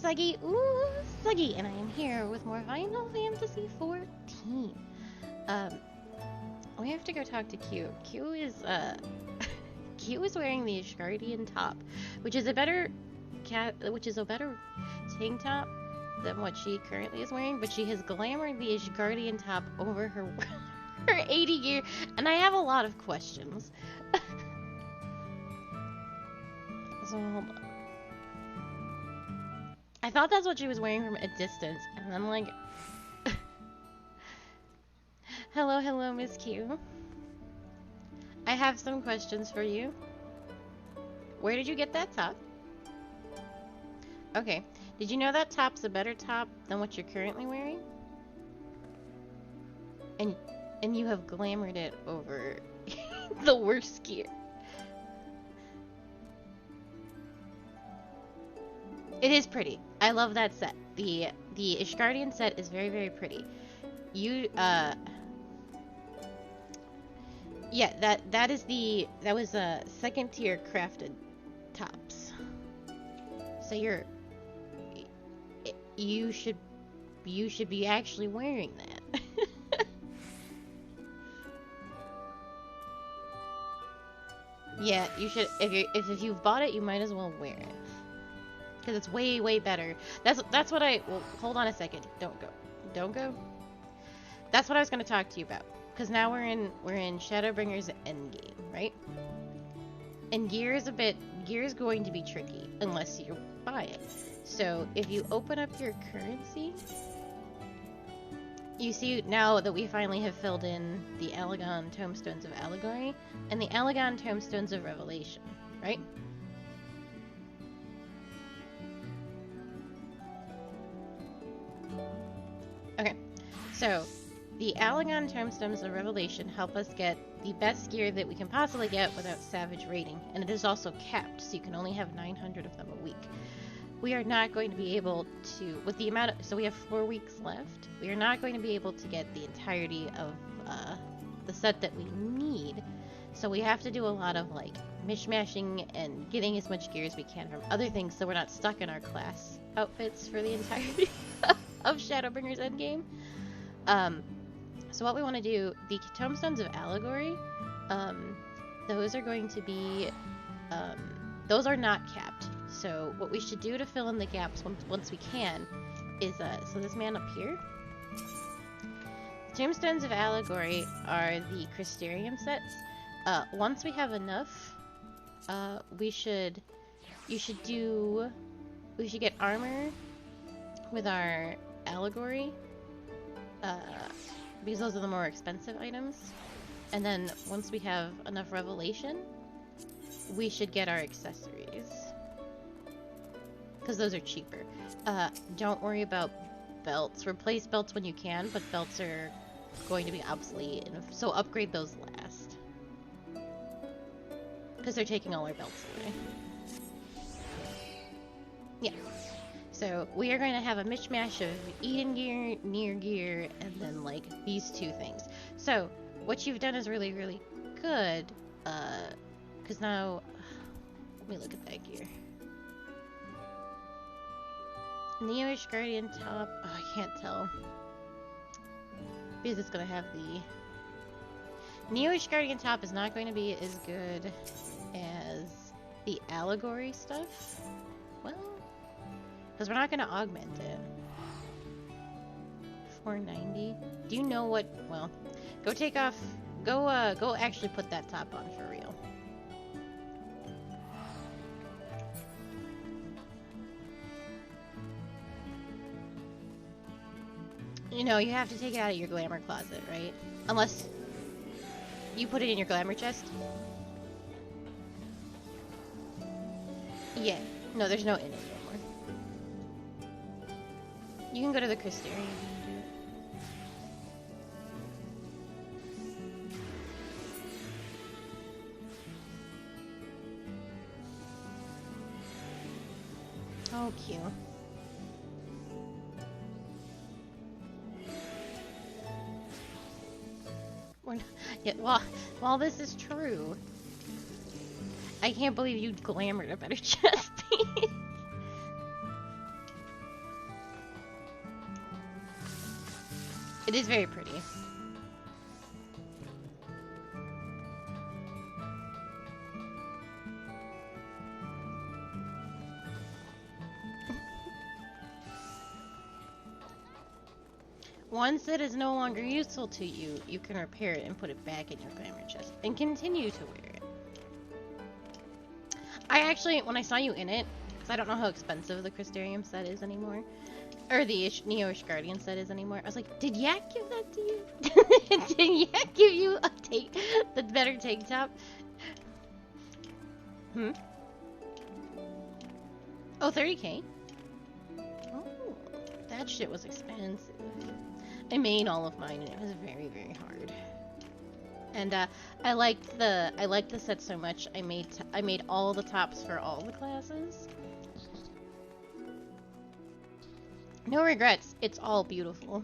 Suggy. Ooh, Suggy. And I am here with more Final Fantasy 14. We have to go talk to Q. Q is wearing the Ishgardian top, which is a better tank top than what she currently is wearing, but she has glamored the Ishgardian top over her 80 gear, and I have a lot of questions. So hold on. I thought that's what she was wearing from a distance, and I'm like, hello, Miss Q. I have some questions for you. Where did you get that top? Okay. Did you know that top's a better top than what you're currently wearing? And you have glamored it over the worst gear. It is pretty. I love that set. The Ishgardian set is very, very pretty. Yeah, that was a second tier crafted tops. So you should be actually wearing that. Yeah, you should. If you've bought it, you might as well wear it, because it's way, way better. That's what I. Well, hold on a second. Don't go. That's what I was going to talk to you about. Because now we're in Shadowbringers endgame, right? And gear is going to be tricky unless you buy it. So if you open up your currency, you see now that we finally have filled in the Allegon Tomestones of Allegory and the Allegon Tomestones of Revelation, right? Okay, so the Allegon Tomestones of Revelation help us get the best gear that we can possibly get without savage raiding, and it is also capped, so you can only have 900 of them a week. We are not going to be able to, with the amount of, so we have 4 weeks left, we are not going to be able to get the entirety of the set that we need, so we have to do a lot of like mishmashing and getting as much gear as we can from other things, so we're not stuck in our class outfits for the entirety of Shadowbringers Endgame. So what we want to do, the Tomestones of Allegory, those are going to be, those are not capped. So what we should do to fill in the gaps once we can is, so this man up here, the Tomestones of Allegory are the Crystarium sets. Once we have enough, we should get armor with our Allegory, because those are the more expensive items. And then once we have enough Revelation, we should get our accessories, because those are cheaper. Don't worry about belts. Replace belts when you can, but belts are going to be obsolete, and so upgrade those last, because they're taking all our belts away. Yeah. So we are going to have a mishmash of Eden gear, Nier gear, and then like these two things. So what you've done is really, really good, because now, let me look at that gear. Neo Ishgardian top, oh, I can't tell, because it's going to have the Neo Ishgardian top is not going to be as good as the Allegory stuff. Well, because we're not going to augment it. 490. Do you know what? Well, go take off. Go actually put that top on for real. You know, you have to take it out of your glamour closet, right? Unless you put it in your glamour chest. Yeah. No, there's no in it anymore. You can go to the Crystarium and do it. Oh, cute. We're not, yeah, while this is true, I can't believe you glamored a better chest piece. It is very pretty. Once it is no longer useful to you, you can repair it and put it back in your glamour chest and continue to wear it. I actually, when I saw you in it, because I don't know how expensive the Crystarium set is anymore, or the Neo-ish Guardian set is anymore, I was like, did Yak give that to you? Did Yak give you a the better tank top? Oh, 30K? Oh, that shit was expensive. I made all of mine and it was very, very hard. And I liked the set so much. I made all the tops for all the classes. No regrets. It's all beautiful.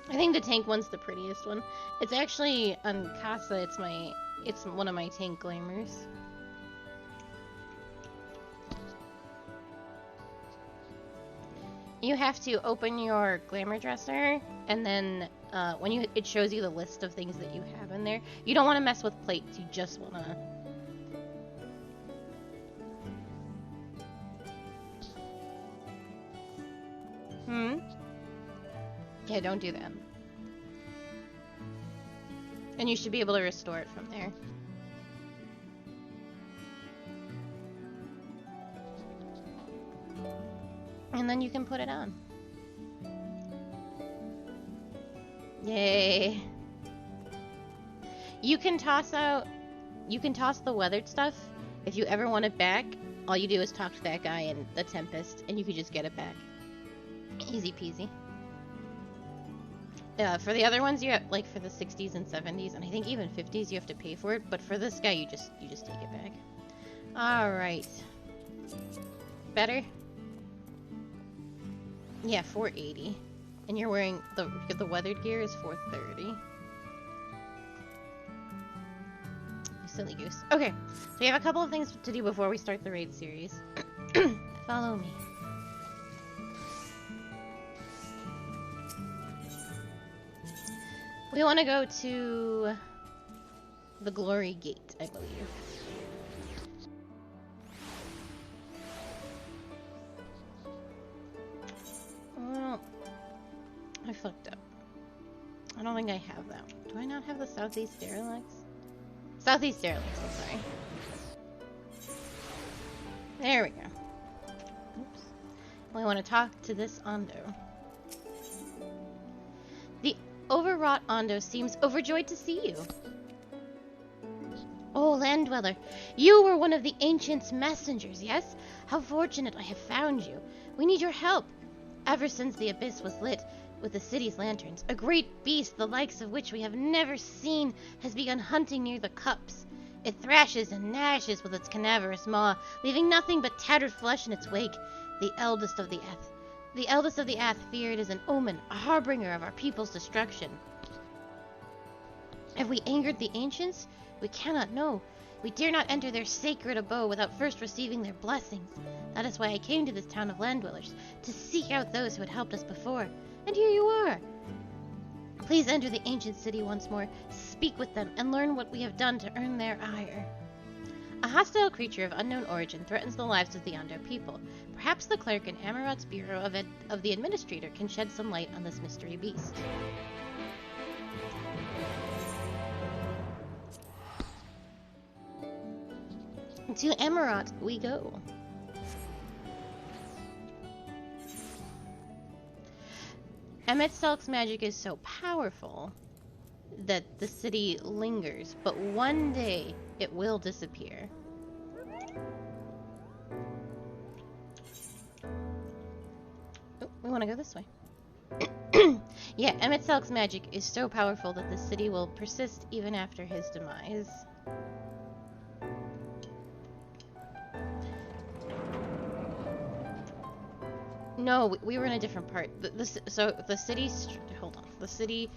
I think the tank one's the prettiest one. It's actually on Casa. It's one of my tank glamours. You have to open your glamour dresser, and then when it shows you the list of things that you have in there. You don't want to mess with plates. You just want to. Yeah, don't do that. And you should be able to restore it from there. And then you can put it on. Yay. You can toss the weathered stuff. If you ever want it back, all you do is talk to that guy in the Tempest, and you can just get it back. Easy peasy. For the other ones, you have, like, for the 60s and 70s, and I think even 50s, you have to pay for it. But for this guy, you just take it back. All right. Better? Yeah, 480. And you're wearing the weathered gear is 430. You silly goose. Okay, so we have a couple of things to do before we start the raid series. Follow me. We want to go to the Glory Gate, I believe. Well, I fucked up. I don't think I have that. Do I not have the Southeast Derelict? Southeast Derelict, I'm sorry. There we go. Oops. Well, I want to talk to this Ondo. The overwrought Ondo seems overjoyed to see you. Oh, Land Dweller, you were one of the Ancients' messengers, yes? How fortunate I have found you. We need your help. Ever since the abyss was lit with the city's lanterns, a great beast, the likes of which we have never seen, has begun hunting near the cups. It thrashes and gnashes with its cadaverous maw, leaving nothing but tattered flesh in its wake. The eldest of the Ath fear it is an omen, a harbinger of our people's destruction. Have we angered the ancients? We cannot know. We dare not enter their sacred abode without first receiving their blessings. That is why I came to this town of land dwellers, to seek out those who had helped us before. And here you are. Please enter the ancient city once more, speak with them, and learn what we have done to earn their ire. A hostile creature of unknown origin threatens the lives of the Ondo people. Perhaps the clerk in Amarat's Bureau of the Administrator can shed some light on this mystery beast. To Amarat we go. Emet-Selk's magic is so powerful that the city lingers, but one day it will disappear. Oh, we want to go this way. Yeah, Emet-Selk's magic is so powerful that the city will persist even after his demise. No, we were in a different part. So the city... Hold on. The city...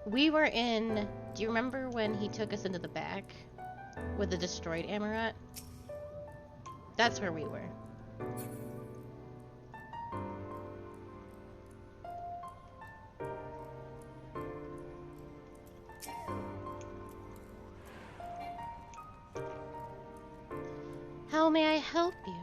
We were in... Do you remember when he took us into the back? With the destroyed Amarat? That's where we were. How may I help you?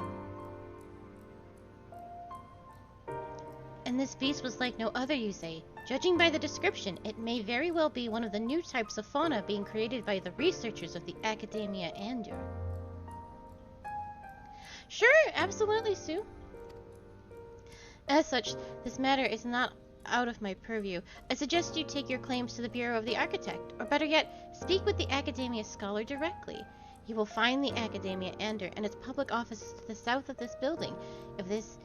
And this beast was like no other, you say? Judging by the description, it may very well be one of the new types of fauna being created by the researchers of the Academia Andor. Sure, absolutely, Sue. As such, this matter is not out of my purview. I suggest you take your claims to the Bureau of the Architect, or better yet, speak with the Academia scholar directly. You will find the Academia Andor and its public offices to the south of this building. If this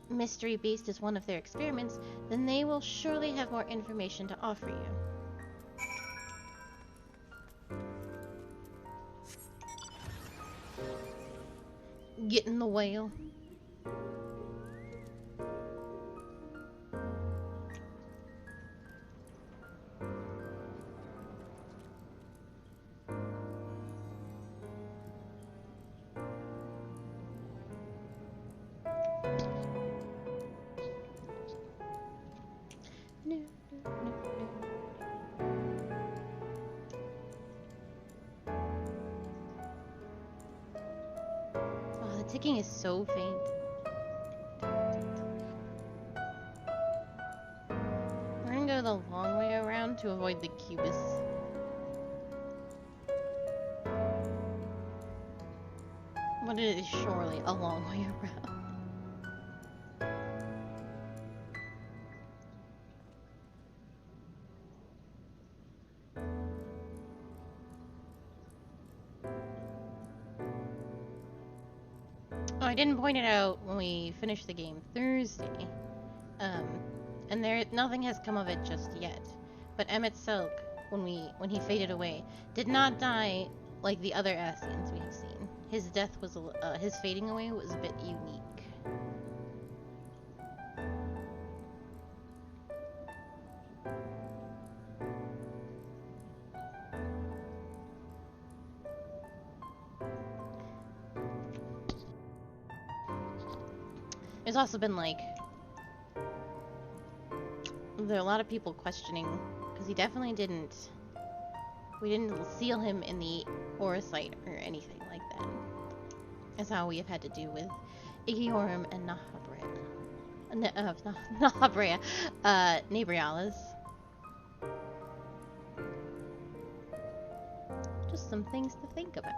mystery beast is one of their experiments, then they will surely have more information to offer you. Get in the whale. Ticking is so faint. We're gonna go the long way around to avoid the cubus. But it is surely a long way around. Oh, I didn't point it out when we finished the game Thursday. And nothing has come of it just yet. But Emmett Selk, when he faded away, did not die like the other Ascians we have seen. His death was his fading away was a bit unique. There's also been like there are a lot of people questioning because he definitely we didn't seal him in the aura site or anything like that. That's how we have had to do with Igiorum and Nahabrea, Nabrialis. Just some things to think about.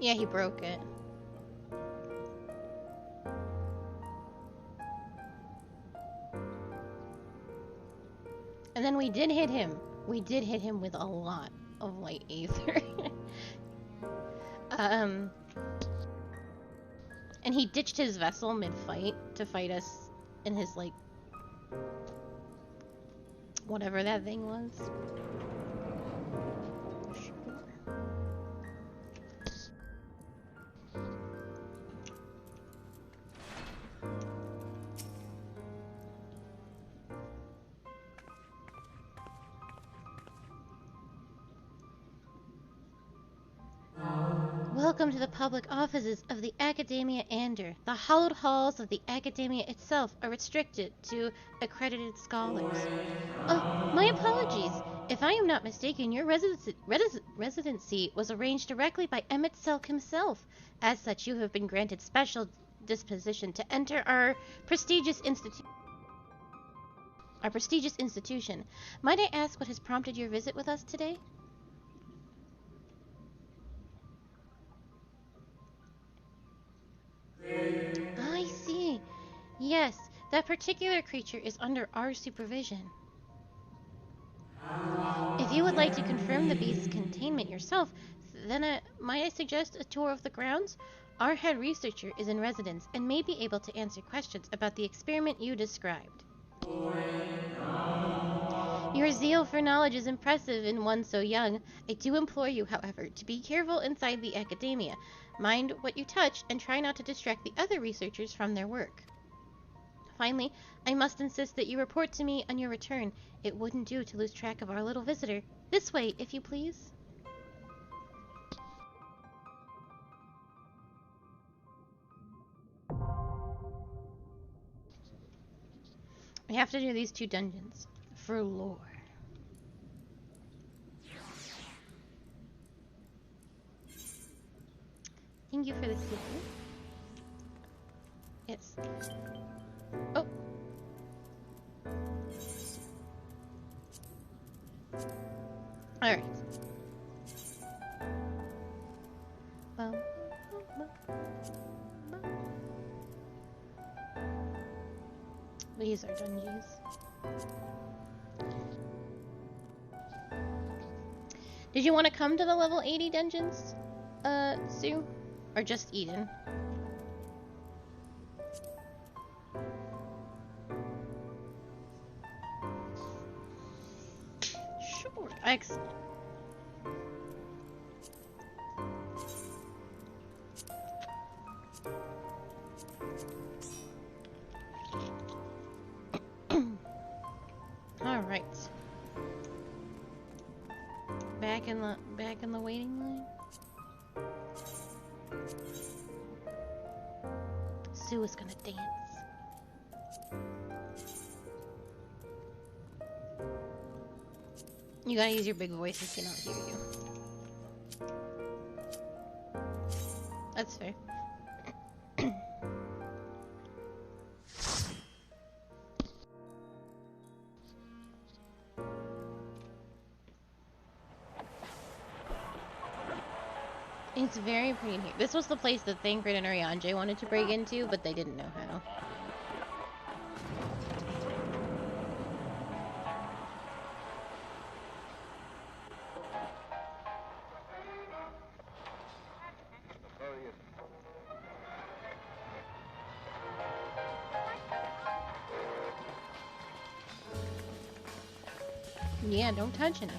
Yeah, he broke it. And then we did hit him. We did hit him with a lot of light aether. And he ditched his vessel mid-fight to fight us in his, like, whatever that thing was. Welcome to the public offices of the Academia Andor. The hallowed halls of the Academia itself are restricted to accredited scholars. Oh, my apologies. If I am not mistaken, your residency was arranged directly by Emmett Selk himself. As such, you have been granted special disposition to enter our prestigious institution. Might I ask what has prompted your visit with us today? I see. Yes, that particular creature is under our supervision. If you would like to confirm the beast's containment yourself, then might I suggest a tour of the grounds? Our head researcher is in residence and may be able to answer questions about the experiment you described. Your zeal for knowledge is impressive in one so young. I do implore you, however, to be careful inside the Academia. Mind what you touch and try not to distract the other researchers from their work. Finally, I must insist that you report to me on your return. It wouldn't do to lose track of our little visitor. This way, if you please. We have to do these 2 dungeons for lore. Thank you for the secret. Yes. Oh. Alright. These are dungeons. Did you want to come to the level 80 dungeons, Sue? Or just Eden? Sure. Excellent. All right. Back in the waiting line. Sue is gonna dance. You gotta use your big voice, I cannot hear you. That's fair. It's very pretty in here. This was the place that Thancred and Urianger wanted to break into, but they didn't know how. Yeah, don't touch anything.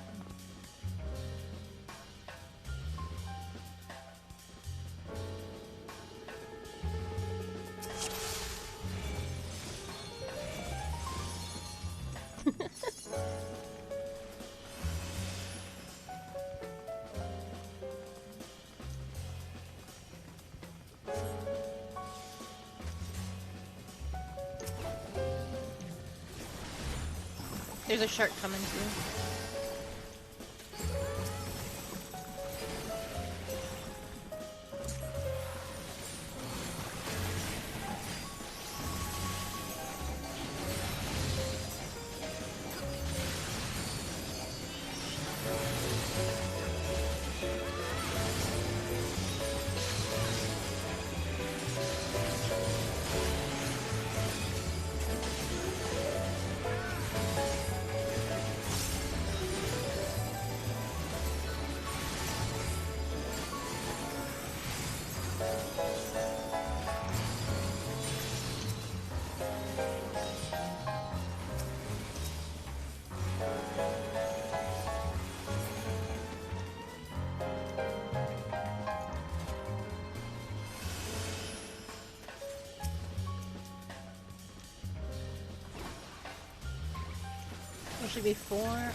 There's a shark coming too. There should be 4 altogether.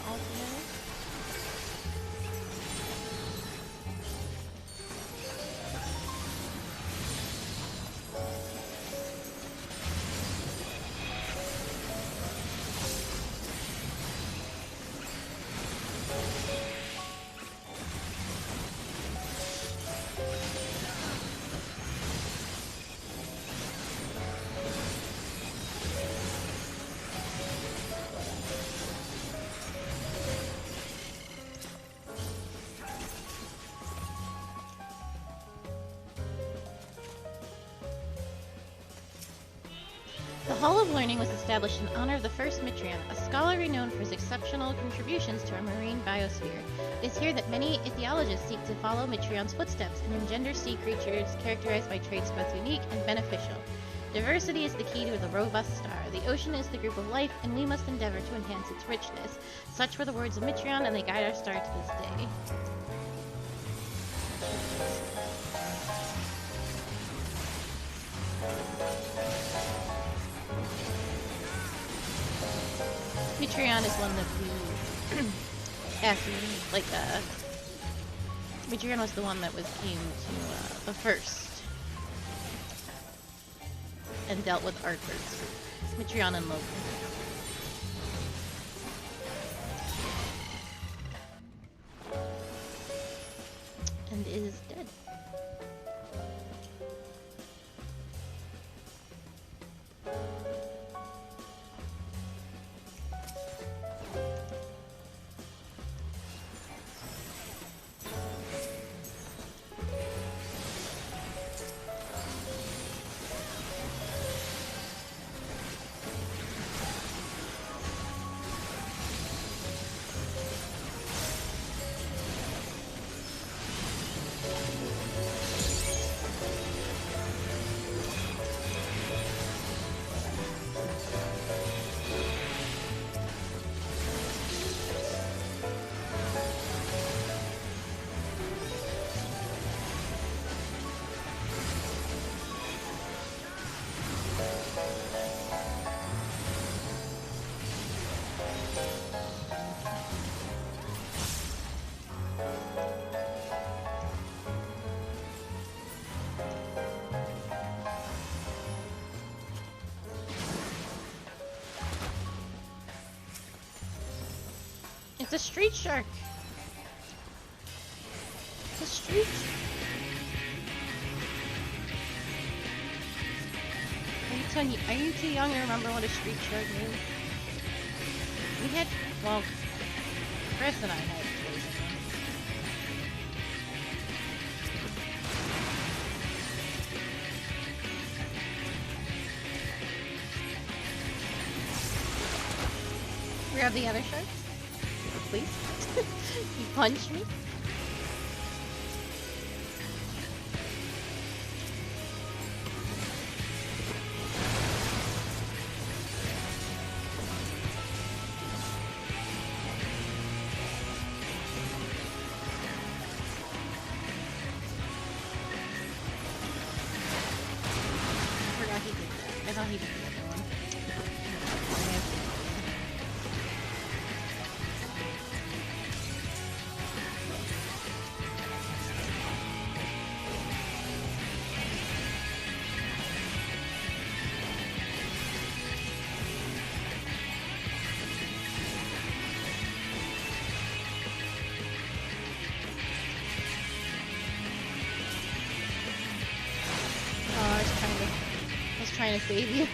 The Hall of Learning was established in honor of the first Mitrion, a scholar renowned for his exceptional contributions to our marine biosphere. It is here that many ichthyologists seek to follow Mitrion's footsteps and engender sea creatures characterized by traits both unique and beneficial. Diversity is the key to the robust star. The ocean is the group of life, and we must endeavor to enhance its richness. Such were the words of Mitrion, and they guide our star to this day. Mitrion is one that we after Mitrion was the one that came to the first and dealt with Arthur's. Mitrion and Logan. And is dead. a street shark. It's a street. Are you too young to remember what a street shark is? We had, well, Chris and I had toys. Grab the other shark, please. You punched me. Trying to save you.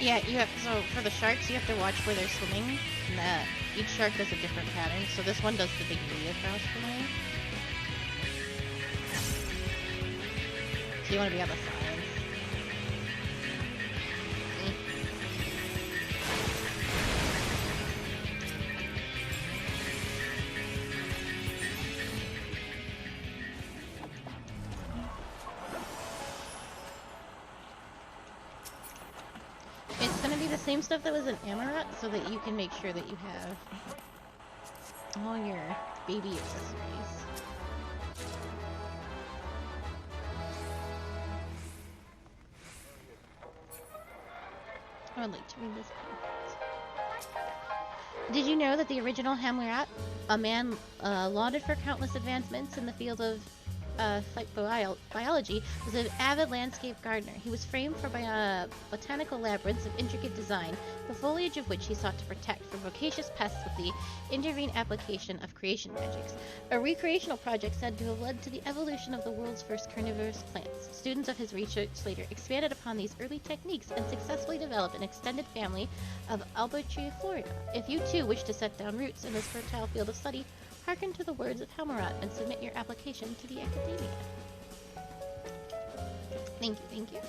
Yeah, you have, so for the sharks, you have to watch where they're swimming, and each shark does a different pattern, so this one does the big V across swimming. So you want to be on the sides. Same stuff that was in Amaranth, so that you can make sure that you have all your baby accessories. I would like to read this part. Did you know that the original Hamlet, a man lauded for countless advancements in the field of biology, was an avid landscape gardener. He was framed for botanical labyrinths of intricate design, the foliage of which he sought to protect from voracious pests with the intervened application of creation magics. A recreational project said to have led to the evolution of the world's first carnivorous plants. Students of his research later expanded upon these early techniques and successfully developed an extended family of Albertria Florida. If you too wish to set down roots in this fertile field of study, hearken to the words of Helmurat and submit your application to the Academia. Thank you, thank you.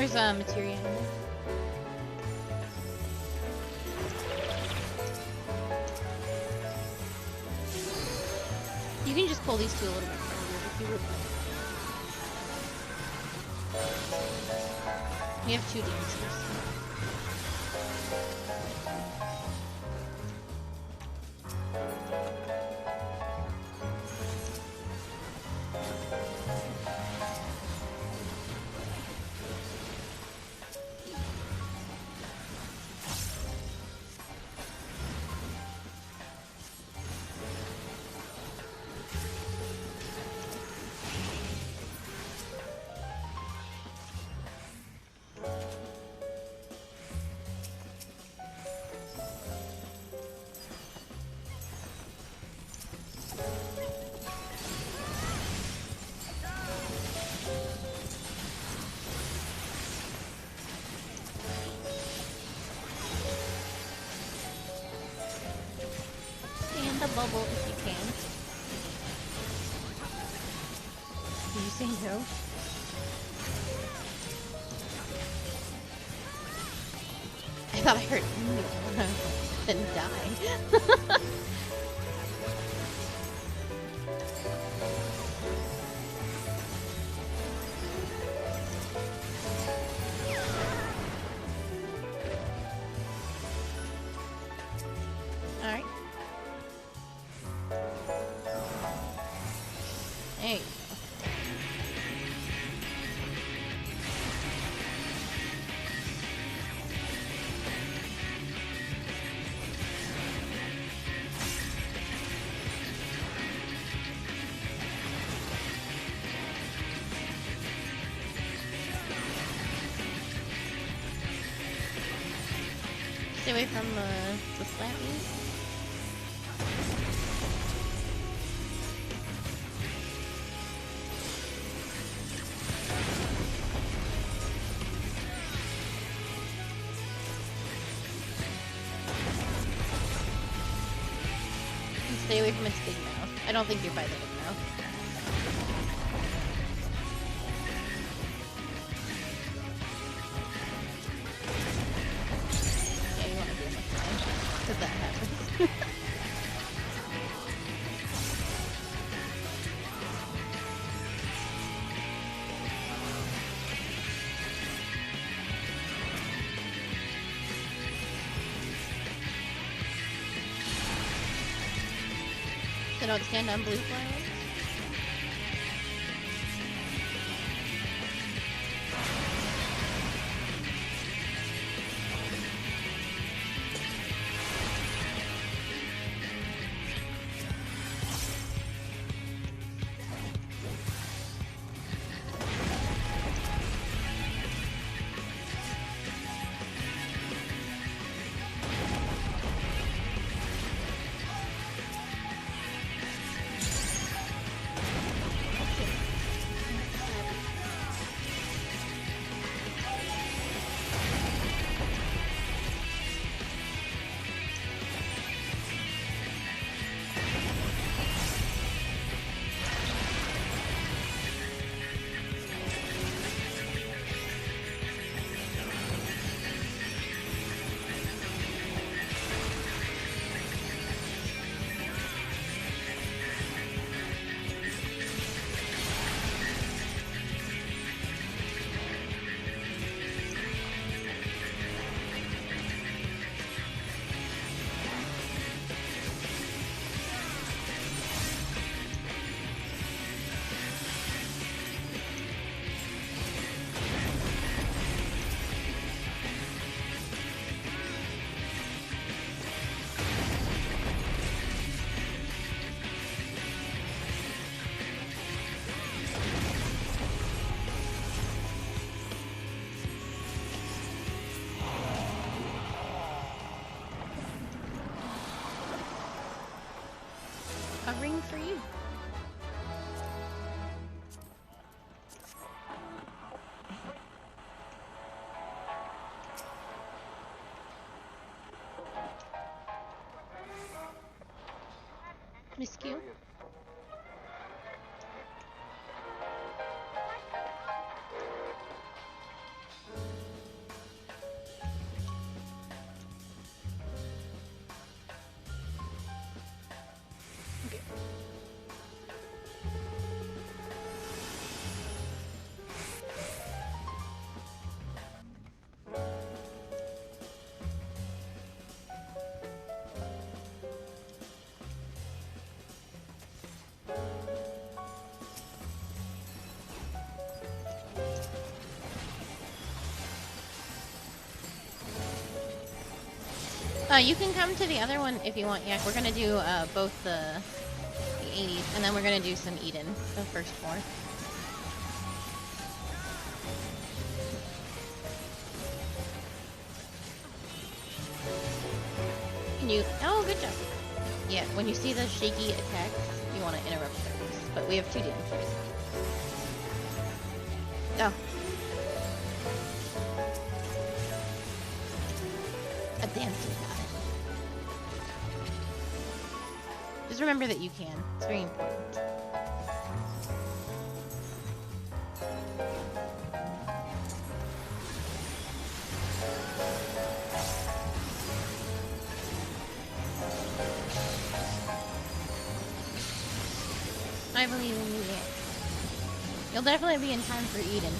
There's materia in there. You can just pull these two a little bit further if you would like. We have 2 dancers. The bubble if you can. Did you say no? I thought I heard no. Then die. Alright. There you go. Stay away from the slappies. Stay away from its big mouth. I don't think you're by the big mouth. Yeah, you want to be in the fly. Because that happens. So don't stand on blue flowers. A ring for you. Miss Q. You can come to the other one if you want, Yak. We're gonna do both the 80s, and then we're gonna do some Eden, the first 4. Oh, good job. Yeah, when you see the shaky attacks, you want to interrupt those. But we have 2 dancers. Oh. A dancer got it. Just remember that you can. It's very important. I believe in you, yeah. You'll definitely be in time for Eden.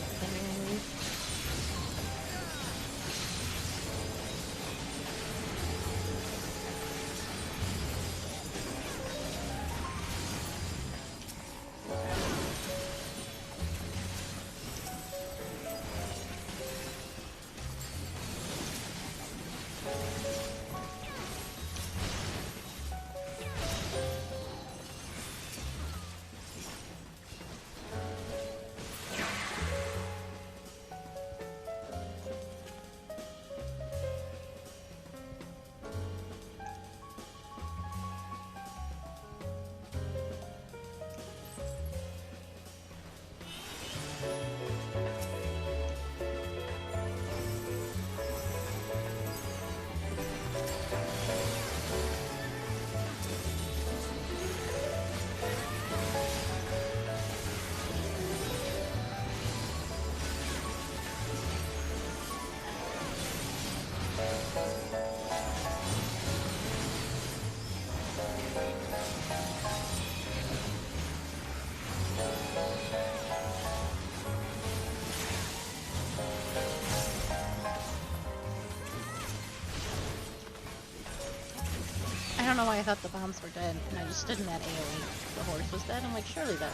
I don't know why I thought the bombs were dead, and I just stood in that AoE. The horse was dead. I'm like, surely that.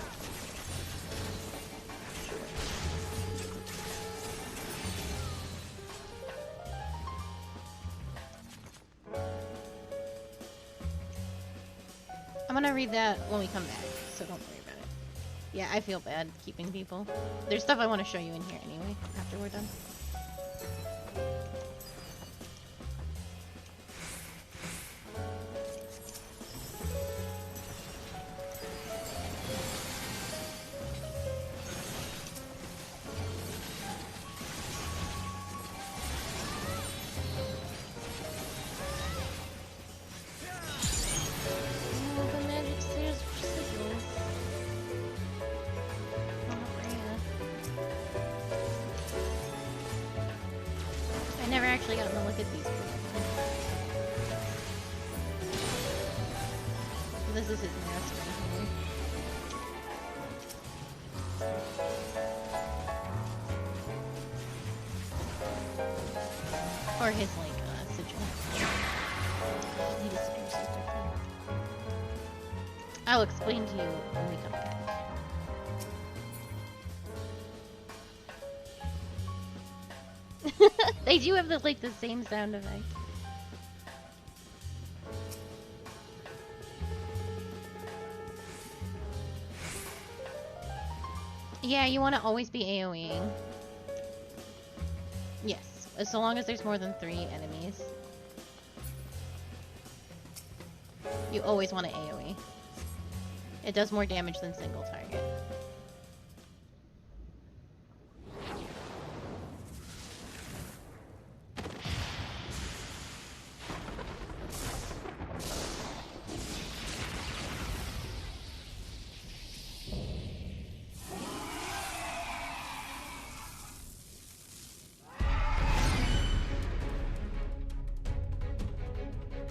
I'm gonna read that when we come back, so don't worry about it. Yeah, I feel bad keeping people. There's stuff I want to show you in here anyway, after we're done. Or his, like, sigil. He disappears so quickly. I'll explain to you when we come back. They do have the, like, the same sound effect. Yeah, you want to always be AoEing. Yes. So long as there's more than 3 enemies. You always want to AoE. It does more damage than single target.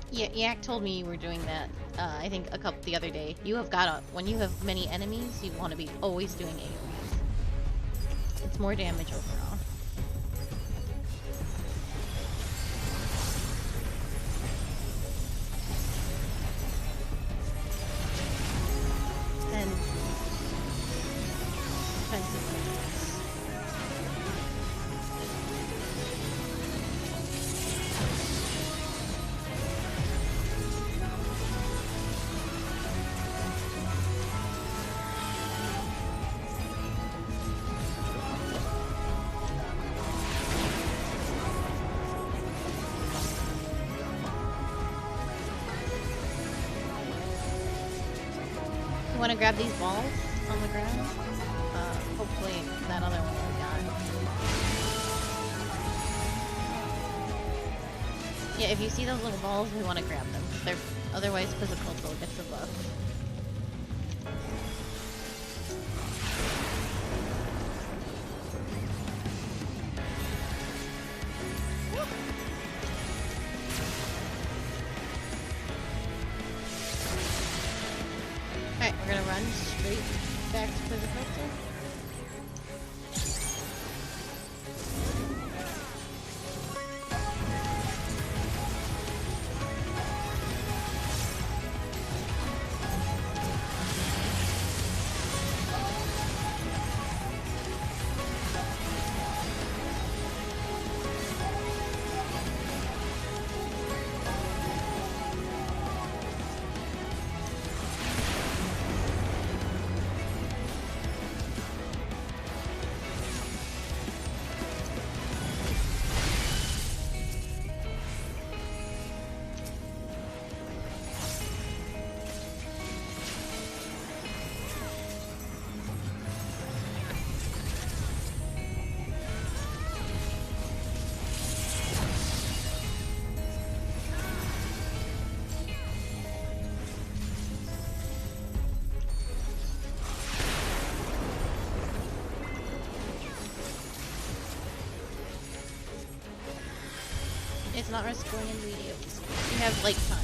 Yeah, Yak told me you were doing that, I think the other day. You have got when you have many enemies, you want to be always doing AoEs. It's more damage overall. And defensive measures. You want to grab these balls on the ground? Hopefully that other one we got. Yeah, if you see those little balls, we want to grab them. They're otherwise physical gets a buff. Alright, we're gonna run straight back to physical. It's not risk going into videos. You have like time.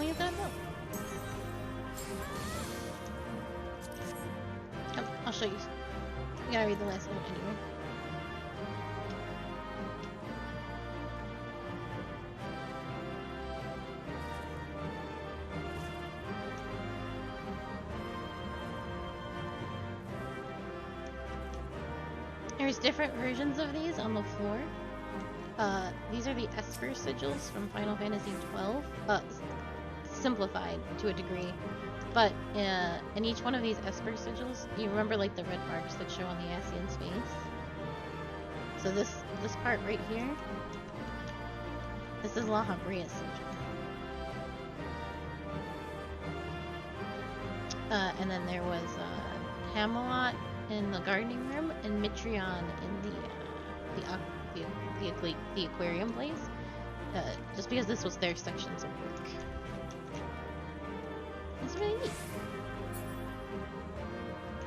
You got milk. Come, I'll show you. You gotta read the last note anyway. There's different versions of these on the floor. These are the Esper sigils from Final Fantasy XII. Simplified to a degree, but in each one of these Esper sigils, you remember like the red marks that show on the Ascian's face? So this part right here, this is La Habria's sigil. And then there was Hamelot in the gardening room and Mitrion in the aquarium place. Just because this was their sections of work. It's really neat.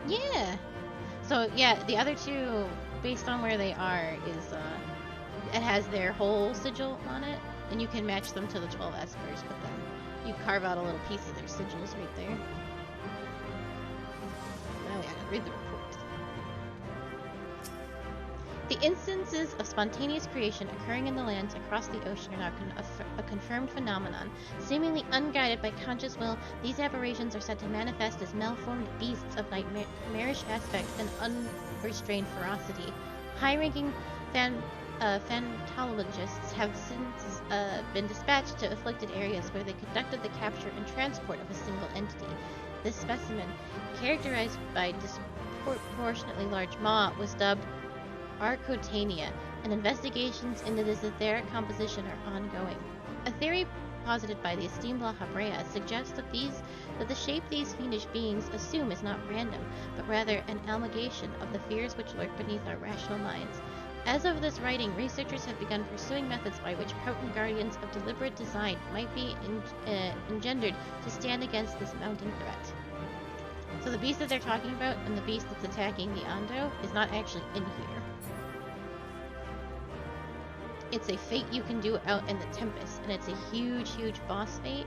Yeah. So yeah, the other two, based on where they are, is it has their whole sigil on it, and you can match them to the 12 Espers, but then you carve out a little piece of their sigils right there. Oh yeah, I gotta read the report. The instances of spontaneous creation occurring in the lands across the ocean are now a confirmed phenomenon. Seemingly unguided by conscious will, these aberrations are said to manifest as malformed beasts of nightmarish aspect and unrestrained ferocity. High-ranking phantalmologists have since been dispatched to afflicted areas where they conducted the capture and transport of a single entity. This specimen, characterized by disproportionately large maw, was dubbed Arcotania, and investigations into this etheric composition are ongoing. A theory posited by the esteemed La Habrea suggests that the shape these fiendish beings assume is not random, but rather an amalgamation of the fears which lurk beneath our rational minds. As of this writing, researchers have begun pursuing methods by which potent guardians of deliberate design might be engendered to stand against this mounting threat. So the beast that they're talking about and the beast that's attacking the Ondo is not actually in here. It's a fate you can do out in the Tempest, and it's a huge, huge boss fate.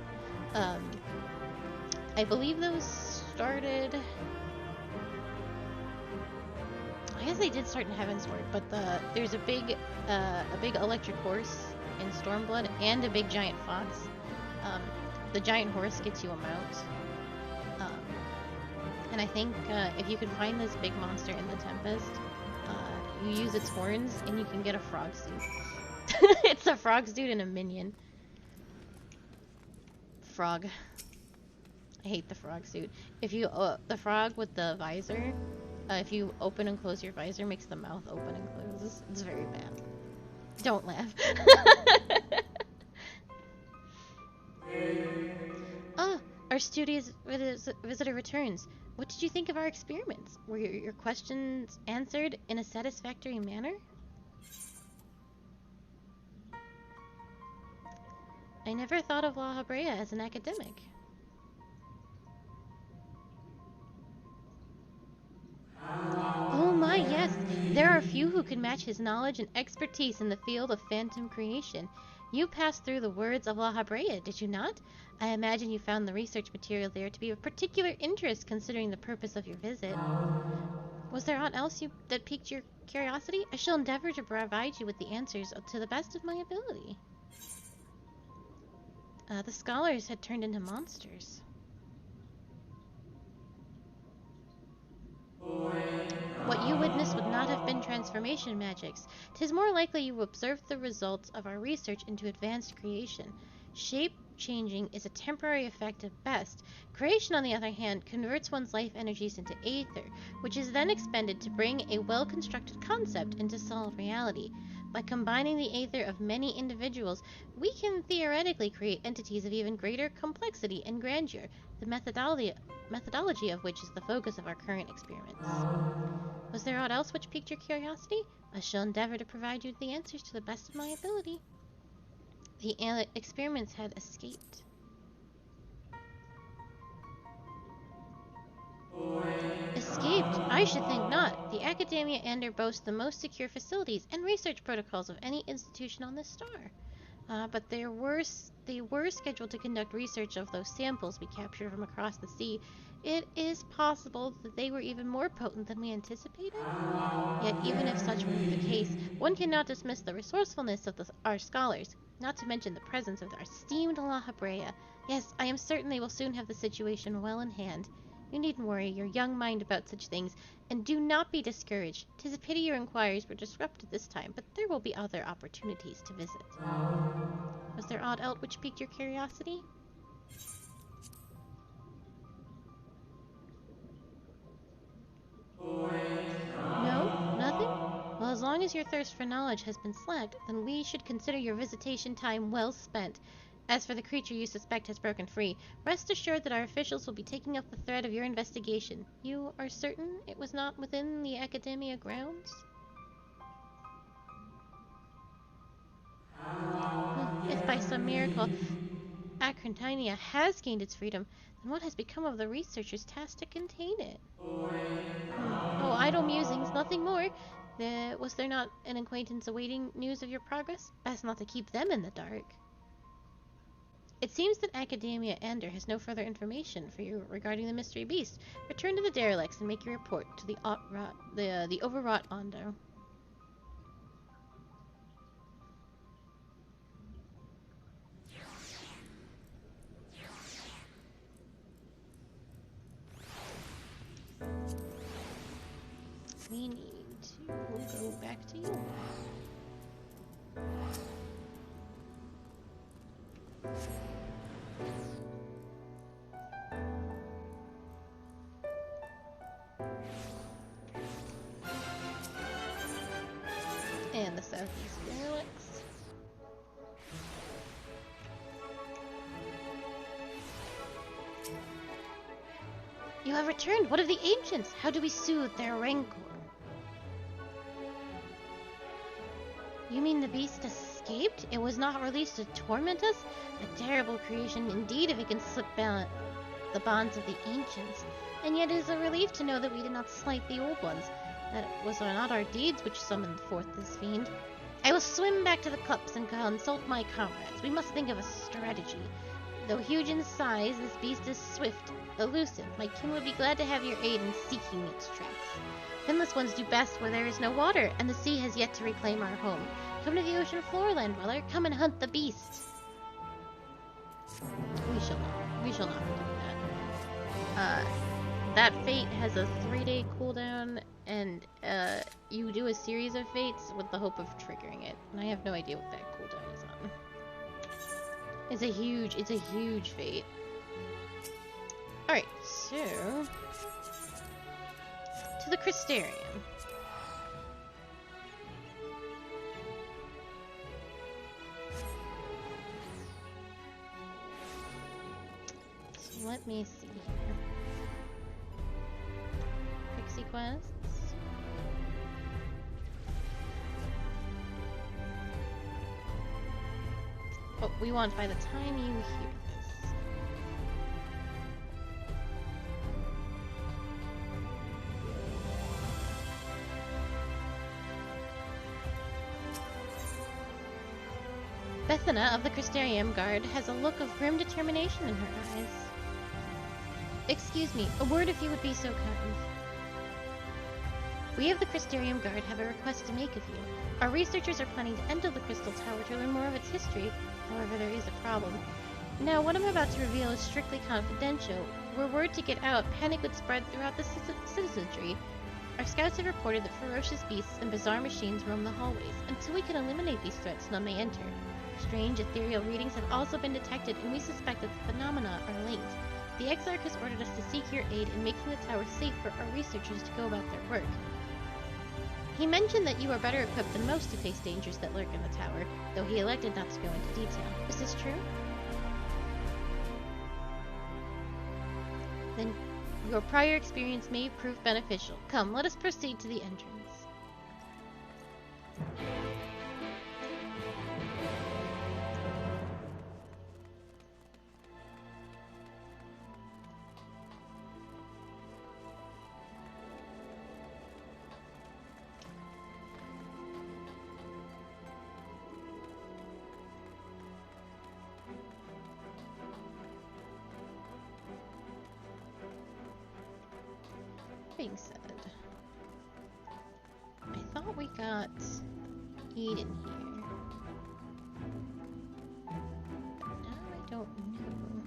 I believe those started... I guess they did start in Heavensward, but there's a big electric horse in Stormblood and a big giant fox. The giant horse gets you a mount. And I think if you can find this big monster in the Tempest, you use its horns and you can get a frog suit. It's a frog suit and a minion. Frog. I hate the frog suit. If you the frog with the visor, if you open and close your visor, makes the mouth open and close. It's very bad. Don't laugh. Ah, our studious visitor returns. What did you think of our experiments? Were your questions answered in a satisfactory manner? I never thought of La Habrea as an academic. Oh my, yes! There are few who can match his knowledge and expertise in the field of phantom creation. You passed through the words of La Habrea, did you not? I imagine you found the research material there to be of particular interest considering the purpose of your visit. Was there aught else that piqued your curiosity? I shall endeavor to provide you with the answers to the best of my ability. The scholars had turned into monsters. What you witnessed would not have been transformation magics. 'Tis more likely you observed the results of our research into advanced creation. Shape-changing is a temporary effect at best. Creation, on the other hand, converts one's life energies into aether, which is then expended to bring a well-constructed concept into solid reality. By combining the aether of many individuals, we can theoretically create entities of even greater complexity and grandeur, the methodology of which is the focus of our current experiments. Was there aught else which piqued your curiosity? I shall endeavor to provide you with the answers to the best of my ability. The experiments had escaped. Escaped? I should think not. The Academia Ander boasts the most secure facilities and research protocols of any institution on this star. But they were scheduled to conduct research of those samples we captured from across the sea. It is possible that they were even more potent than we anticipated. Yet even if such were the case, one cannot dismiss the resourcefulness of our scholars, not to mention the presence of our esteemed La Habrea. Yes, I am certain they will soon have the situation well in hand. You needn't worry your young mind about such things, and do not be discouraged. 'Tis a pity your inquiries were disrupted this time, but there will be other opportunities to visit. Was there aught else which piqued your curiosity? No? Nothing? Well, as long as your thirst for knowledge has been slaked, then we should consider your visitation time well spent. As for the creature you suspect has broken free, rest assured that our officials will be taking up the thread of your investigation. You are certain it was not within the Academia grounds? If by some miracle Acrontania has gained its freedom, then what has become of the researchers tasked to contain it? Oh, idle musings, nothing more. Was there not an acquaintance awaiting news of your progress? Best not to keep them in the dark. It seems that Academia Ander has no further information for you regarding the mystery beast. Return to the derelicts and make your report to the overwrought Ondo. we need to go back to you. And the southeast relics. You have returned! What of the ancients? How do we soothe their rancor? You mean the beast escaped? It was not released to torment us? A terrible creation indeed if it can slip the bonds of the ancients. And yet it is a relief to know that we did not slight the old ones. That it was not our deeds which summoned forth this fiend. I will swim back to the cups and consult my comrades. We must think of a strategy. Though huge in size, this beast is swift, elusive. My kin would be glad to have your aid in seeking its tracks. Finless ones do best where there is no water, and the sea has yet to reclaim our home. Come to the ocean floor, land dweller. Come and hunt the beast. We shall not be doing that. That fate has a 3-day cooldown, and you do a series of fates with the hope of triggering it. And I have no idea what that cooldown is on. It's a huge fate. Alright, so to the Crystarium. So let me see here. Pixie quests. Oh, we want by the time you hear this. Bethana of the Crystarium Guard has a look of grim determination in her eyes. Excuse me, a word if you would be so kind. We of the Crystarium Guard have a request to make of you. Our researchers are planning to enter the Crystal Tower to learn more of its history. However, there is a problem. Now, what I'm about to reveal is strictly confidential. Were word to get out, panic would spread throughout the citizenry. Our scouts have reported that ferocious beasts and bizarre machines roam the hallways. Until we can eliminate these threats, none may enter. Strange ethereal readings have also been detected, and we suspect that the phenomena are linked. The Exarch has ordered us to seek your aid in making the tower safe for our researchers to go about their work. He mentioned that you are better equipped than most to face dangers that lurk in the tower, though he elected not to go into detail. Is this true? Then your prior experience may prove beneficial. Come, let us proceed to the entrance. Being said, I thought we got Eden here. Now I don't know.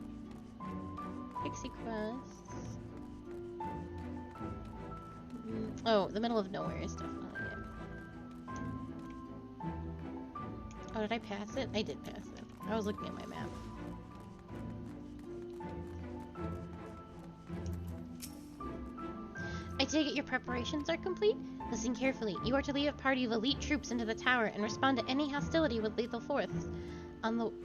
Pixie quests. Oh, the middle of nowhere is definitely it. Oh, did I pass it? I did pass it. I was looking at my map. I take it your preparations are complete? Listen carefully. You are to lead a party of elite troops into the tower and respond to any hostility with lethal force.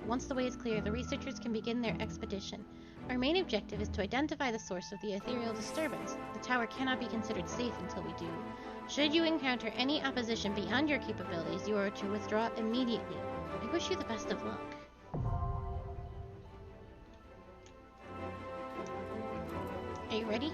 Once the way is clear, the researchers can begin their expedition. Our main objective is to identify the source of the ethereal disturbance. The tower cannot be considered safe until we do. Should you encounter any opposition beyond your capabilities, you are to withdraw immediately. I wish you the best of luck. Are you ready?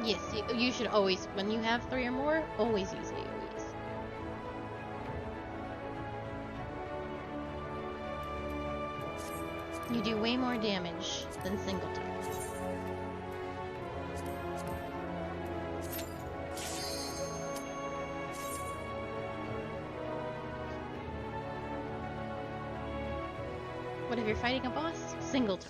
Yes, you should always, when you have 3 or more, always use AoEs. You do way more damage than single targets. if you're fighting a boss, single turn.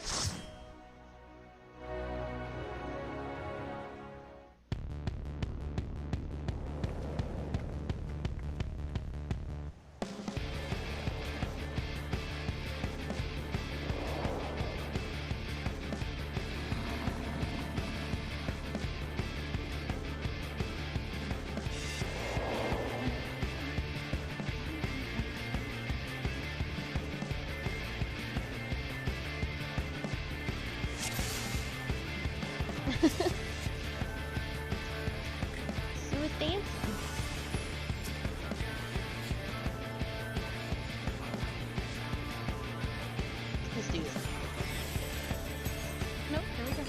So it's dancing. Let's do this. Nope, there we go.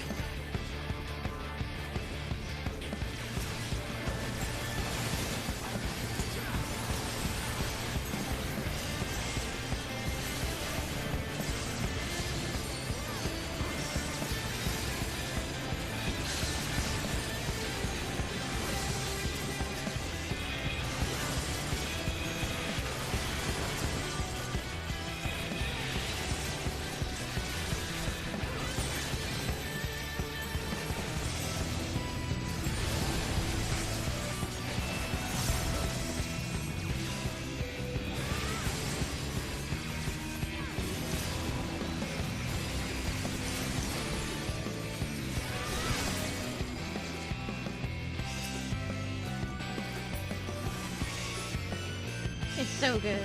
It's so good.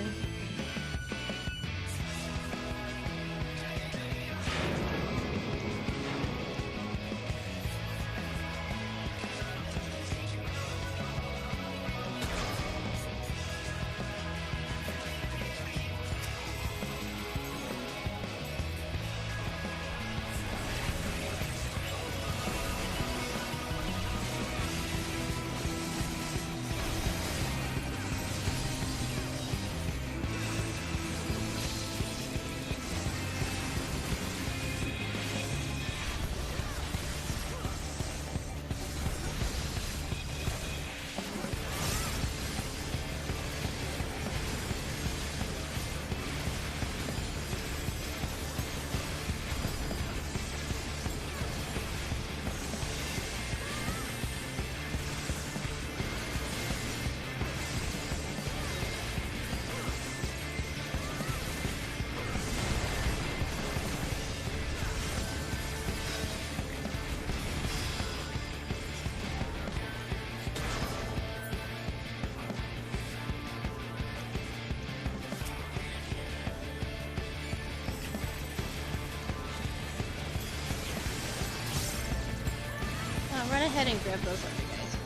Run ahead and grab those other guys.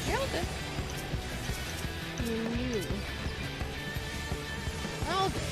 You're all good. You're new. All good.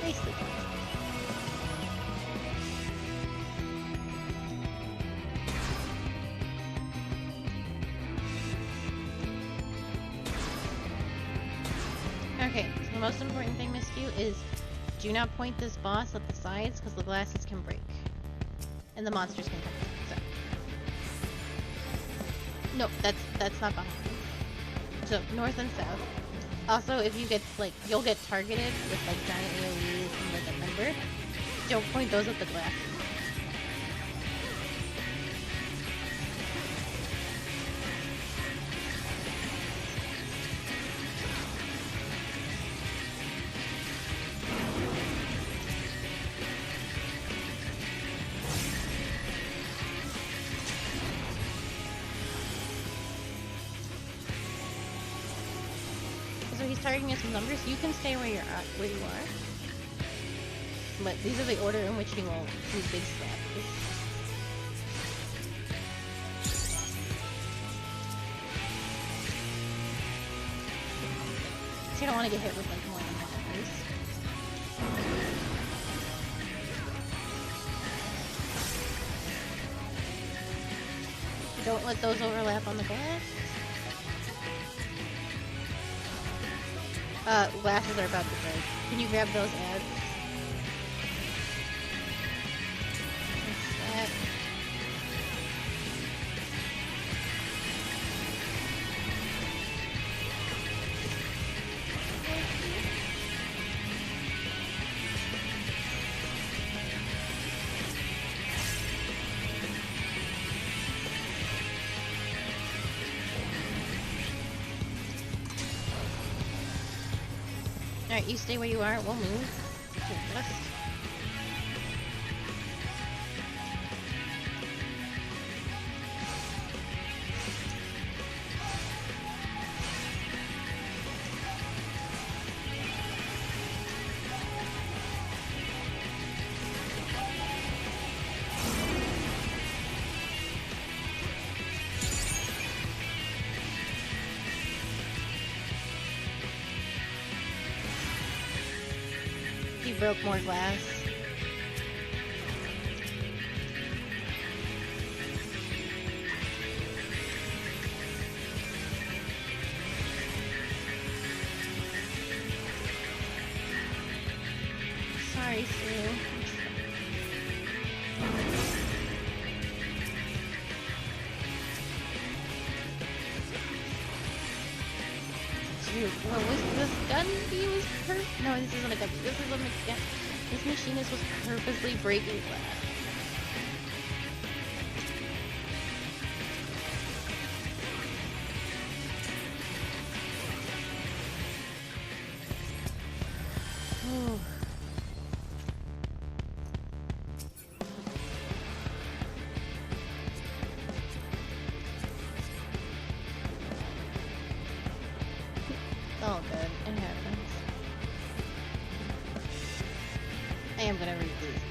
Nicely. Okay, so the most important thing, Miss Q, is do not point this boss at the sides because the glasses can break. And the monsters can come in. So. No, that's not behind. So, north and south. Also, if you get, like, you'll get targeted with, like, giant AoEs and, like, a number. Don't point those at the glasses. he's targeting us with numbers. You can stay where you're at, where you are. But these are the order in which he will do big slaps. So you don't want to get hit with like more than that numbers. Don't let those overlap on the glass. Glasses are about to break. Can you grab those ads? What's that? Alright, you stay where you are, we'll move to the west. He broke more glass. Sorry, Sue. Dude, what was this gun he was No, this isn't a gun. This is a mechanic. This machinist was purposely breaking glass. Ooh. Oh, good. It happens. I am gonna read these.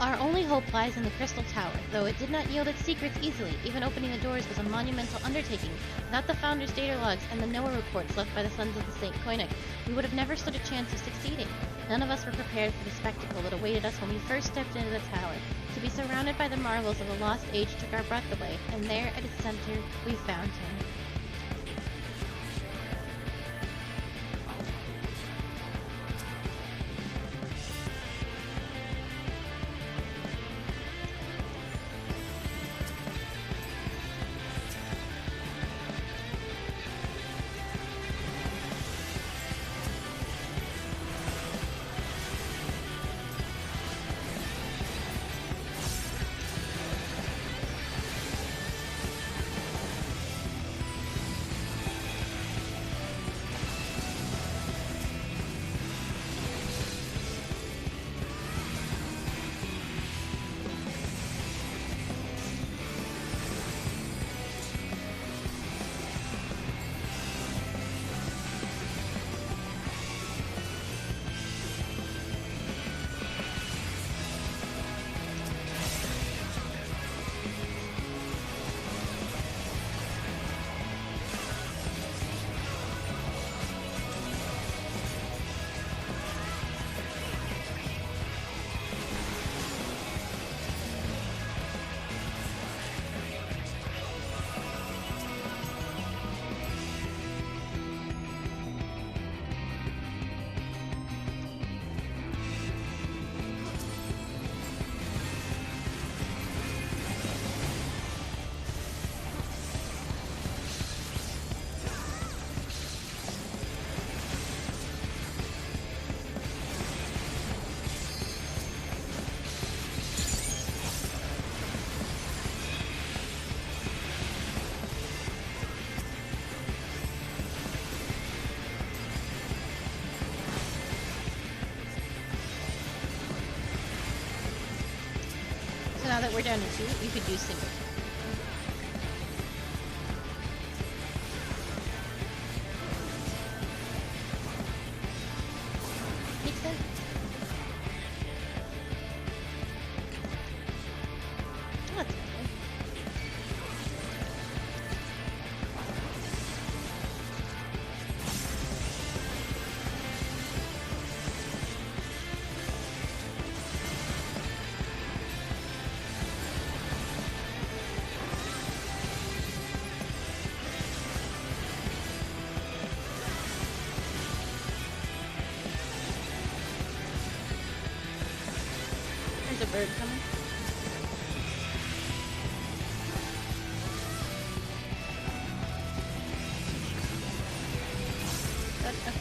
Our only hope lies in the Crystal Tower, though it did not yield its secrets easily. Even opening the doors was a monumental undertaking. Without the Founder's data logs and the Noah reports left by the Sons of the Saint Koinik, we would have never stood a chance of succeeding. None of us were prepared for the spectacle that awaited us when we first stepped into the tower. To be surrounded by the marvels of the lost age took our breath away, and there, at its center, we found him. Now that we're down to 2, you could do single. There's a bird coming. Okay.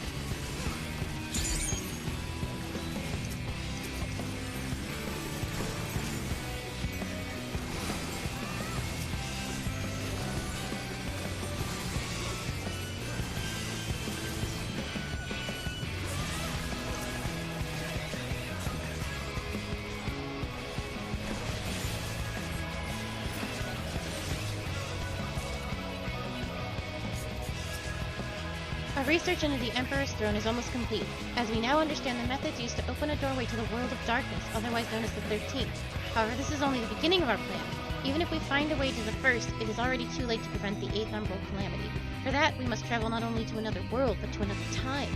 Our research into the Emperor's throne is almost complete, as we now understand the methods used to open a doorway to the world of darkness, otherwise known as the 13th. However, this is only the beginning of our plan. Even if we find a way to the first, it is already too late to prevent the 8th umbral calamity. For that, we must travel not only to another world, but to another time.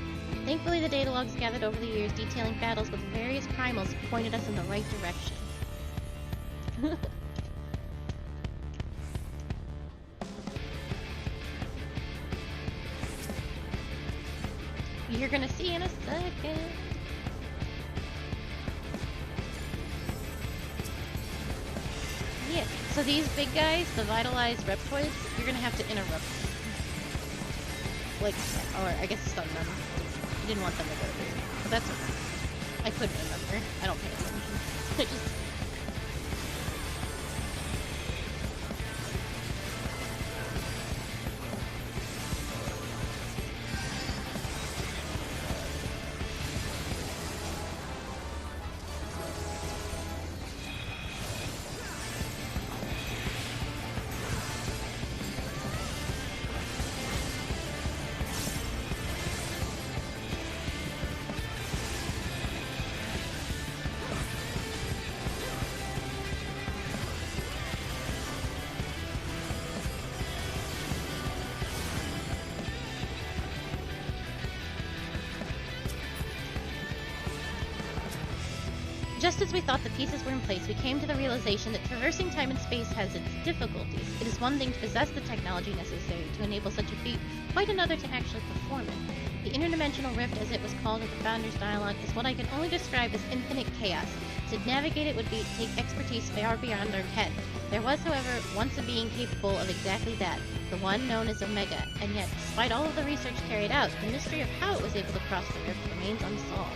Thankfully, the data logs gathered over the years detailing battles with various primals pointed us in the right direction. You're gonna see in a second. Yeah, so these big guys, the vitalized reptoids, you're gonna have to interrupt them. Like, or I guess stun them. You didn't want them to go there, but that's okay. I couldn't remember. I don't pay attention. I just... Just as we thought the pieces were in place, we came to the realization that traversing time and space has its difficulties. It is one thing to possess the technology necessary to enable such a feat, quite another to actually perform it. The interdimensional rift, as it was called at the Founder's Dialogue, is what I can only describe as infinite chaos. To navigate it would take expertise far beyond our ken. There was, however, once a being capable of exactly that, the one known as Omega, and yet, despite all of the research carried out, the mystery of how it was able to cross the rift remains unsolved.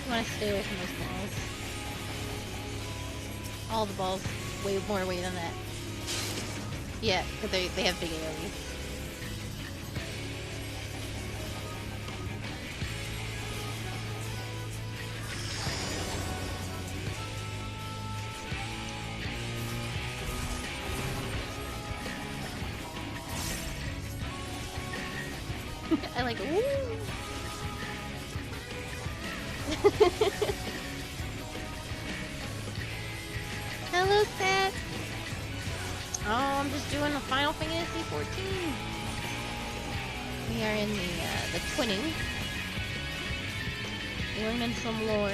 I want to stay away from those balls. All the balls weigh more weight than that. Yeah, but they have big AoEs. I like, ooh! Hello, Seth! Oh, I'm just doing the Final Fantasy 14. We are in the twinning. Learning some lore.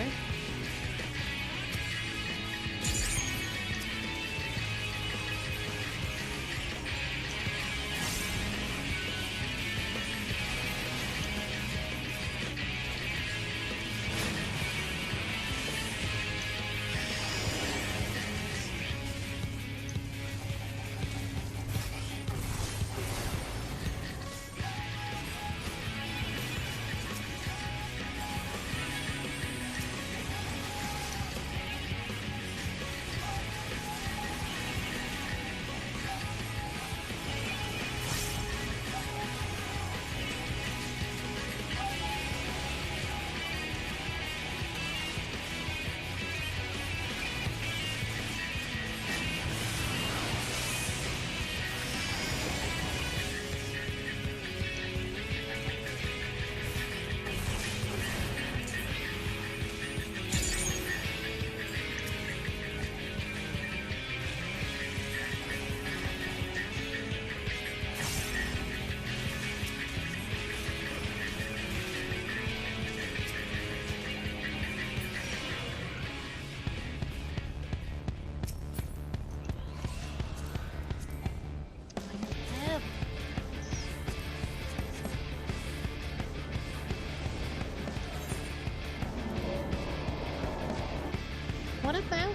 What about you?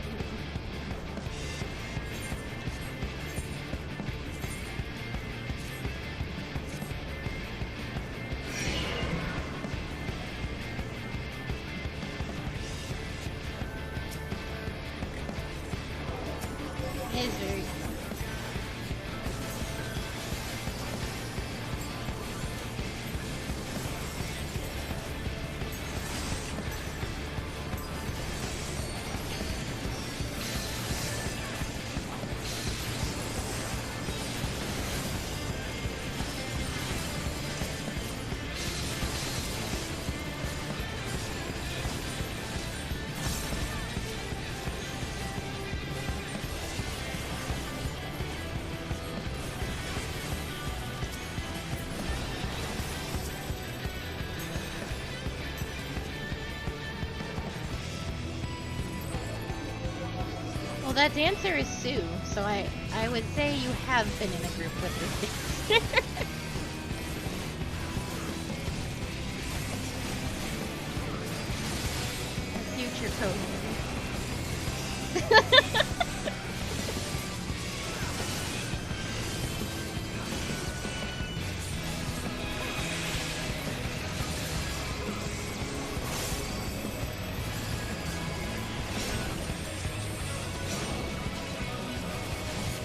It is very cool. Well, that dancer is Sue, so I would say you have been in a group with this dancer. A future code.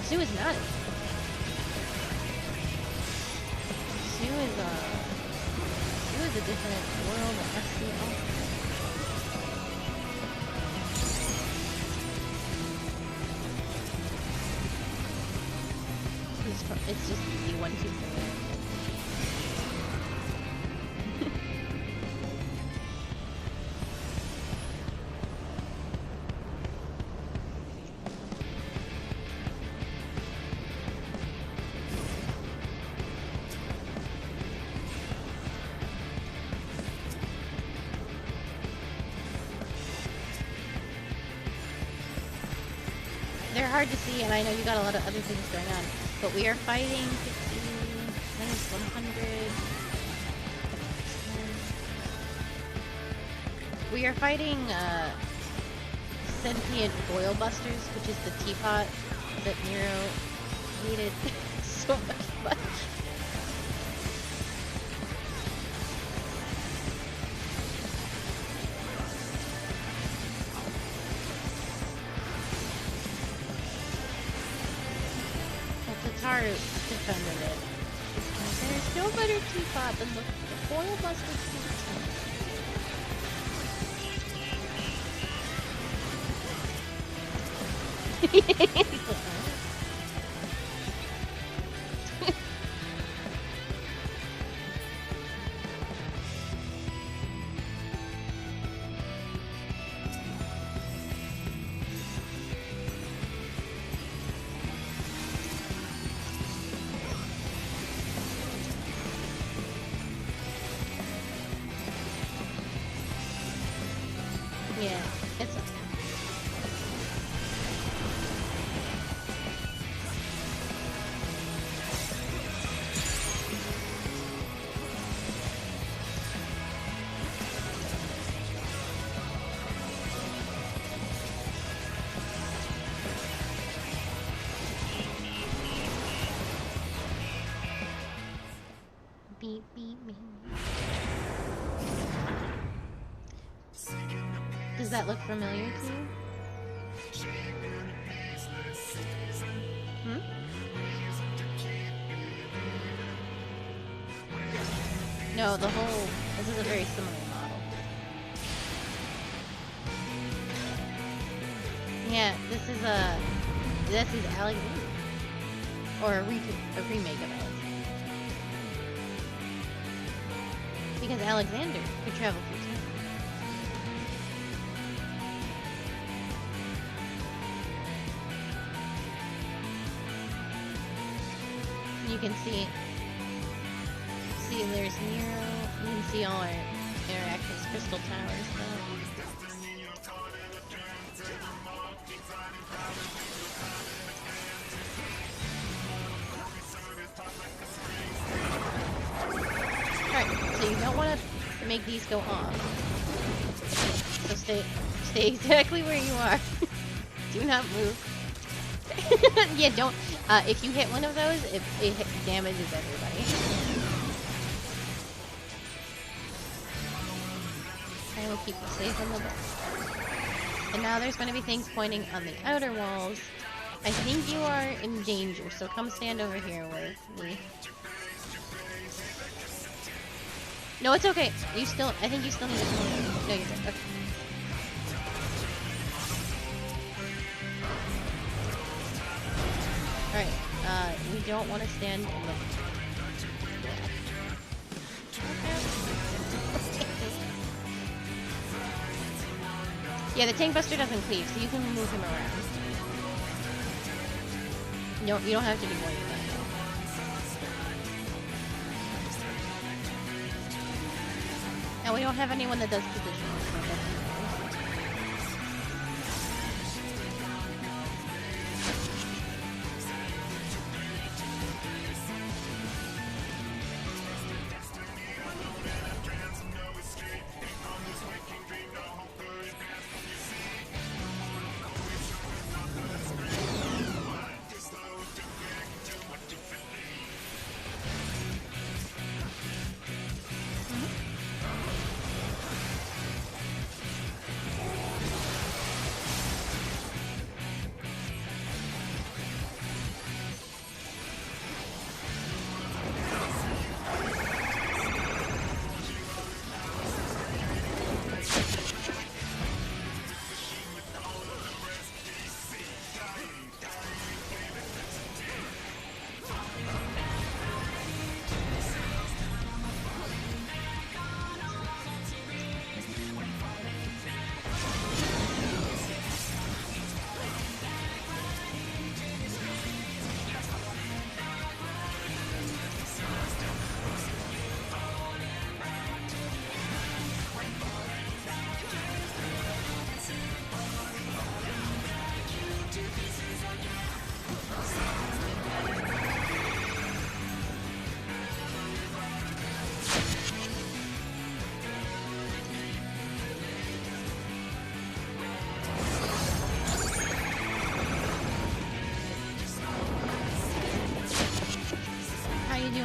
Sue is not. Sue is a different world of SCL. It's just easy 1, 2, 3. They're hard to see, and I know you got a lot of other things going on, but we are fighting 50 minus 100. We are fighting sentient boil busters, which is the teapot that Nero hated so much. Defended it. There's no better teapot than the boil buster teapot. Yeah, it's okay. Beep, beep, beep. Does that look familiar to you? Hmm? No, this is a very similar model. Yeah, this is Alexander. Or a remake of Alexander. Because Alexander could travel through time. You can see there's Nero. You can see all our interactions, crystal towers now. Alright, so you don't want to make these go off. So stay exactly where you are. Do not move. Yeah, don't. If you hit one of those, it damages everybody. I will keep you safe on the boat. And now there's going to be things pointing on the outer walls. I think you are in danger, so come stand over here with me. No, it's okay. You still, I think you still need to come over. No, you're good. Okay. Alright, we don't want to stand in the... Yeah, the tank buster doesn't cleave, so you can move him around. No, you don't have to do more than that. And we don't have anyone that does positioning, so that's nice.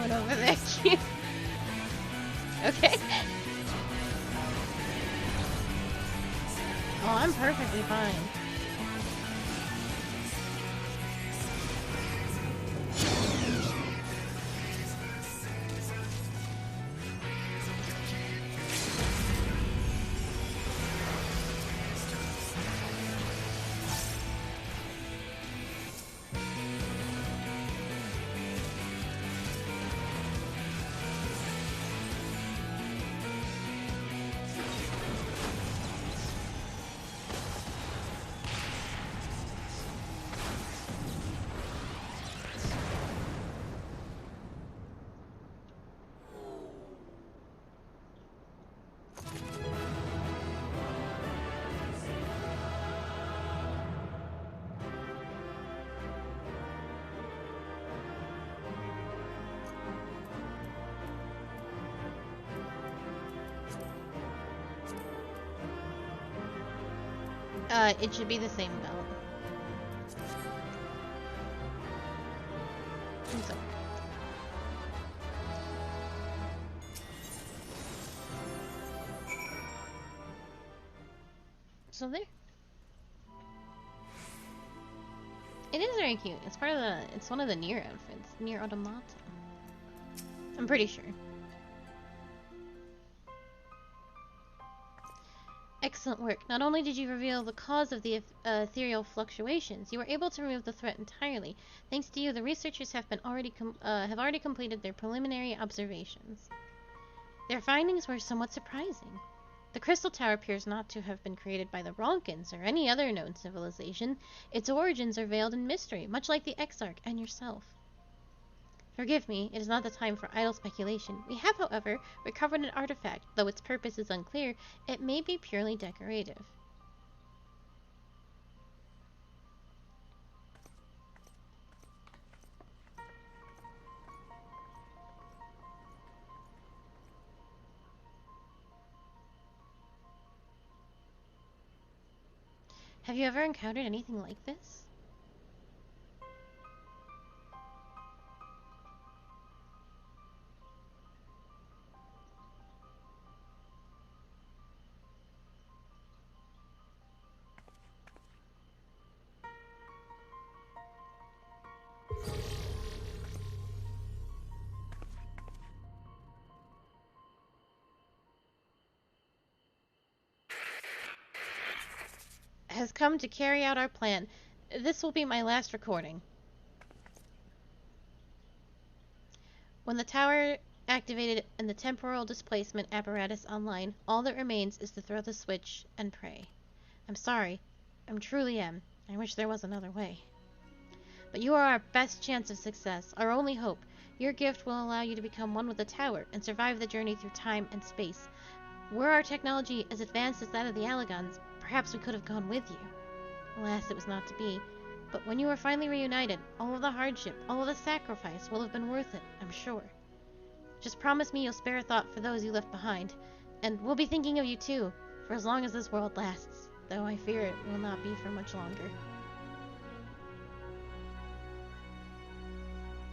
Over there, cute. Okay. Oh, I'm perfectly fine. It should be the same belt. So. So there. It is very cute. It's part of the. It's one of the Nier outfits. Nier Automata. I'm pretty sure. Excellent work. Not only did you reveal the cause of the ethereal fluctuations, you were able to remove the threat entirely. Thanks to you, the researchers have already completed their preliminary observations. Their findings were somewhat surprising. The crystal tower appears not to have been created by the Ronkins or any other known civilization. Its origins are veiled in mystery, much like the Exarch and yourself. Forgive me, it is not the time for idle speculation. We have, however, recovered an artifact. Though its purpose is unclear, it may be purely decorative. Have you ever encountered anything like this? Has come to carry out our plan. This will be my last recording. When the tower activated and the temporal displacement apparatus online, all that remains is to throw the switch and pray. I'm sorry. I truly am. I wish there was another way. But you are our best chance of success, our only hope. Your gift will allow you to become one with the tower and survive the journey through time and space. Were our technology as advanced as that of the Allagons, perhaps we could have gone with you. Alas, it was not to be. But when you are finally reunited, all of the hardship, all of the sacrifice will have been worth it, I'm sure. Just promise me you'll spare a thought for those you left behind. And we'll be thinking of you too, for as long as this world lasts, though I fear it will not be for much longer.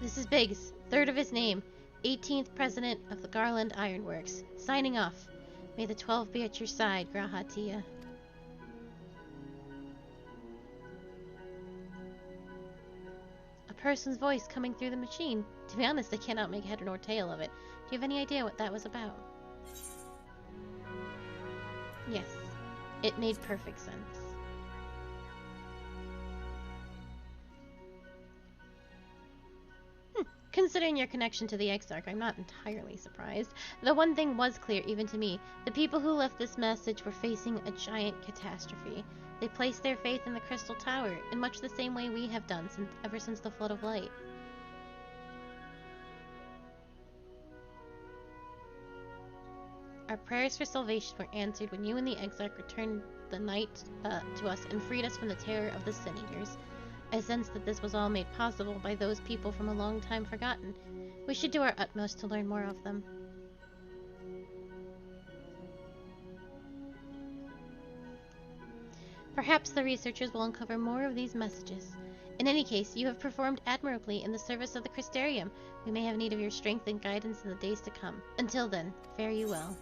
This is Biggs, third of his name, 18th President of the Garland Ironworks, signing off. May the 12 be at your side, Grahatia. A person's voice coming through the machine. To be honest, I cannot make head nor tail of it. Do you have any idea what that was about? Yes, it made perfect sense. Considering your connection to the Exarch, I'm not entirely surprised. The one thing was clear even to me. The people who left this message were facing a giant catastrophe. They placed their faith in the Crystal Tower, in much the same way we have done ever since the Flood of Light. Our prayers for salvation were answered when you and the Exarch returned the night to us and freed us from the terror of the Sin Eaters. I sense that this was all made possible by those people from a long time forgotten. We should do our utmost to learn more of them. Perhaps the researchers will uncover more of these messages. In any case, you have performed admirably in the service of the Crystarium. We may have need of your strength and guidance in the days to come. Until then, fare you well.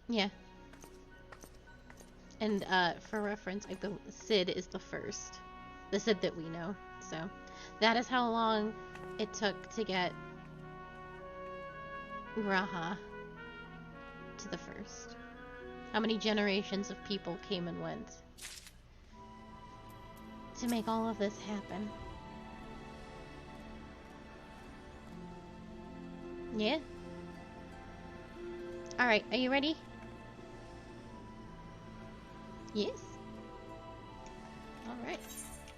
Yeah. And for reference, I go Sid is the first. The Sid that we know. So that is how long it took to get Graha to the first. How many generations of people came and went to make all of this happen. Yeah? Alright, are you ready? Yes. Alright.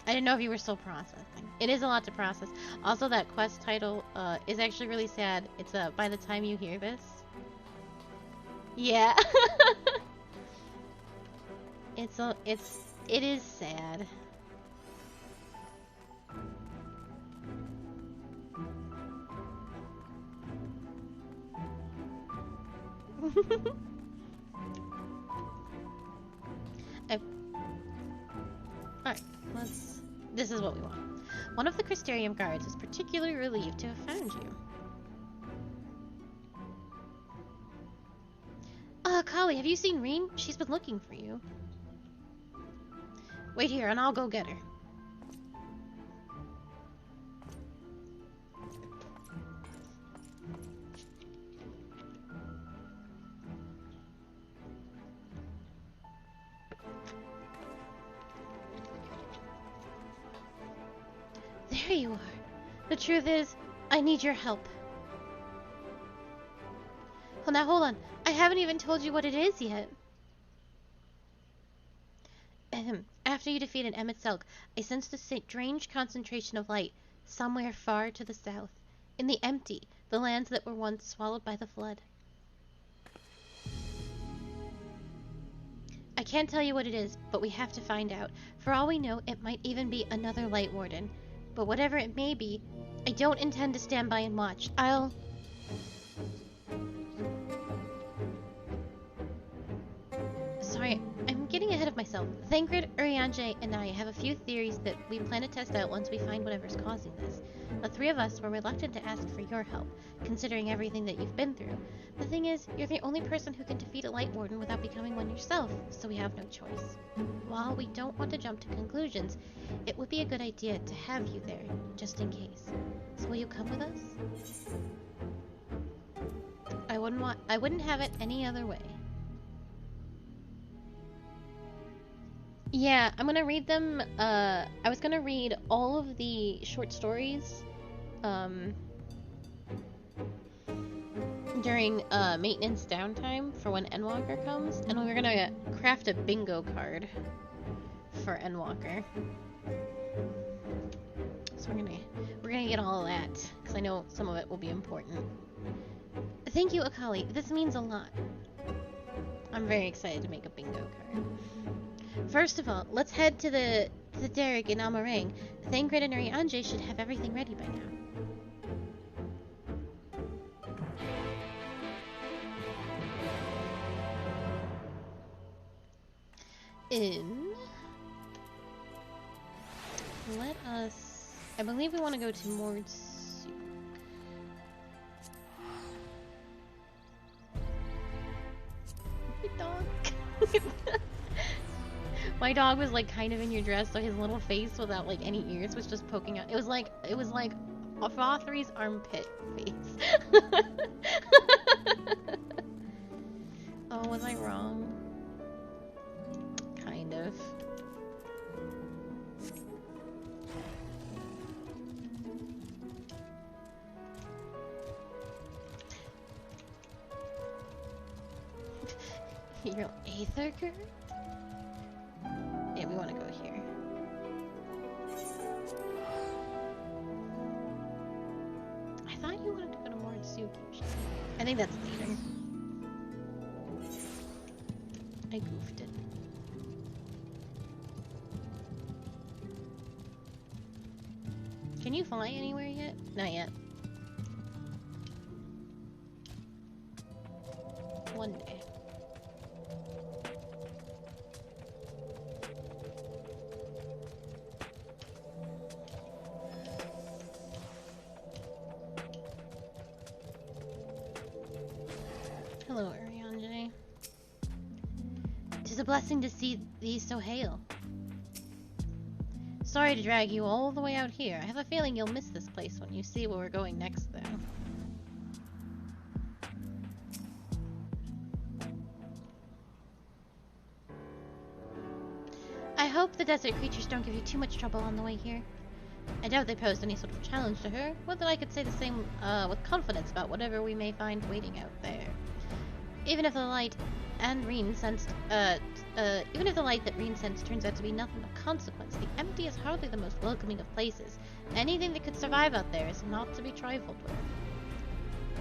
I didn't know if you were still processing. It is a lot to process. Also, that quest title is actually really sad. It's by the time you hear this. Yeah. It is sad. Alright, this is what we want. One of the Crystarium guards is particularly relieved to have found you. Kali, have you seen Reen? She's been looking for you. Wait here and I'll go get her. There you are. The truth is, I need your help. Well, now hold on. I haven't even told you what it is yet. After you defeated Emmett Selk, I sensed a strange concentration of light somewhere far to the south. In the empty, the lands that were once swallowed by the flood. I can't tell you what it is, but we have to find out. For all we know, it might even be another Light Warden. But whatever it may be, I don't intend to stand by and watch. I'll... Sorry, I'm getting ahead of myself. Thancred, Urianger, and I have a few theories that we plan to test out once we find whatever's causing this. The three of us were reluctant to ask for your help, considering everything that you've been through. The thing is, you're the only person who can defeat a Light Warden without becoming one yourself, so we have no choice. While we don't want to jump to conclusions, it would be a good idea to have you there, just in case. So will you come with us? I wouldn't have it any other way. Yeah, I'm gonna read them. I was gonna read all of the short stories during maintenance downtime for when Endwalker comes, and we're gonna craft a bingo card for Endwalker. So we're gonna get all of that, because I know some of it will be important. Thank you, Akali. This means a lot. I'm very excited to make a bingo card. First of all, let's head to the derrick in Amarang. Thancred and Urianger should have everything ready by now. Let us... I believe we want to go to Mord's... dog. My dog was like kind of in your dress, so his little face without like any ears was just poking out. It was like Rothry's armpit face. Oh, was I wrong? Kind of. You're Aetherker? Yeah, we want to go here. I thought you wanted to go to Moritsuki. I think that's later. I goofed it. Can you fly anywhere yet? Not yet. One day. Hello, Urianger. 'Tis a blessing to see thee so hale. Sorry to drag you all the way out here. I have a feeling you'll miss this place when you see where we're going next, though. I hope the desert creatures don't give you too much trouble on the way here. I doubt they posed any sort of challenge to her. Would that I could say the same with confidence about whatever we may find waiting out there. Even if the light and Reen sensed, even if the light that Reen sensed turns out to be nothing of consequence, the empty is hardly the most welcoming of places. Anything that could survive out there is not to be trifled with.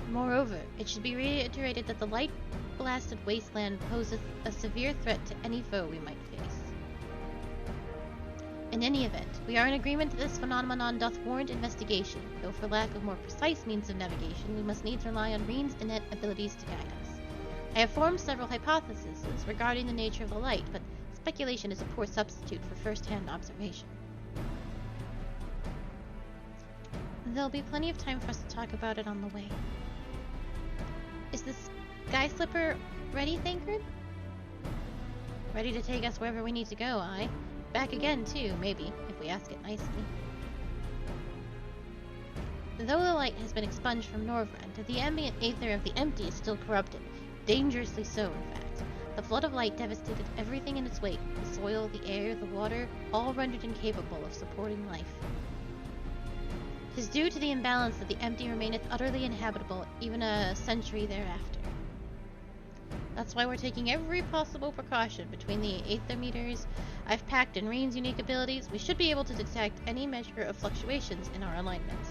Moreover, it should be reiterated that the light-blasted wasteland poseth a severe threat to any foe we might face. In any event, we are in agreement that this phenomenon doth warrant investigation, though for lack of more precise means of navigation, we must needs rely on Reen's innate abilities to guide us. I have formed several hypotheses regarding the nature of the light, but speculation is a poor substitute for first-hand observation. There'll be plenty of time for us to talk about it on the way. Is the Sky Slipper ready, Thancred? Ready to take us wherever we need to go, aye? Back again, too, maybe, if we ask it nicely. Though the light has been expunged from Norvrend, the ambient aether of the empty is still corrupted. Dangerously so, in fact. The flood of light devastated everything in its wake. The soil, the air, the water, all rendered incapable of supporting life. 'Tis due to the imbalance that the empty remaineth utterly inhabitable even a century thereafter. That's why we're taking every possible precaution between the aether meters I've packed in Reen's unique abilities. We should be able to detect any measure of fluctuations in our alignments.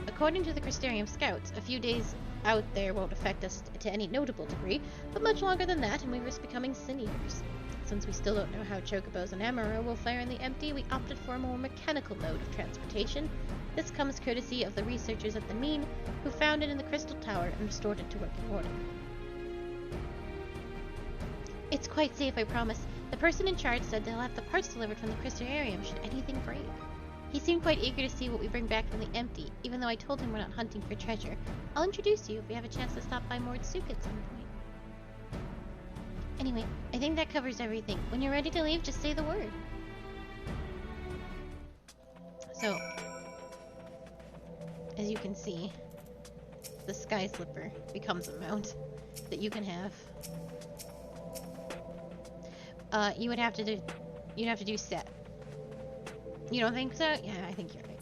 According to the Crystarium scouts, a few days out there won't affect us to any notable degree, but much longer than that and we risk becoming sin-eaters. Since we still don't know how chocobos and Amaro will fare in the empty, we opted for a more mechanical mode of transportation. This comes courtesy of the researchers at the Mean, who found it in the Crystal Tower and restored it to working order. It's quite safe, I promise. The person in charge said they'll have the parts delivered from the Crystarium should anything break. He seemed quite eager to see what we bring back from the empty, even though I told him we're not hunting for treasure. I'll introduce you if we have a chance to stop by Mord Souk at some point. Anyway, I think that covers everything. When you're ready to leave, just say the word. So, as you can see, the Sky Slipper becomes a mount that you can have. You'd have to do set. You don't think so? Yeah, I think you're right.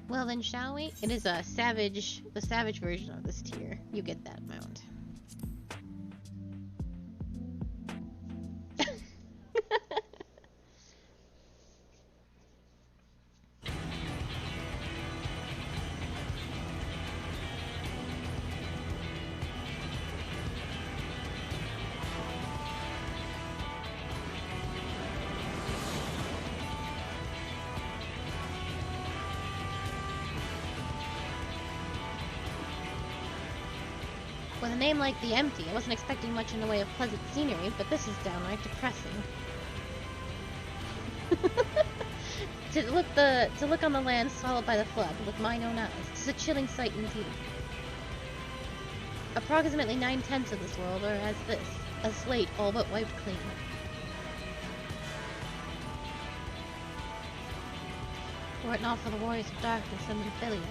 Well then, shall we? It is the savage version of this tier. You get that mount. With a name like the Empty, I wasn't expecting much in the way of pleasant scenery, but this is downright depressing. To look on the land swallowed by the flood with mine own eyes, 'tis a chilling sight indeed. Approximately 9/10 of this world are as this, a slate all but wiped clean. Were it not for the warriors of darkness and Ophelia.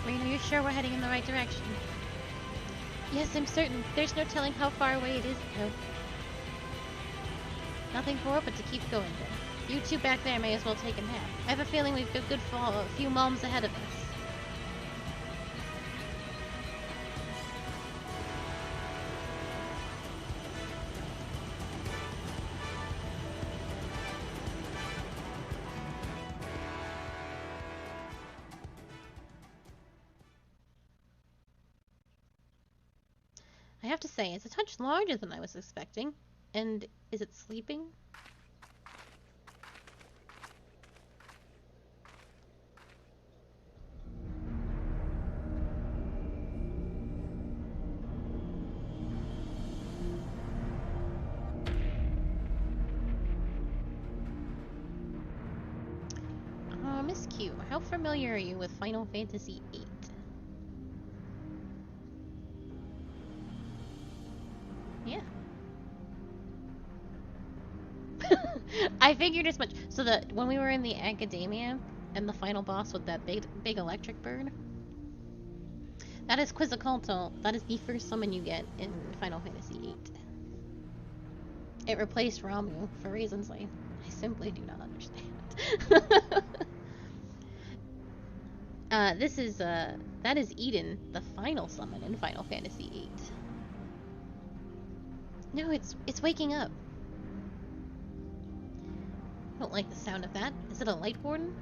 Reen, are you sure we're heading in the right direction? Yes, I'm certain. There's no telling how far away it is, though. Nothing for it but to keep going, then. You two back there may as well take a nap. I have a feeling we've got a good a few malms ahead of us. I have to say, it's a touch larger than I was expecting. And is it sleeping? Miss Q, how familiar are you with Final Fantasy VIII? Yeah. I figured as much. So that when we were in the academia and the final boss with that big electric bird, that is Quizzicato. That is the first summon you get in Final Fantasy VIII. It replaced Ramu for reasons I simply do not understand. That is Eden, the final summon in Final Fantasy VIII. No, it's waking up. I don't like the sound of that. Is it a light warden?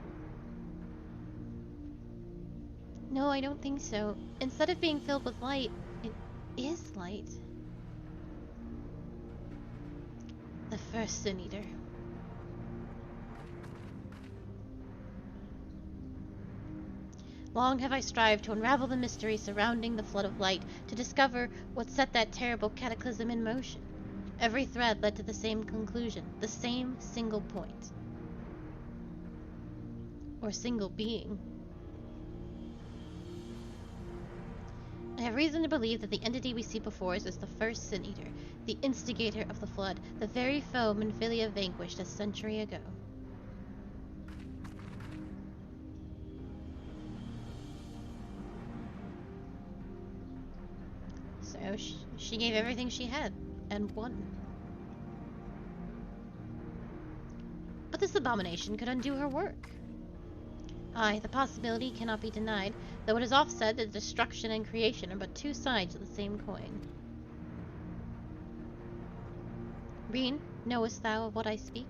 No, I don't think so. Instead of being filled with light, it is light. The first Sin Eater. Long have I strived to unravel the mystery surrounding the flood of light, to discover what set that terrible cataclysm in motion. Every thread led to the same conclusion, the same single point. Or single being. I have reason to believe that the entity we see before us is the first Sin Eater, the instigator of the flood, the very foe Minfilia vanquished a century ago. So she gave everything she had, and won. But this abomination could undo her work. Aye, the possibility cannot be denied, though it is oft said that destruction and creation are but two sides of the same coin. Reen, knowest thou of what I speak?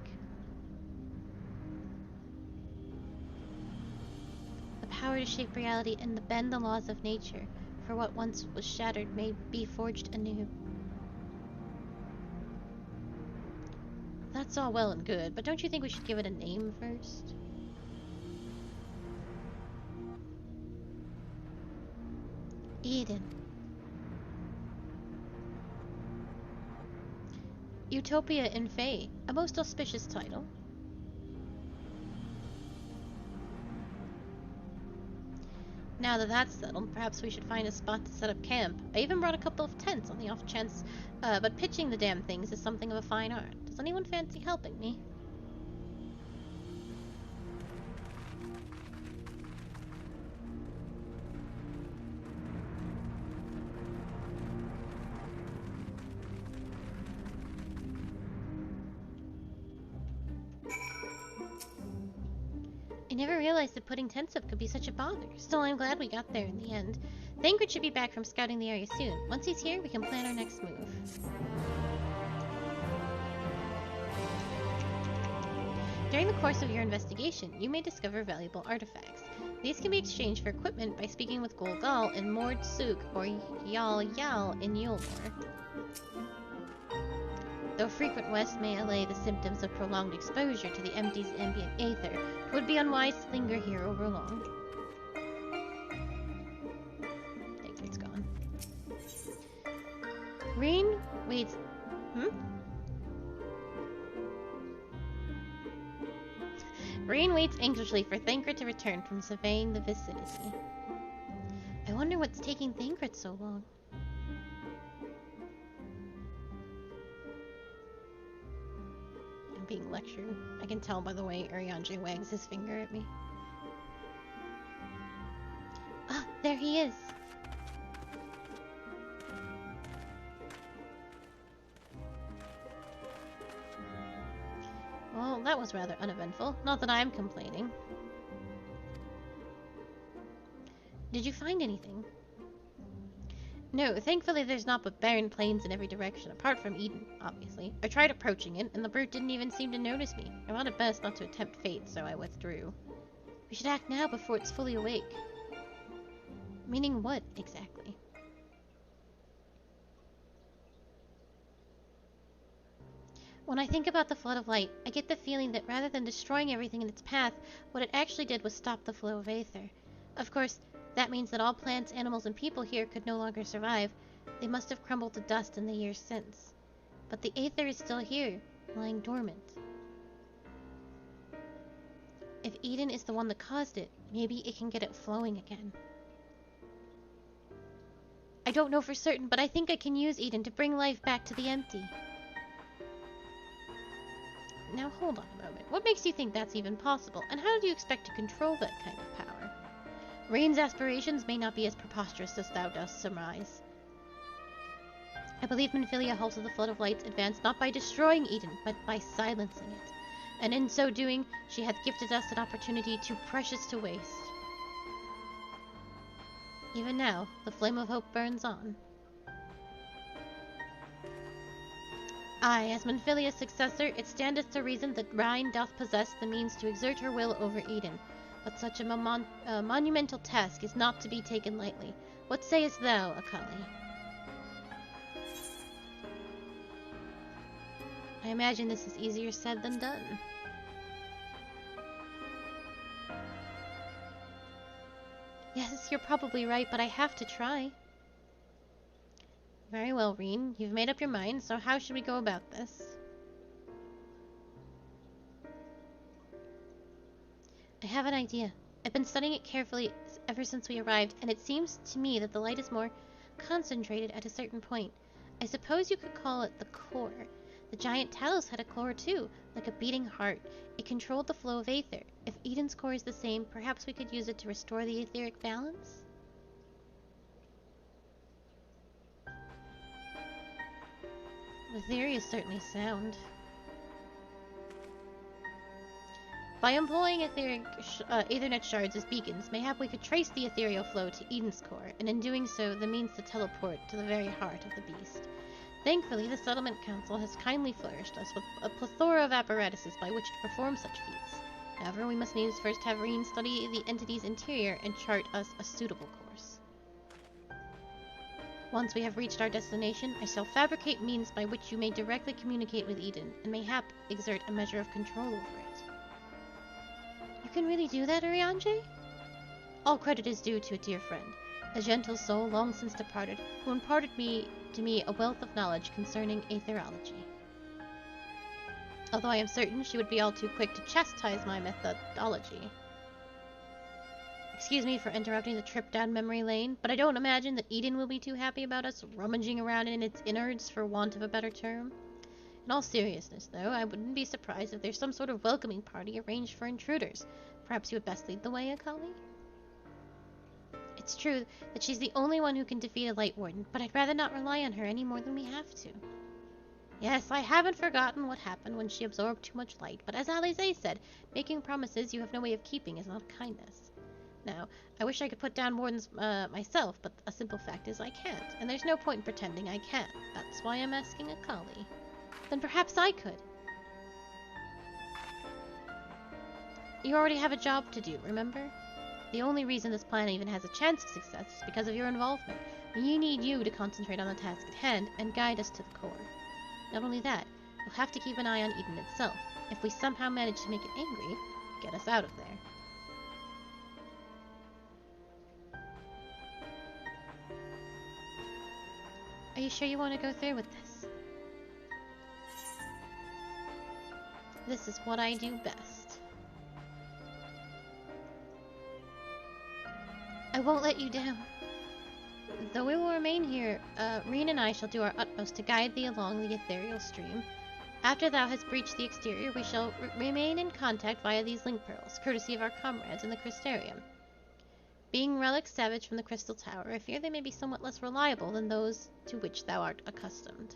The power to shape reality and to bend the laws of nature, for what once was shattered may be forged anew. That's all well and good, but don't you think we should give it a name first? Eden. Utopia in Fae, a most auspicious title. Now that that's settled, perhaps we should find a spot to set up camp. I even brought a couple of tents on the off chance, but pitching the damn things is something of a fine art. Does anyone fancy helping me? I never realized that putting tents up could be such a bother. Still, I'm glad we got there in the end. Thancred should be back from scouting the area soon. Once he's here, we can plan our next move. During the course of your investigation, you may discover valuable artifacts. These can be exchanged for equipment by speaking with Golgal in Mord Suk or Yal Yal in Yulmor. Though frequent rest may allay the symptoms of prolonged exposure to the empty's ambient aether, it would be unwise to linger here overlong. Thancred's gone. Reen waits... Reen waits anxiously for Thancred to return from surveying the vicinity. I wonder what's taking Thancred so long. Being lectured. I can tell by the way Ariandre wags his finger at me. Ah, there he is! Well, that was rather uneventful. Not that I'm complaining. Did you find anything? No, thankfully there's not but barren plains in every direction, apart from Eden, obviously. I tried approaching it, and the brute didn't even seem to notice me. I thought it best not to attempt fate, so I withdrew. We should act now before it's fully awake. Meaning what, exactly? When I think about the flood of light, I get the feeling that rather than destroying everything in its path, what it actually did was stop the flow of aether. Of course, that means that all plants, animals, and people here could no longer survive. They must have crumbled to dust in the years since. But the aether is still here, lying dormant. If Eden is the one that caused it, maybe it can get it flowing again. I don't know for certain, but I think I can use Eden to bring life back to the empty. Now hold on a moment. What makes you think that's even possible, and how do you expect to control that kind of power? Reen's aspirations may not be as preposterous as thou dost surmise. I believe Minfilia halted the flood of light's advance not by destroying Eden, but by silencing it. And in so doing, she hath gifted us an opportunity too precious to waste. Even now, the flame of hope burns on. Aye, as Minfilia's successor, it standeth to reason that Reen doth possess the means to exert her will over Eden. But such a monumental task is not to be taken lightly. What sayest thou, Akali? I imagine this is easier said than done. Yes, you're probably right, but I have to try. Very well, Reen. You've made up your mind, so how should we go about this? I have an idea. I've been studying it carefully ever since we arrived, and it seems to me that the light is more concentrated at a certain point. I suppose you could call it the core. The giant Talos had a core too, like a beating heart. It controlled the flow of aether. If Eden's core is the same, perhaps we could use it to restore the etheric balance? The theory is certainly sound. By employing Aethernet shards as beacons, mayhap we could trace the ethereal flow to Eden's core, and in doing so, the means to teleport to the very heart of the beast. Thankfully, the Settlement Council has kindly furnished us with a plethora of apparatuses by which to perform such feats. However, we must needs first have Reen study the entity's interior and chart us a suitable course. Once we have reached our destination, I shall fabricate means by which you may directly communicate with Eden, and mayhap exert a measure of control over it. You can really do that, Urianger? All credit is due to a dear friend, a gentle soul long since departed, who imparted to me a wealth of knowledge concerning aetherology. Although I am certain she would be all too quick to chastise my methodology. Excuse me for interrupting the trip down memory lane, but I don't imagine that Eden will be too happy about us rummaging around in its innards, for want of a better term. In all seriousness, though, I wouldn't be surprised if there's some sort of welcoming party arranged for intruders. Perhaps you would best lead the way, Akali? It's true that she's the only one who can defeat a Light Warden, but I'd rather not rely on her any more than we have to. Yes, I haven't forgotten what happened when she absorbed too much light, but as Alize said, making promises you have no way of keeping is not kindness. Now, I wish I could put down Wardens myself, but a simple fact is I can't, and there's no point in pretending I can. That's why I'm asking Akali. Then perhaps I could. You already have a job to do, remember? The only reason this plan even has a chance of success is because of your involvement. We need you to concentrate on the task at hand and guide us to the core. Not only that, you'll have to keep an eye on Eden itself. If we somehow manage to make it angry, get us out of there. Are you sure you want to go through with this? This is what I do best. I won't let you down. Though we will remain here, Reen and I shall do our utmost to guide thee along the ethereal stream. After thou hast breached the exterior, we shall remain in contact via these link pearls, courtesy of our comrades in the Crystarium. Being relics savaged from the Crystal Tower, I fear they may be somewhat less reliable than those to which thou art accustomed.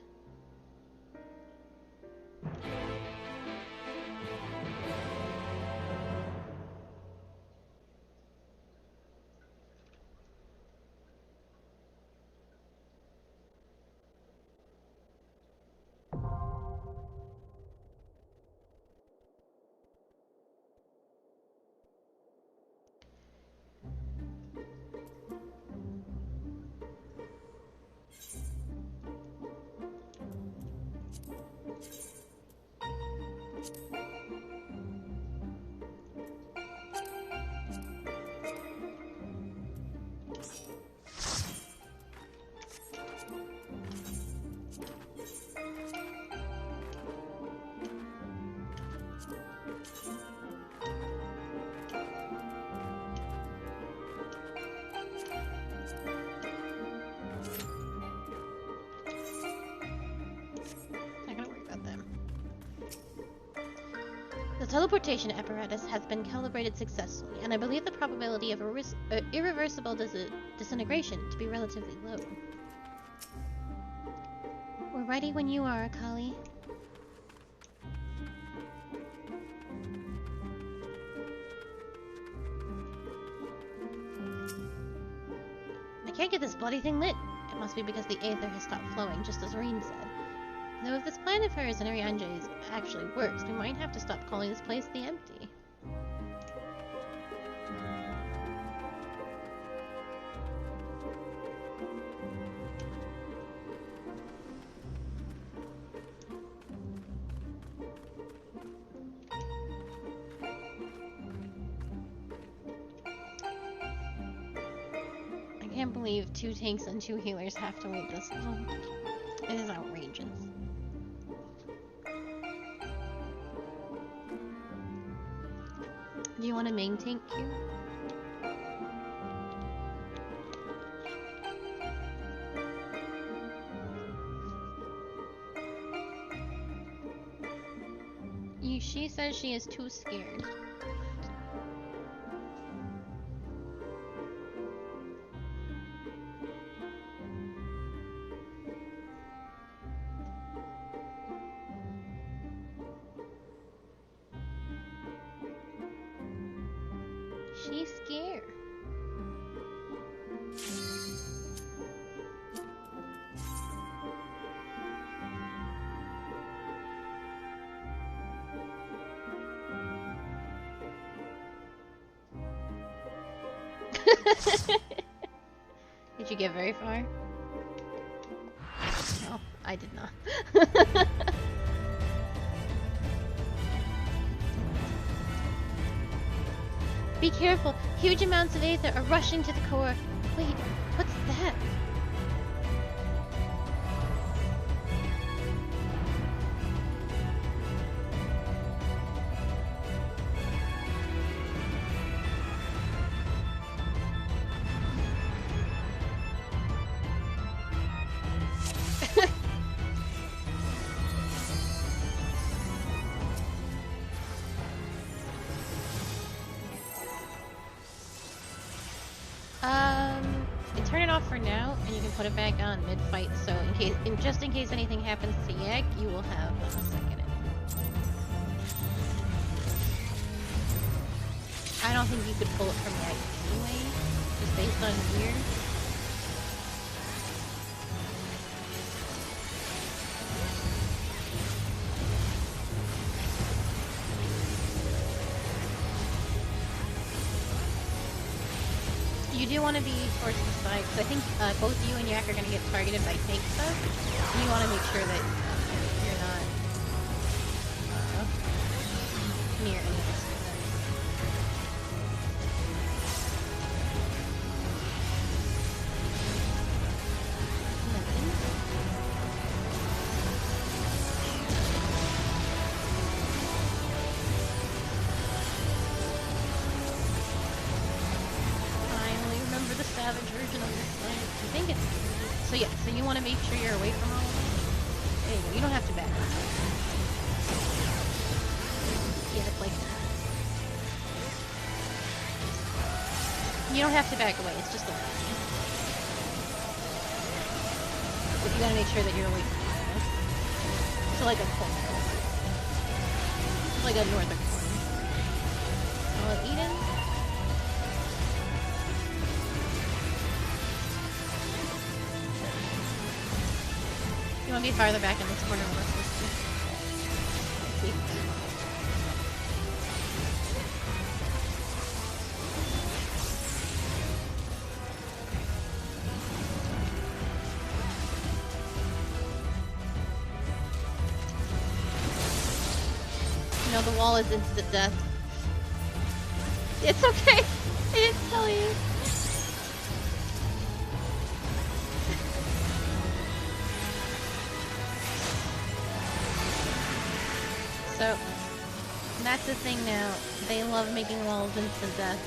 The teleportation apparatus has been calibrated successfully, and I believe the probability of irreversible disintegration to be relatively low. We're ready when you are, Akali. I can't get this bloody thing lit. It must be because the aether has stopped flowing, just as Reen said. Though if this plan of hers and Urianger's actually works, we might have to stop calling this place the Empty. I can't believe 2 tanks and 2 healers have to wait this long. It is outrageous. Do you want a main tank queue? She says she is too scared. She's scared. Did you get very far? I did not. Be careful! Huge amounts of aether are rushing to the core. Wait, what's that? Turn it off for now, and you can put it back on mid-fight. So, just in case anything happens to Yak, you will have a second. I don't think you could pull it from Yak anyway, just based on gear. You do want to be towards the side, because I think both you and Yak are going to get targeted by tank stuff. And you want to make sure that you're not near any of this. So you want to make sure you're away from all of them. There you go. You don't have to back. Yeah, it's like that. You don't have to back away. It's just a way. But you gotta make sure that you're away from all of them. So like a corner. Like a northern corner. Oh, Eden. You want to be farther back in this corner with us. See? No, the wall is instant death. It's okay. I didn't tell you. So, that's the thing now. They love making walls instant death.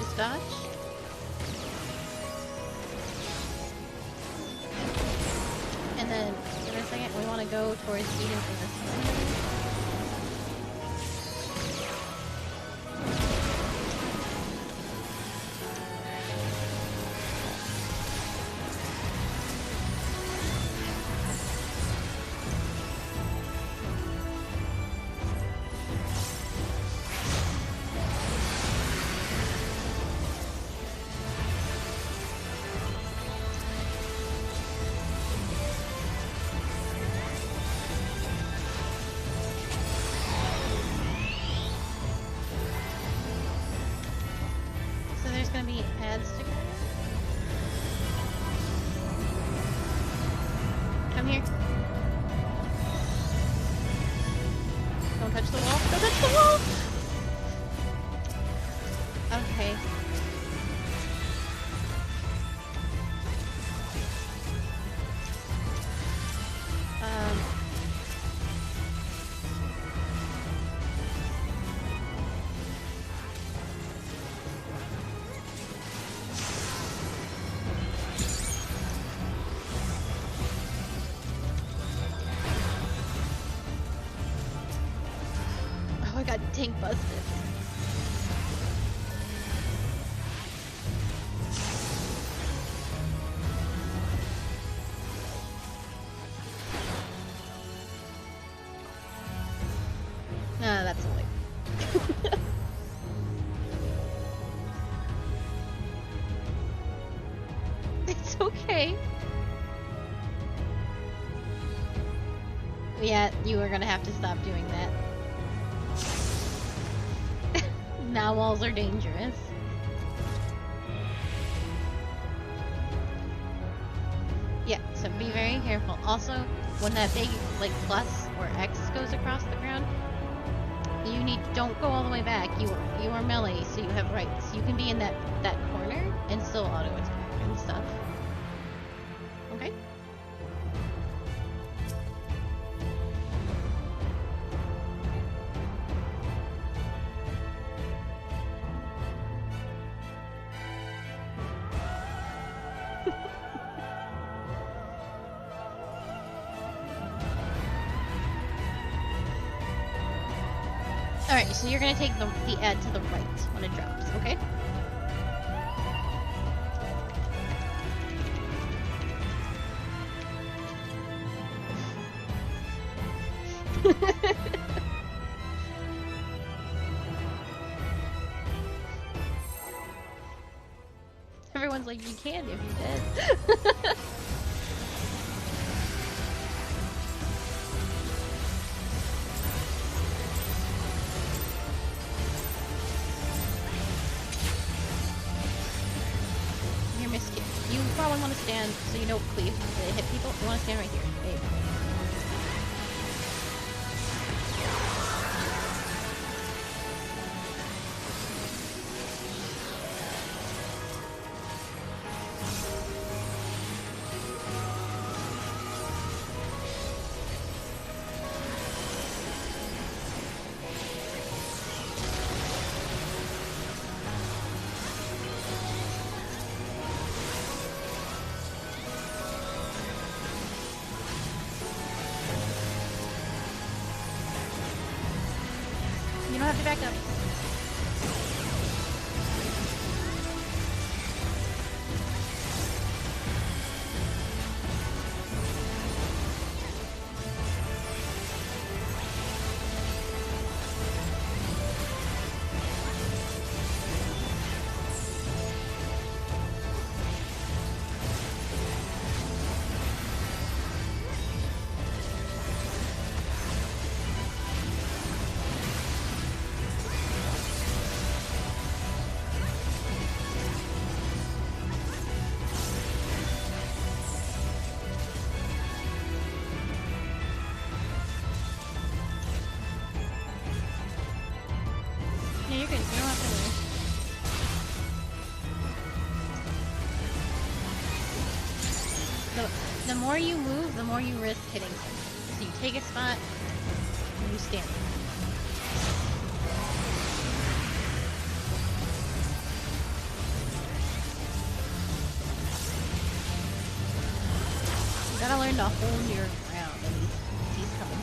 Just dodge. And then, give it a second, we want to go towards Eden from this way. Gonna be ads together. Come here. Don't touch the wall. Don't touch the wall! Okay. I got tank busted. Ah, that's a light. It's okay. Yeah, you are gonna have to stop doing that. Now walls are dangerous. Yeah, so be very careful. Also, when that big, like, plus or X goes across the ground, don't go all the way back. You are melee, so you have rights. You can be in that corner and still auto attack and stuff. Okay? Alright, so you're gonna take the ad to the right when it drops, okay? Everyone's like, you can if you did. You probably want to stand so you don't cleave to hit people. You want to stand right here. There you go. You don't have to back up. Yeah, you're good. You don't have to worry. The more you move, the more you risk hitting something. So you take a spot, and you stand. You gotta learn to hold your ground when he's coming.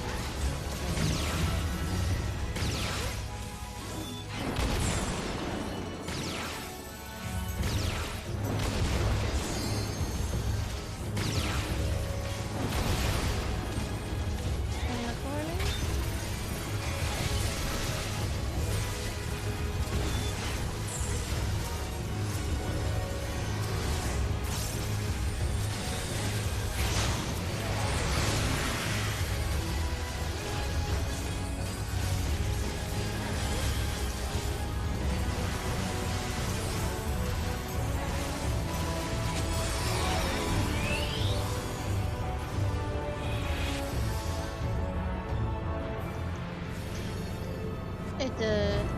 It depends.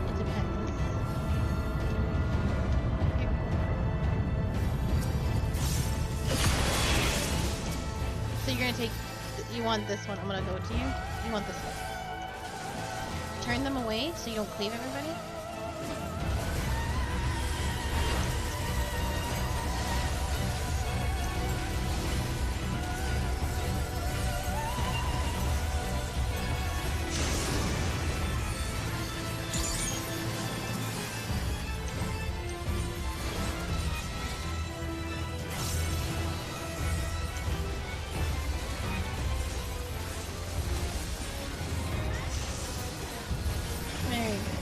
Here. So you're gonna take, you want this one, I'm gonna go to you. You want this one. Turn them away so you don't cleave everybody.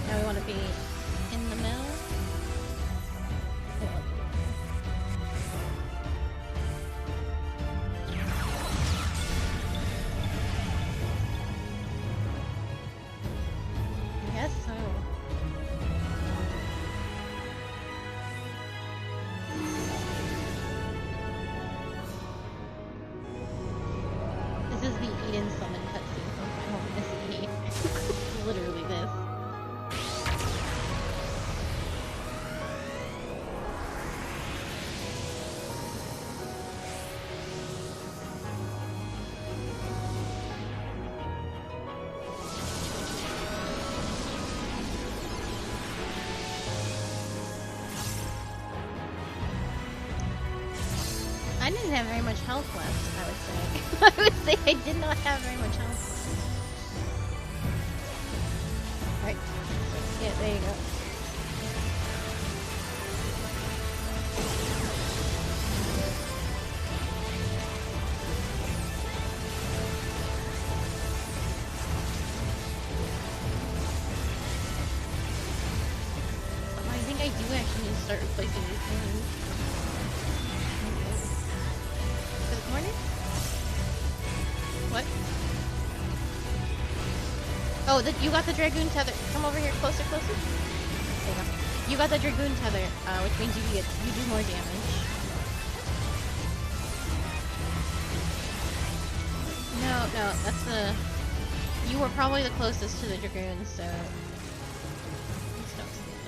Now we want to be the Eden summon cutscene from Final Fantasy VIII. Literally this. I didn't have very much health left, I would say. I would say I did not have very much health left. Right. Yeah, there you go. Oh, I think I do actually need to start replacing these things. Morning? What? Oh, you got the Dragoon Tether. Come over here, closer, closer. There you go. You got the Dragoon Tether, which means you do more damage. No, that's the... You were probably the closest to the Dragoon, so... Let's not see that.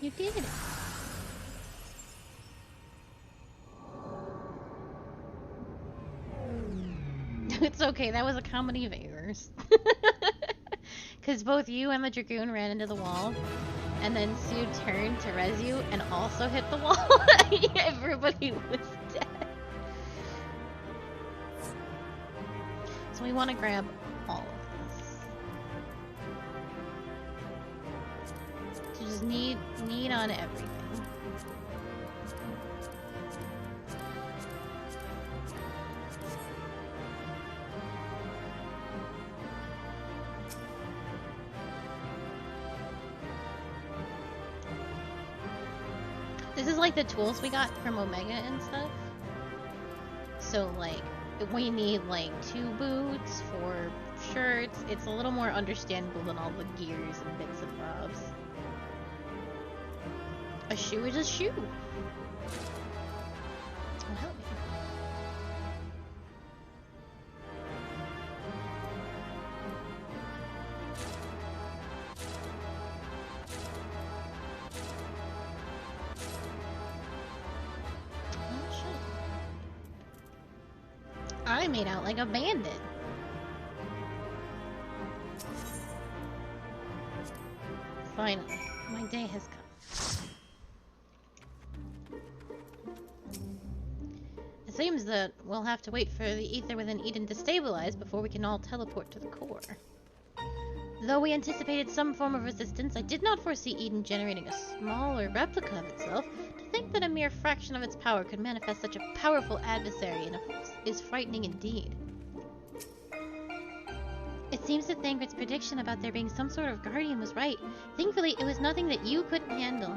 You did it. It's okay, that was a comedy of errors. Because both you and the Dragoon ran into the wall, and then Sue turned to res you and also hit the wall. Everybody was dead. So we want to grab all of this. So just need on everything. This is like the tools we got from Omega and stuff. So like, we need like 2 boots, 4 shirts. It's a little more understandable than all the gears and bits and bobs. A shoe is a shoe. Oh, help me. Oh, shit. I made out like a bandit. Finally, my day has come. It seems that we'll have to wait for the ether within Eden to stabilize before we can all teleport to the core. Though we anticipated some form of resistance, I did not foresee Eden generating a smaller replica of itself. To think that a mere fraction of its power could manifest such a powerful adversary is frightening indeed. It seems that Thangred's prediction about there being some sort of guardian was right. Thankfully, it was nothing that you couldn't handle.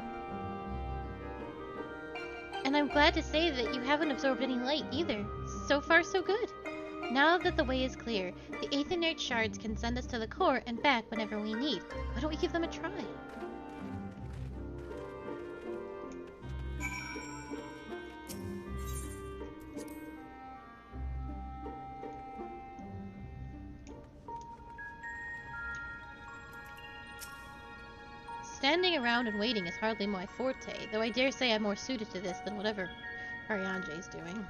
And I'm glad to say that you haven't absorbed any light either. So far, so good. Now that the way is clear, the Aethernet shards can send us to the core and back whenever we need. Why don't we give them a try? Standing around and waiting is hardly my forte, though I dare say I'm more suited to this than whatever Arianje's doing.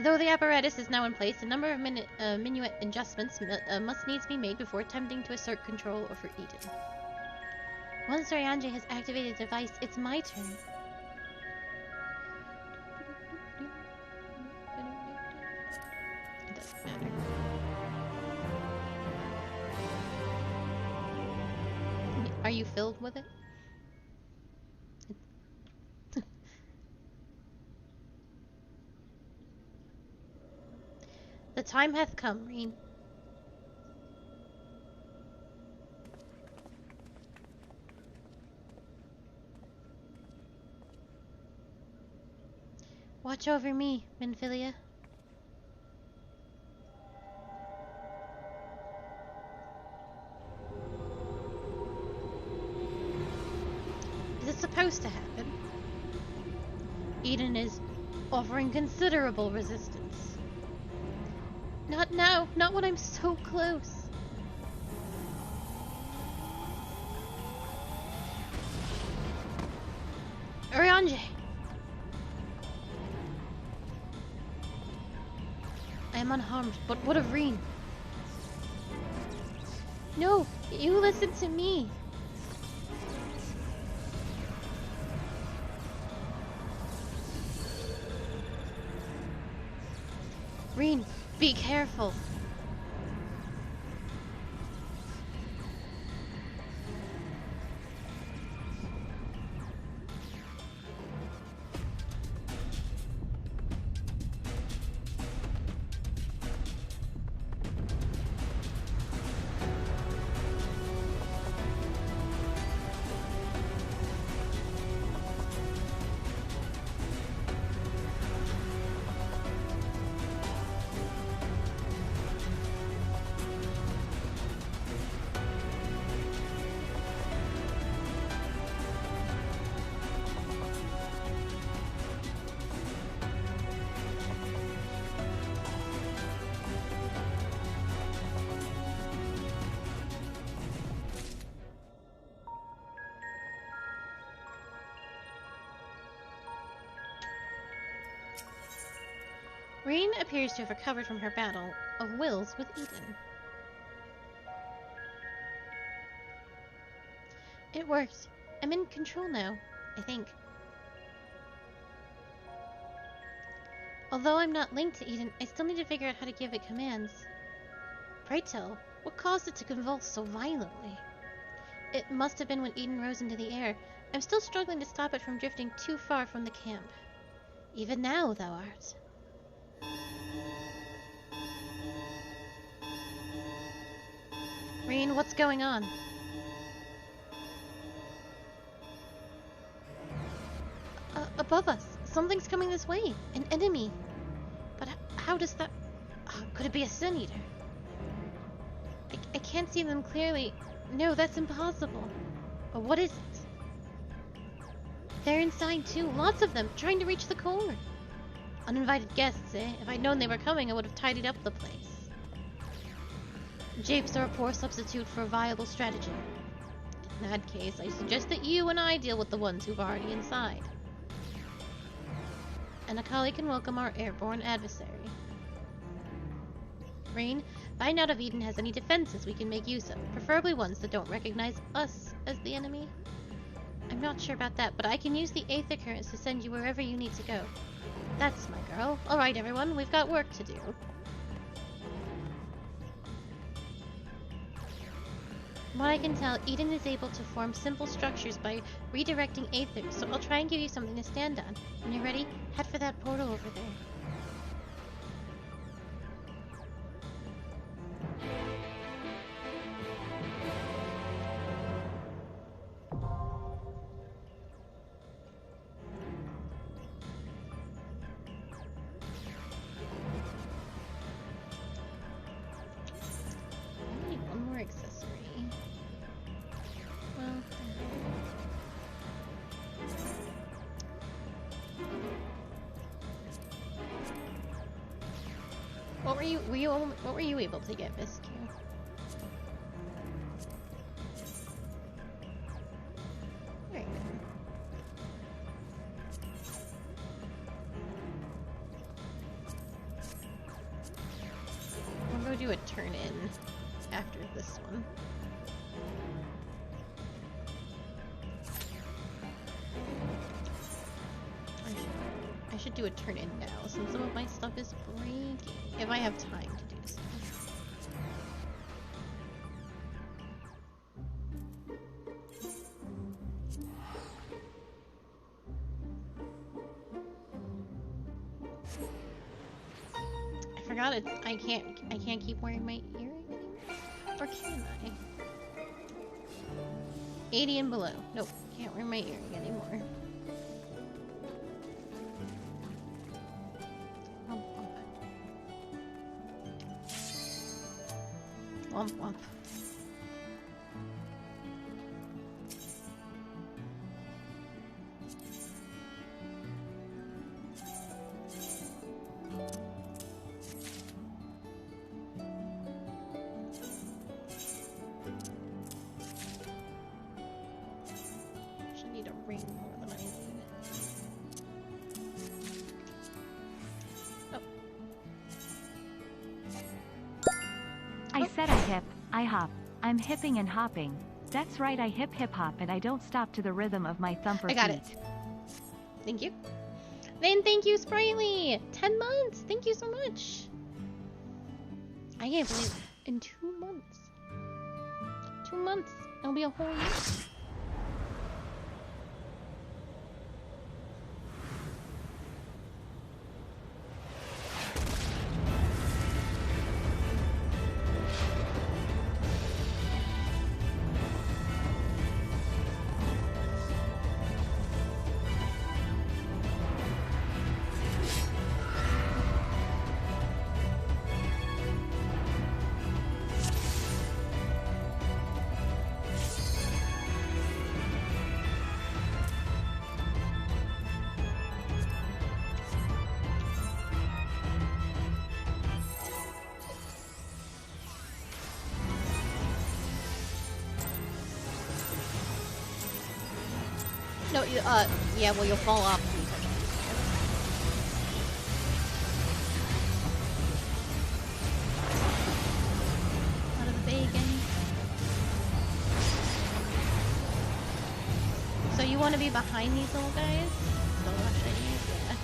Though the apparatus is now in place, a number of minuet adjustments must needs be made before attempting to assert control over Eden. Once Arianje has activated the device, it's my turn. It doesn't matter. Are you filled with it? The time hath come, Reen. Watch over me, Minfilia. Is it supposed to happen? Eden is offering considerable resistance. Not now, not when I'm so close. Arianje! I am unharmed, but what of Reen? No, you listen to me. Reen, be careful. Reen appears to have recovered from her battle of wills with Eden. It worked. I'm in control now, I think. Although I'm not linked to Eden, I still need to figure out how to give it commands. Pray tell, what caused it to convulse so violently? It must have been when Eden rose into the air. I'm still struggling to stop it from drifting too far from the camp. Even now, thou art. Reen, what's going on? Above us. Something's coming this way. An enemy. But how does that... could it be a Sin Eater? I can't see them clearly. No, that's impossible. But what is it? They're inside too. Lots of them, trying to reach the core. Uninvited guests, eh? If I'd known they were coming, I would have tidied up the place. Japes are a poor substitute for a viable strategy. In that case, I suggest that you and I deal with the ones who've already inside. And Akali can welcome our airborne adversary. Reen, find out if Eden has any defenses we can make use of, preferably ones that don't recognize us as the enemy. I'm not sure about that, but I can use the Aether Currents to send you wherever you need to go. That's my girl. Alright everyone, we've got work to do. From what I can tell, Eden is able to form simple structures by redirecting Aethers, so I'll try and give you something to stand on. When you're ready, head for that portal over there. I need one more accessory. Well, what were you able to get, Miss Q? do a turn in after this one. I should do a turn in now since some of my stuff is breaking. If I have time to do so. I forgot it. I can't keep wearing my earring anymore. Or can I? 80 and below. Nope, can't wear my earring anymore. Womp womp. Should need a ring more than I need. Oh. I said I hip, I hop. I'm hipping and hopping. That's right, I hip hip hop and I don't stop to the rhythm of my thumper feet. I got it. Thank you. Then thank you, Sprightly! 10 months! Thank you so much! I can't believe it. In 2 months. 2 months. It'll be a whole year. No, yeah, well, you'll fall off. Out of the bacon. So you want to be behind these little guys? So yeah.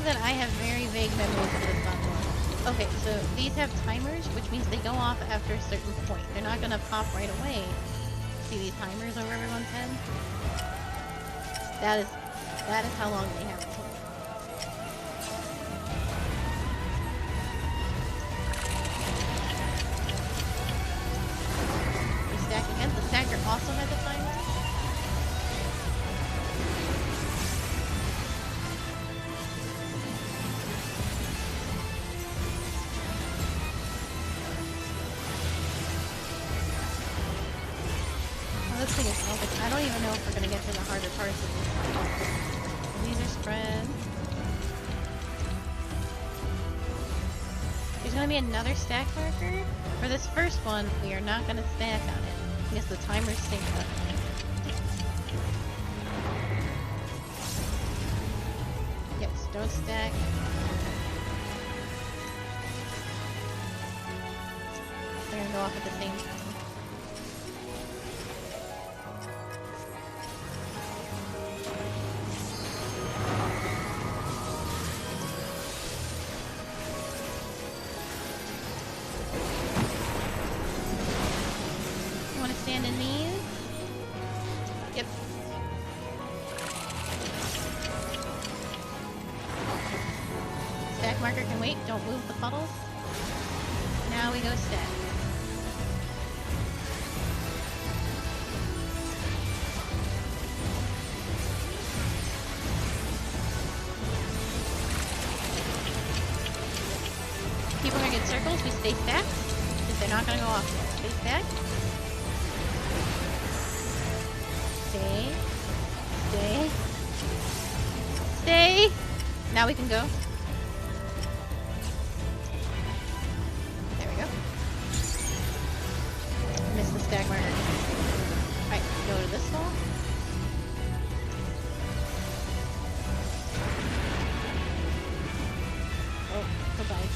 That I have very vague memories for this bundle. Okay, so these have timers, which means they go off after a certain point. They're not gonna pop right away. See these timers over everyone's head? That is how long they have it. We stack again. The stacker also has a timer. I don't even know if we're gonna get to the harder parts of this. These are spread. There's gonna be another stack marker. For this first one, we are not gonna stack on it because the timer's synced up. Yes, don't stack. They're gonna go off at the same time. Marker can wait, don't move the puddles. Now we go stag. People are gonna get circles, we stay stacked, because they're not gonna go off yet. Stay stacked. Stay. Stay. Stay! Now we can go. There we go. Missed the stag marker. Alright, go to this wall. Oh, goodbye.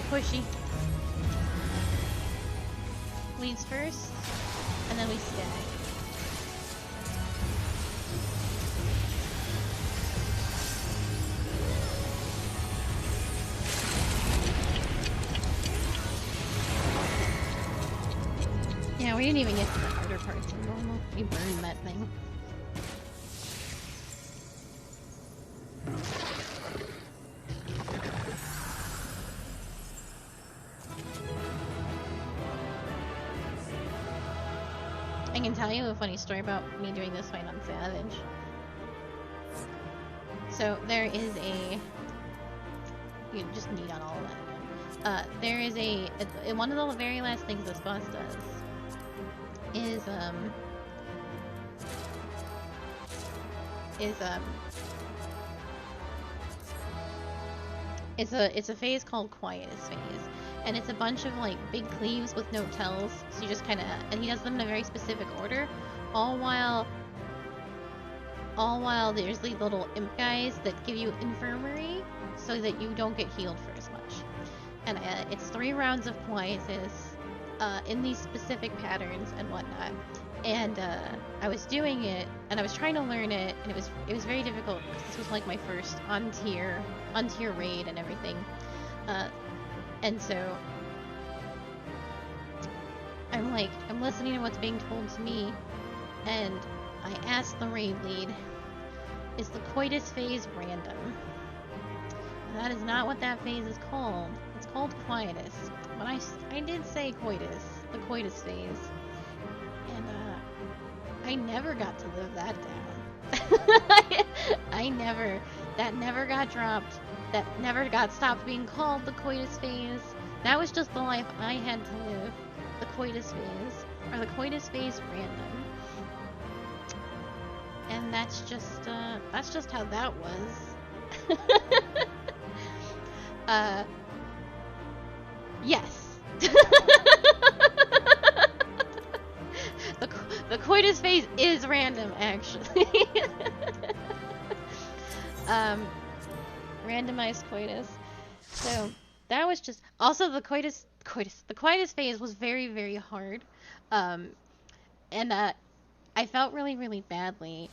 Pushy. Leads first, and then we stag. Yeah, we didn't even get to the harder parts of normal. We burned that thing. I can tell you a funny story about me doing this fight on Savage. So there is a... You just need on all of that. There is a... One of the very last things this boss does is it's a phase called Quietest Phase. And it's a bunch of like big cleaves with no tells, so you just kind of, and he does them in a very specific order, all while there's these little imp guys that give you infirmary, so that you don't get healed for as much. And it's 3 rounds of Quietus, in these specific patterns and whatnot. And I was doing it, and I was trying to learn it, and it was very difficult because this was like my first on tier raid and everything. And so, I'm listening to what's being told to me, and I asked the raid lead, is the coitus phase random? And that is not what that phase is called. It's called quietus. But I did say coitus, the coitus phase. And, I never got to live that down. That never got dropped. That never got stopped being called the coitus phase. That was just the life I had to live. The coitus phase. Or the coitus phase random. And that's just how that was. Yes. The coitus phase is random, actually. Randomized coitus. So that was just also the coitus phase was very, very hard. And I felt really, really badly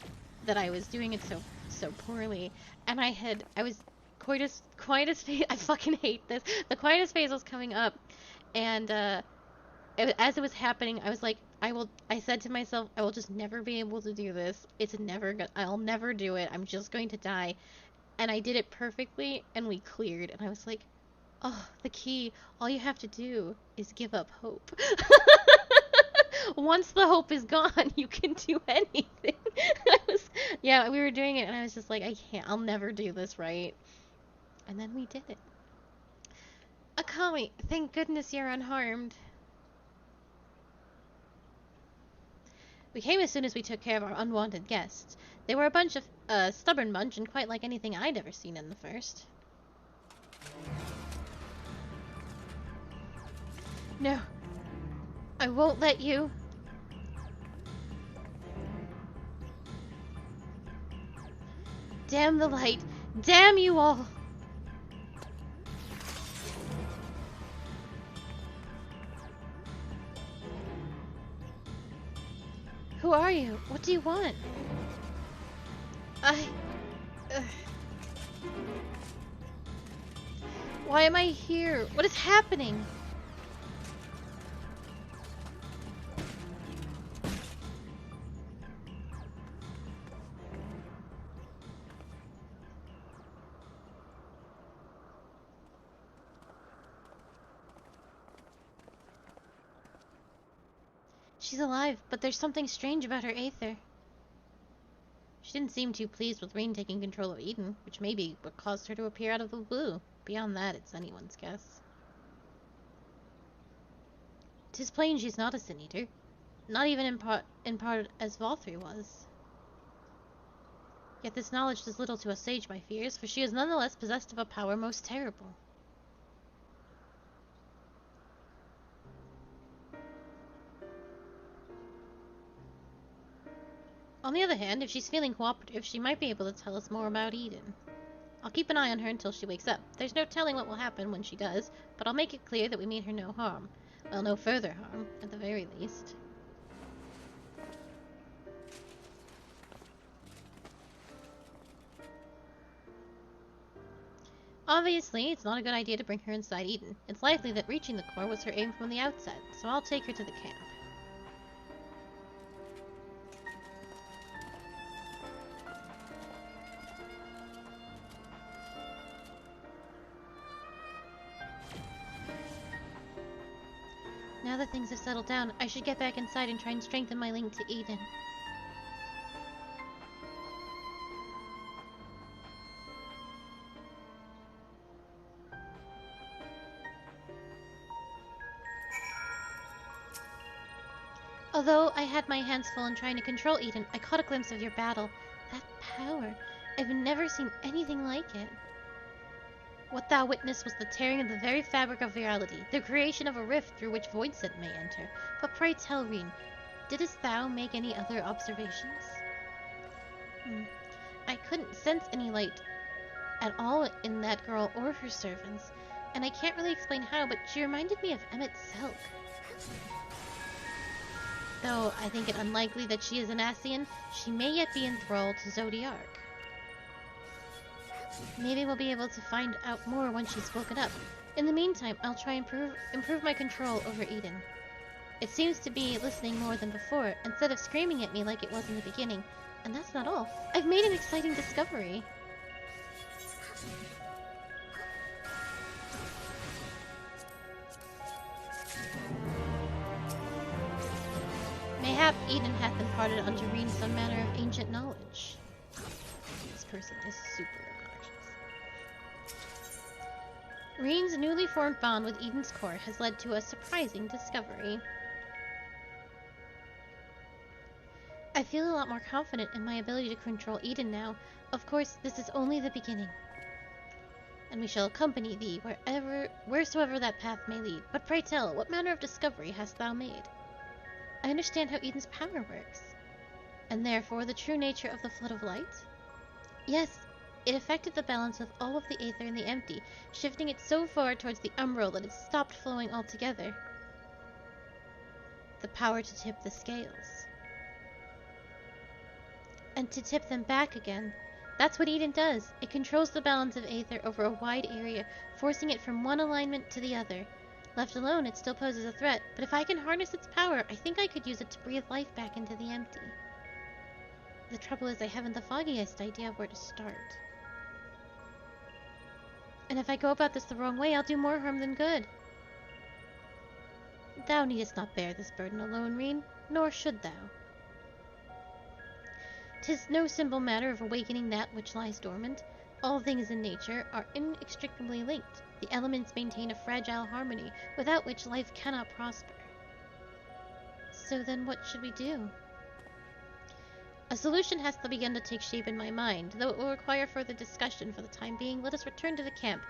that I was doing it so poorly. And I was coitus phase. I fucking hate this. The coitus phase was coming up, and as it was happening, I was like, I said to myself, I will just never be able to do this. I'll never do it. I'm just going to die. And I did it perfectly, and we cleared. And I was like, oh, the key. All you have to do is give up hope. Once the hope is gone, you can do anything. Yeah, we were doing it, and I was just like, I'll never do this right. And then we did it. Akami, thank goodness you're unharmed. We came as soon as we took care of our unwanted guests. They were a bunch of, stubborn bunch, and quite like anything I'd ever seen in the first. No. I won't let you. Damn the light. Damn you all. Who are you? What do you want? Why am I here? What is happening? She's alive, but there's something strange about her aether. She didn't seem too pleased with Rean taking control of Eden, which may be what caused her to appear out of the blue. Beyond that, it's anyone's guess. 'Tis plain she's not a Sin Eater. Not even in part as Valkyrie was. Yet this knowledge does little to assuage my fears, for she is nonetheless possessed of a power most terrible. On the other hand, if she's feeling cooperative, she might be able to tell us more about Eden. I'll keep an eye on her until she wakes up. There's no telling what will happen when she does, but I'll make it clear that we mean her no harm. Well, no further harm, at the very least. Obviously, it's not a good idea to bring her inside Eden. It's likely that reaching the core was her aim from the outset, so I'll take her to the camp. Now that things have settled down, I should get back inside and try and strengthen my link to Eden. Although I had my hands full in trying to control Eden, I caught a glimpse of your battle. That power. I've never seen anything like it. What thou witnessed was the tearing of the very fabric of reality, the creation of a rift through which Voidsent may enter. But pray tell, Rean, didst thou make any other observations? I couldn't sense any light at all in that girl or her servants, and I can't really explain how, but she reminded me of Emmett Selk. Though I think it unlikely that she is an Ascian, she may yet be enthralled to Zodiark. Maybe we'll be able to find out more once she's woken up. In the meantime, I'll try and improve my control over Eden. It seems to be listening more than before, instead of screaming at me like it was in the beginning. And that's not all. I've made an exciting discovery. Mayhap Eden hath imparted unto Rean some manner of ancient knowledge. This person is super obnoxious. Rean's newly formed bond with Eden's core has led to a surprising discovery. I feel a lot more confident in my ability to control Eden now. Of course, this is only the beginning. And we shall accompany thee wheresoever that path may lead. But pray tell, what manner of discovery hast thou made? I understand how Eden's power works. And therefore the true nature of the flood of light? Yes, it affected the balance of all of the aether and the empty, shifting it so far towards the umbral that it stopped flowing altogether. The power to tip the scales. And to tip them back again. That's what Eden does. It controls the balance of aether over a wide area, forcing it from one alignment to the other. Left alone, it still poses a threat, but if I can harness its power, I think I could use it to breathe life back into the empty. The trouble is I haven't the foggiest idea of where to start. And if I go about this the wrong way, I'll do more harm than good. Thou needest not bear this burden alone, Rean, nor should thou. 'Tis no simple matter of awakening that which lies dormant. All things in nature are inextricably linked. The elements maintain a fragile harmony, without which life cannot prosper. So then what should we do? A solution has to begin to take shape in my mind, though it will require further discussion. For the time being, let us return to the camp.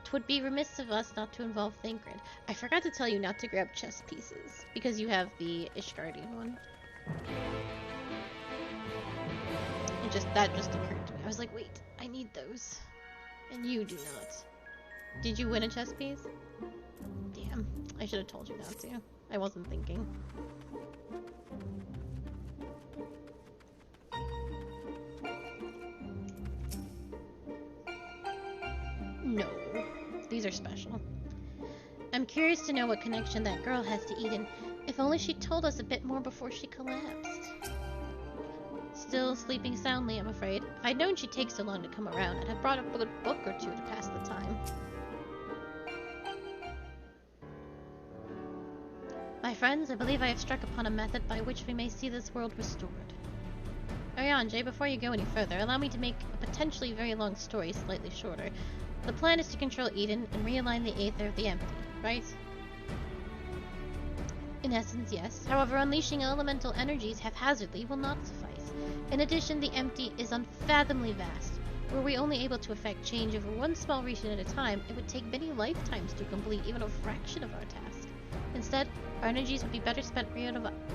'Twould be remiss of us not to involve Thancred. I forgot to tell you not to grab chess pieces, because you have the Ishgardian one. That just occurred to me. I was like, wait, I need those. And you do not. Did you win a chess piece? Damn, I should have told you not to. I wasn't thinking. These are special. I'm curious to know what connection that girl has to Eden. If only she told us a bit more before she collapsed. Still sleeping soundly, I'm afraid. If I'd known she'd take so long to come around, I'd have brought a good book or two to pass the time. My friends, I believe I have struck upon a method by which we may see this world restored. Oriange, before you go any further, allow me to make a potentially very long story slightly shorter. The plan is to control Eden and realign the Aether of the Empty, right? In essence, yes. However, unleashing elemental energies haphazardly will not suffice. In addition, the Empty is unfathomably vast. Were we only able to effect change over one small region at a time, it would take many lifetimes to complete even a fraction of our task. Instead, our energies would be better spent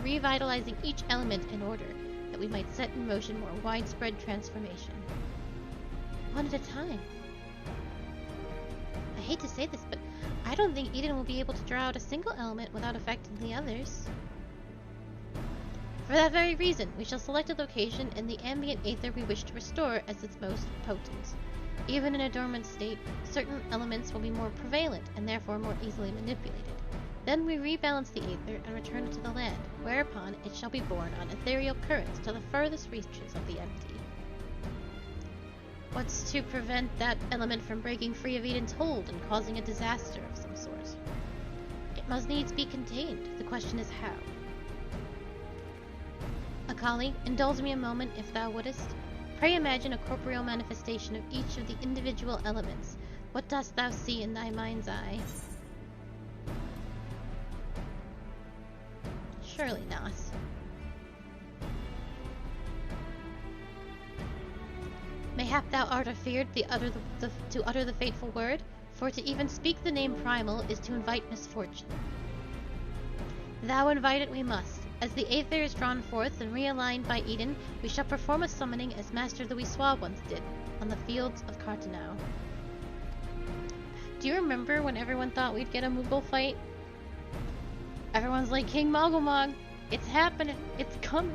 revitalizing each element in order that we might set in motion more widespread transformation. One at a time. I hate to say this, but I don't think Eden will be able to draw out a single element without affecting the others. For that very reason, we shall select a location in the ambient aether we wish to restore as its most potent. Even in a dormant state, certain elements will be more prevalent and therefore more easily manipulated. Then we rebalance the aether and return it to the land, whereupon it shall be borne on ethereal currents to the furthest reaches of the empty. What's to prevent that element from breaking free of Eden's hold and causing a disaster of some sort? It must needs be contained. The question is how. Akali, indulge me a moment if thou wouldest. Pray imagine a corporeal manifestation of each of the individual elements. What dost thou see in thy mind's eye? Surely not. Mayhap thou art afeard to utter the fateful word, for to even speak the name primal is to invite misfortune. Thou invite it we must. As the aether is drawn forth and realigned by Eden, we shall perform a summoning as Master Louisoix once did, on the fields of Carteneau. Do you remember when everyone thought we'd get a Moogle fight? Everyone's like, King Mogulmog, it's happening, it's coming.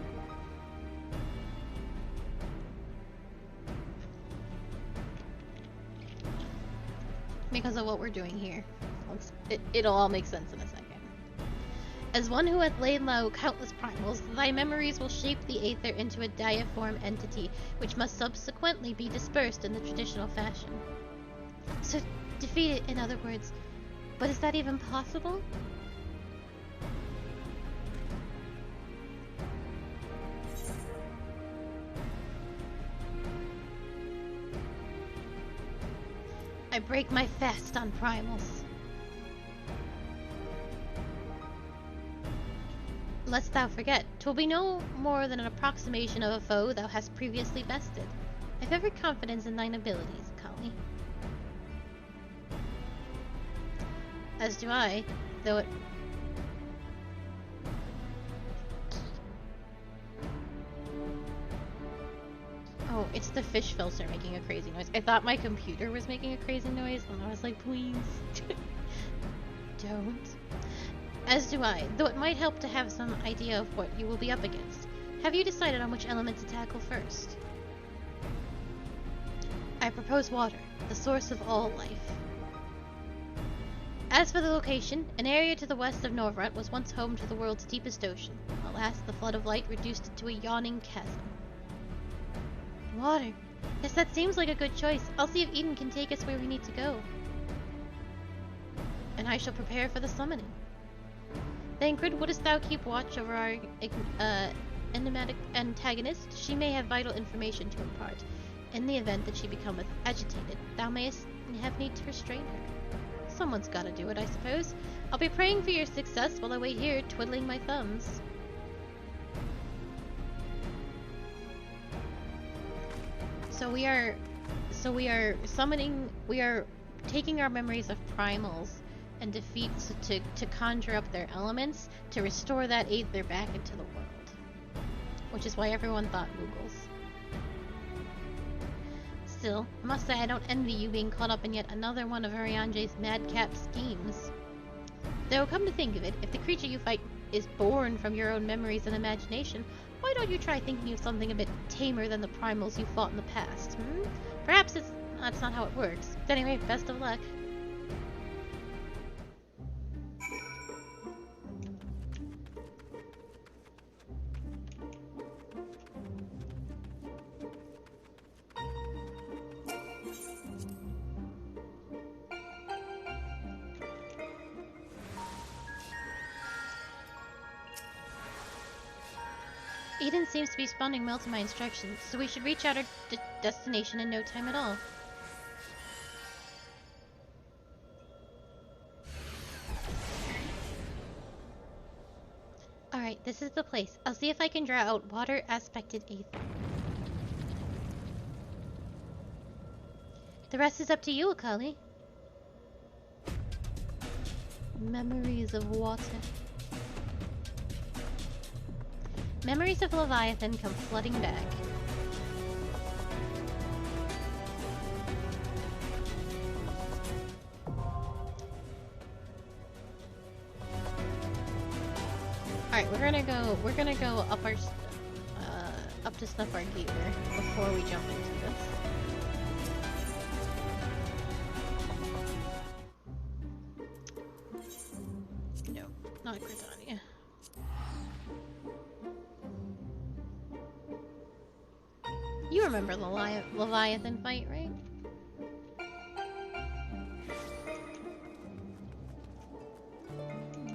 Because of what we're doing here. It'll all make sense in a second. As one who hath laid low countless primals, thy memories will shape the aether into a diaform entity, which must subsequently be dispersed in the traditional fashion. So, defeat it, in other words. But is that even possible? I break my fast on primals. Lest thou forget, 'twill be no more than an approximation of a foe thou hast previously bested. I have every confidence in thine abilities, Kali. As do I, though it... Oh, it's the fish filter making a crazy noise. I thought my computer was making a crazy noise, and I was like, please. Don't. As do I, though it might help to have some idea of what you will be up against. Have you decided on which element to tackle first? I propose water, the source of all life. As for the location, an area to the west of Norvrut was once home to the world's deepest ocean. Alas, the flood of light reduced it to a yawning chasm. Water. Yes, that seems like a good choice. I'll see if Eden can take us where we need to go. And I shall prepare for the summoning. Thancred, wouldst thou keep watch over our enigmatic antagonist? She may have vital information to impart. In the event that she becometh agitated, thou mayest have need to restrain her. Someone's gotta do it, I suppose. I'll be praying for your success while I wait here, twiddling my thumbs. So we are taking our memories of primals and defeats to conjure up their elements to restore that aether back into the world. Which is why everyone thought Moogles. Still, I must say I don't envy you being caught up in yet another one of Oriange's madcap schemes. Though, come to think of it, if the creature you fight is born from your own memories and imagination, why don't you try thinking of something a bit tamer than the primals you fought in the past, Perhaps that's not how it works. But anyway, best of luck. Eden seems to be spawning well to my instructions, so we should reach our destination in no time at all. Alright, this is the place. I'll see if I can draw out water aspected aether. The rest is up to you, Akali. Memories of water. Memories of Leviathan come flooding back. Alright, we're gonna go up our up to snuff our gear before we jump into this. No, not Gridania. You remember the Leviathan fight, right?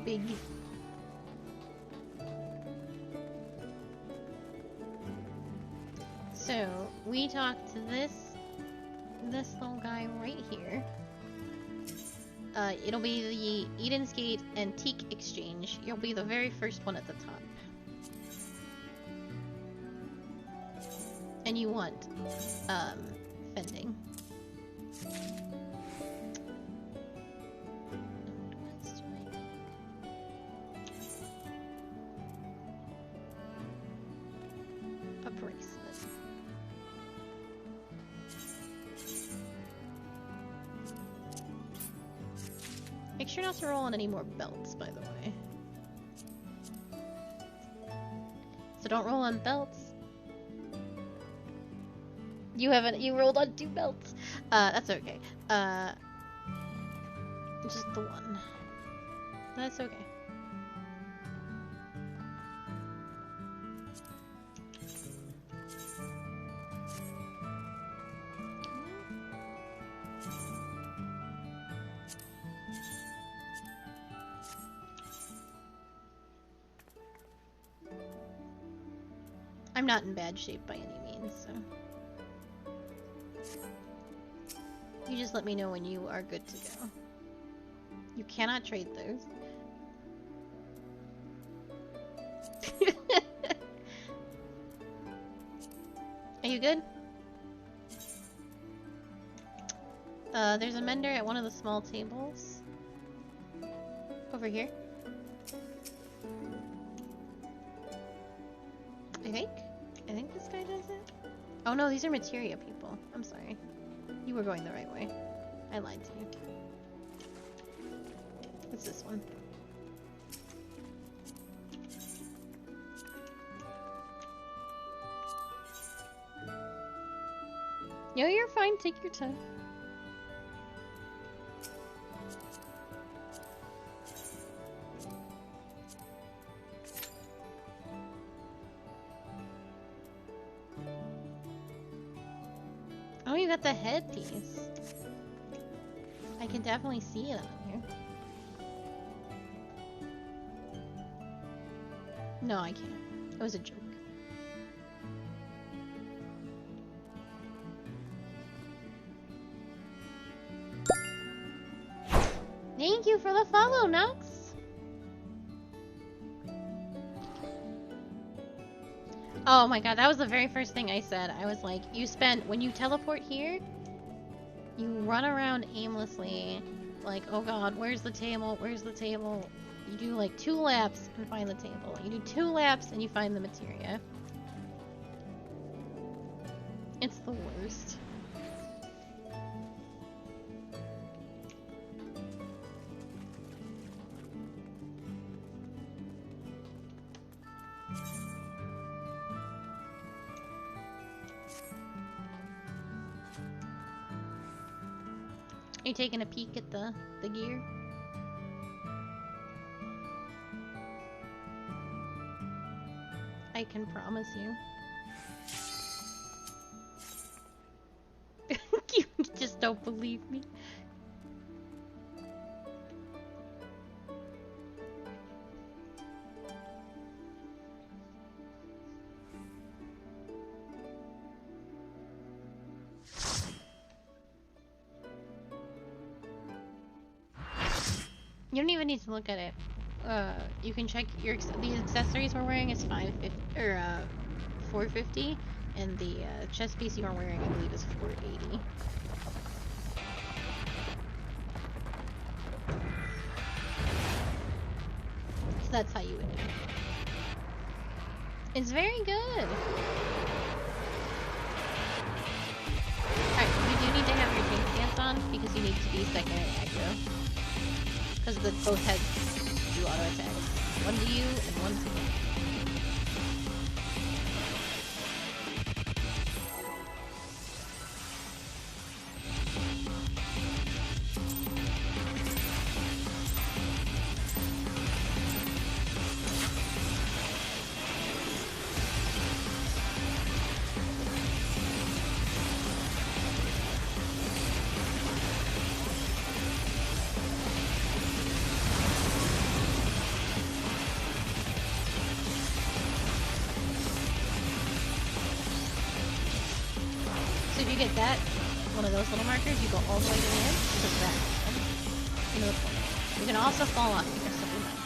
Big. So, we talked to this little guy right here. It'll be the Eden's Gate Antique Exchange. You'll be the very first one at the top. And you want, fending. A bracelet. Make sure not to roll on any more belts, by the way. So don't roll on belts. You rolled on 2 belts. That's okay. Just the one. That's okay. I'm not in bad shape by any means, so... You just let me know when you are good to go. You cannot trade those. Are you good? There's a mender at one of the small tables. Over here. I think this guy does it. Oh no, these are materia people. I'm sorry. You were going the right way. I lied to you. It's this one. No, you're fine. Take your time. Oh, you got the headpiece. I can definitely see it on here. No, I can't. It was a joke. Thank you for the follow, Nox. Oh my god, that was the very first thing I said. I was like, when you teleport here, you run around aimlessly, like, oh god, where's the table, where's the table? You do like 2 laps and find the table. You do 2 laps and you find the materia. It's the worst. Are you taking a peek at the gear? I can promise you. You just don't believe me. You don't even need to look at it. You can check your the accessories we're wearing is 550 or 450, and the chest piece you are wearing, I believe, is 480. So that's how you would do it. It's very good. Alright, you do need to have your tank stance on because you need to be second aggro. Because both heads do auto attacks. One to you and one to me. Get that, one of those little markers, you go all the way to the end, to that, into the corner. You can also fall off if you're still mindful.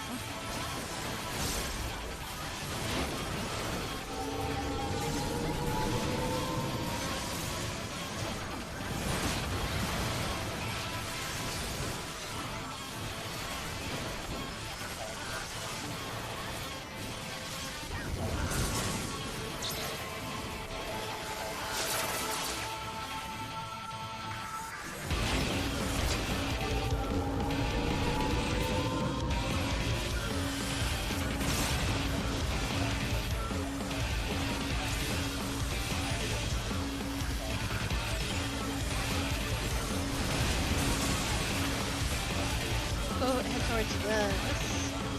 Head towards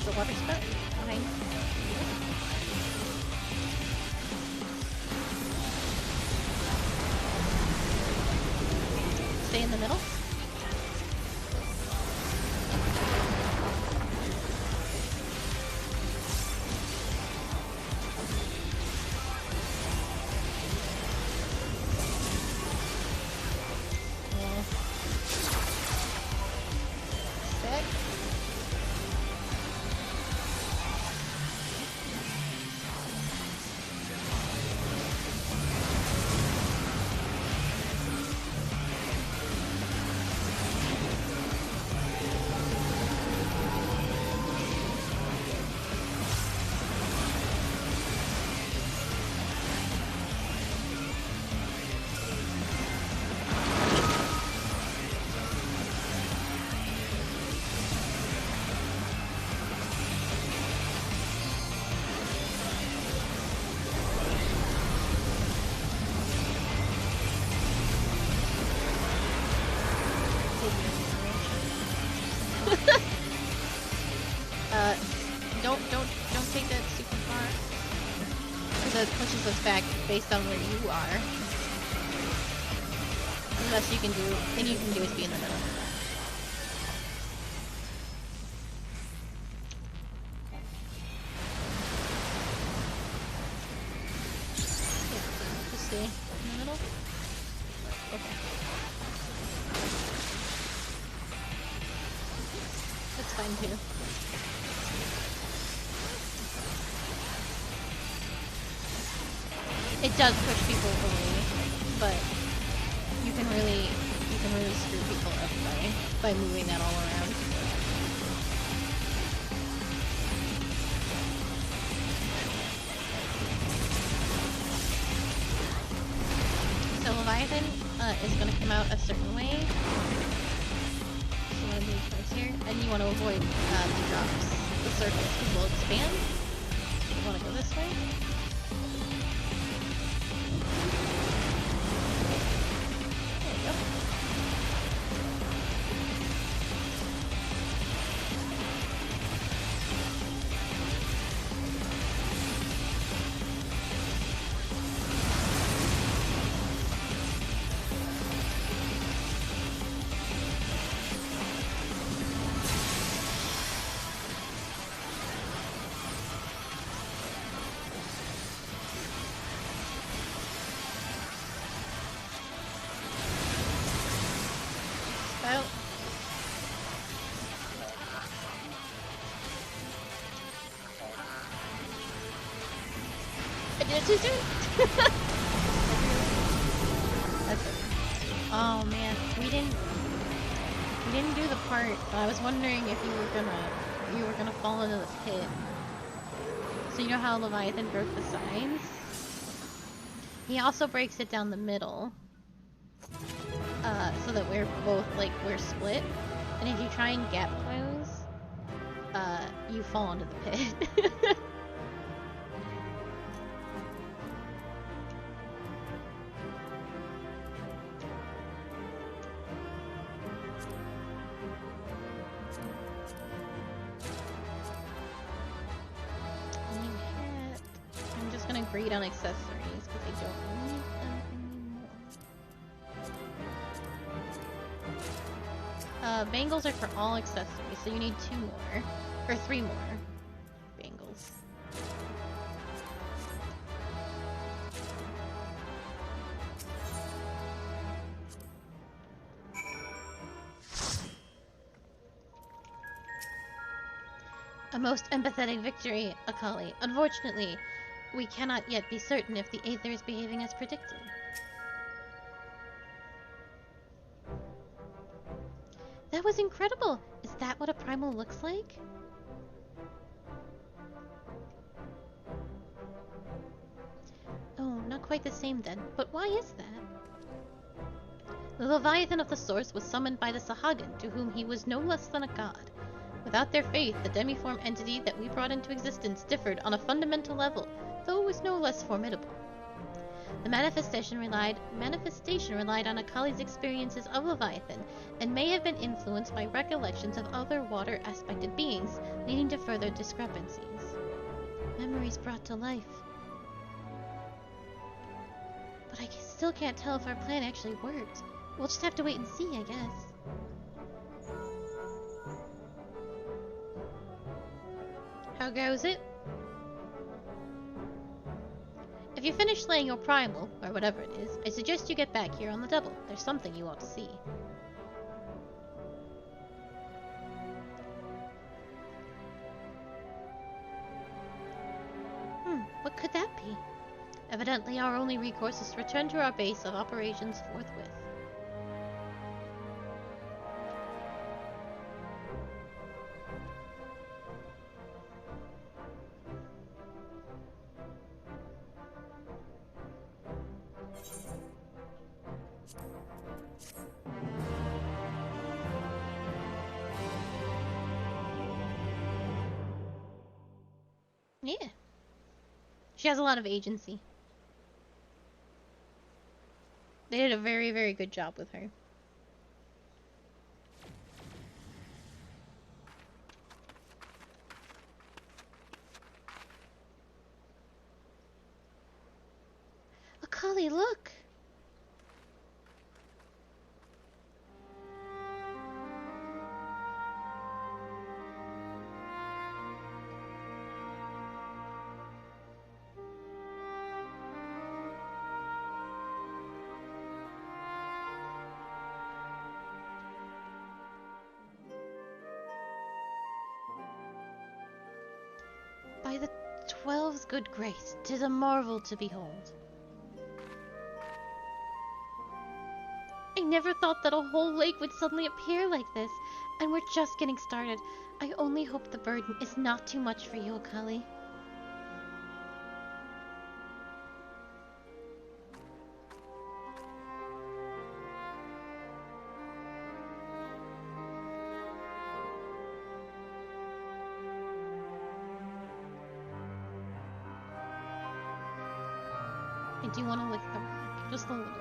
the water spout behind. Stay in the middle. Don't take that super far. Because it pushes us back based on where you are. The best you can do, thing you can do is be in the middle. Just stay in the middle. Okay. That's fine too. It does push people away, but you can really screw people up by moving that all around. So Leviathan is going to come out a certain way. So one of these parts here, and you want to avoid the drops, the circles, because they'll expand. You want to go this way. did it too soon. That's it. Oh man, we didn't do the part. But I was wondering if you were gonna fall into the pit. So you know how Leviathan broke the sides? He also breaks it down the middle. So that we're both, like, we're split. And if you try and gap close, you fall into the pit. I'm just gonna grade on accessories because I don't need them anymore. Bangles are for all accessories, so you need 2 more. Or 3 more bangles. A most empathetic victory, Akali. Unfortunately, we cannot yet be certain if the Aether is behaving as predicted. That was incredible! Is that what a primal looks like? Oh, not quite the same then. But why is that? The Leviathan of the Source was summoned by the Sahagin, to whom he was no less than a god. Without their faith, the demiform entity that we brought into existence differed on a fundamental level, though it was no less formidable. The manifestation relied on Akali's experiences of Leviathan, and may have been influenced by recollections of other water-aspected beings, leading to further discrepancies. Memories brought to life. But I still can't tell if our plan actually worked. We'll just have to wait and see, I guess. How goes it? If you finish slaying your primal, or whatever it is, I suggest you get back here on the double. There's something you ought to see. What could that be? Evidently, our only recourse is to return to our base of operations forthwith. Yeah. She has a lot of agency. They did a very, very good job with her. Akali, look! By the 12's good grace, 'tis a marvel to behold. I never thought that a whole lake would suddenly appear like this, and we're just getting started. I only hope the burden is not too much for you, Akali. I do want to lick the rock, just a little bit.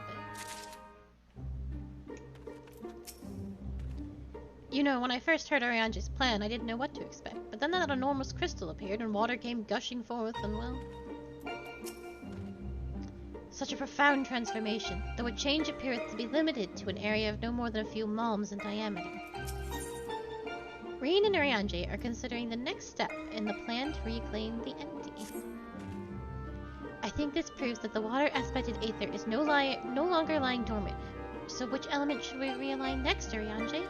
You know, when I first heard Ariange's plan, I didn't know what to expect, but then that enormous crystal appeared and water came gushing forth, and well... Such a profound transformation, though a change appeareth to be limited to an area of no more than a few malms in diameter. Rain and Ariange are considering the next step in the plan to reclaim the empty. I think this proves that the water-aspected Aether is no longer lying dormant. So which element should we realign next, Ariange?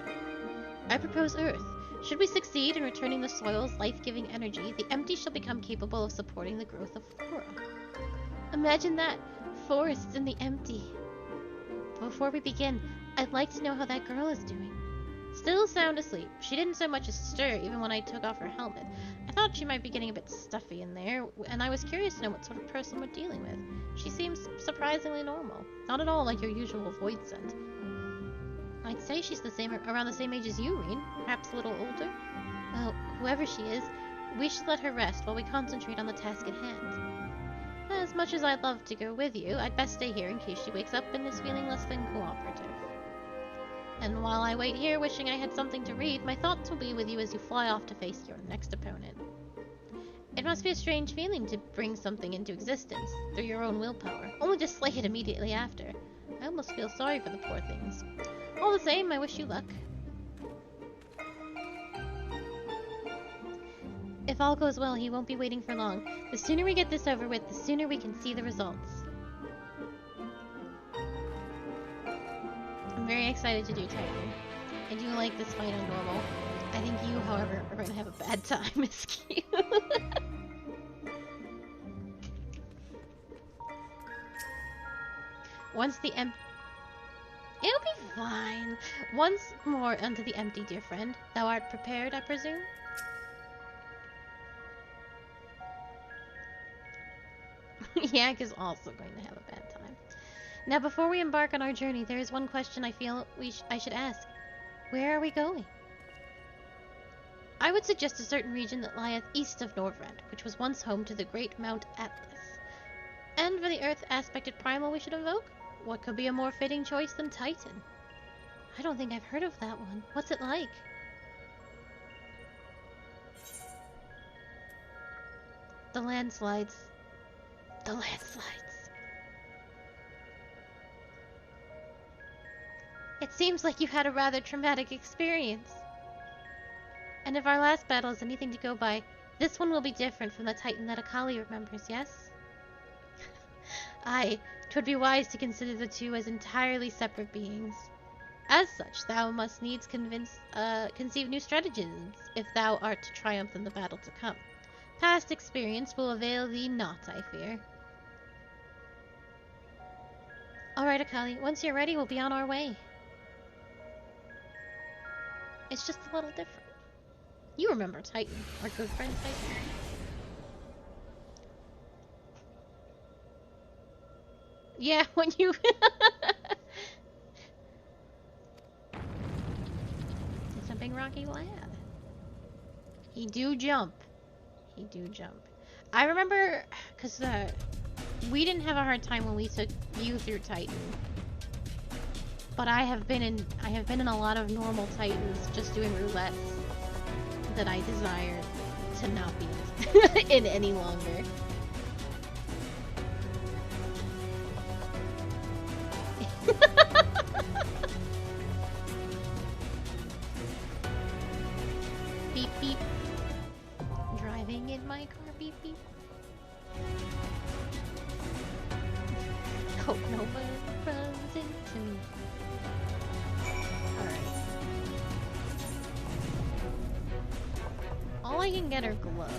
I propose Earth. Should we succeed in returning the soil's life-giving energy, the empty shall become capable of supporting the growth of flora. Imagine that. Forests in the empty. Before we begin, I'd like to know how that girl is doing. Still sound asleep. She didn't so much as stir even when I took off her helmet. I thought she might be getting a bit stuffy in there, and I was curious to know what sort of person we're dealing with. She seems surprisingly normal. Not at all like your usual void scent. I'd say she's around the same age as you, Reen. Perhaps a little older. Well, whoever she is, we should let her rest while we concentrate on the task at hand. As much as I'd love to go with you, I'd best stay here in case she wakes up and is feeling less than cooperative. And while I wait here wishing I had something to read, my thoughts will be with you as you fly off to face your next opponent. It must be a strange feeling to bring something into existence through your own willpower, only to slay it immediately after. I almost feel sorry for the poor things. All the same, I wish you luck. If all goes well, he won't be waiting for long. The sooner we get this over with, the sooner we can see the results. I'm very excited to do Titan. I do like this fight on normal. I think you, however, are going to have a bad time, Miss Q. Once the It'll be fine. Once more unto the empty, dear friend. Thou art prepared, I presume? Yak is also going to have a bad time. Now, before we embark on our journey, there is one question I feel I should ask. Where are we going? I would suggest a certain region that lieth east of Norvrend, which was once home to the great Mount Atlas. And for the Earth-aspected primal we should invoke, what could be a more fitting choice than Titan? I don't think I've heard of that one. What's it like? The landslides. The landslides. It seems like you had a rather traumatic experience. And if our last battle is anything to go by, this one will be different from the Titan that Akali remembers, yes? Aye, 'twould be wise to consider the two as entirely separate beings. As such, thou must needs conceive new stratagems, if thou art to triumph in the battle to come. Past experience will avail thee not, I fear. Alright, Akali, once you're ready, we'll be on our way. It's just a little different. You remember Titan, our good friend Titan. Yeah, when you... Did something Rocky lad. He do jump. He do jump. I remember, because we didn't have a hard time when we took you through Titan. But I have been in a lot of normal Titans just doing roulettes that I desire to not be in any longer. Beep beep. Driving in my car, beep beep. Hope no one runs into me. Alright. All I can get are gloves.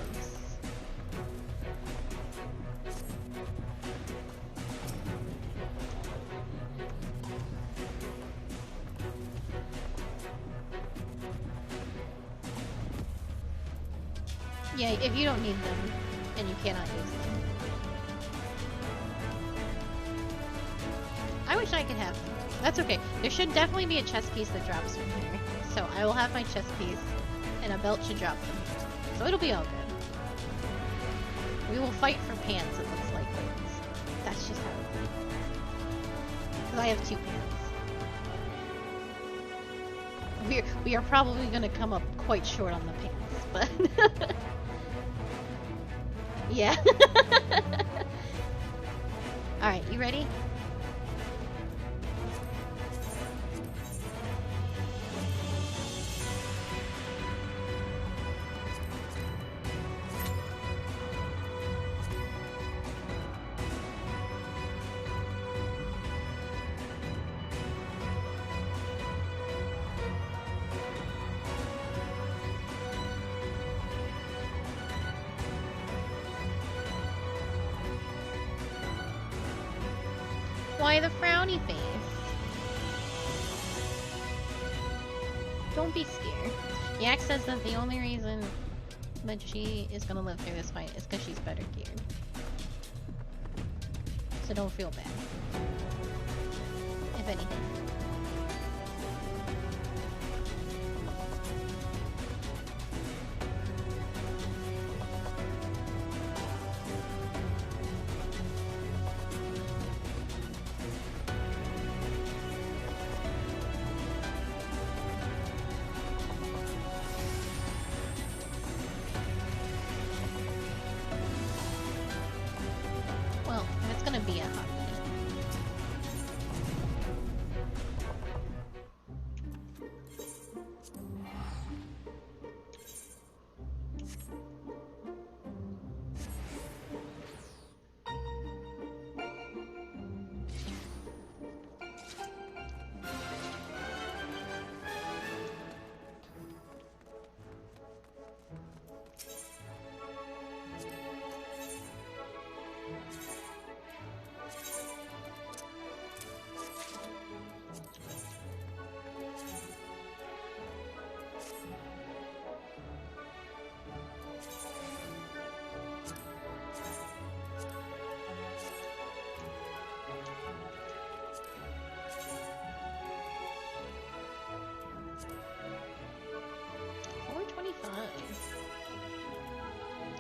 Yeah, if you don't need them, and you cannot use them. I wish I could have them. That's okay. There should definitely be a chest piece that drops from here. So I will have my chest piece, and a belt should drop from here. So it'll be all good. We will fight for pants, it looks like. That's just how it be. Because I have 2 pants. We are probably going to come up quite short on the pants, but... yeah. Alright, you ready? Why the frowny face? Don't be scared. Yak says that the only reason that she is gonna live through this fight is because she's better geared. So don't feel bad. If anything. Well, it's gonna be a hot minute.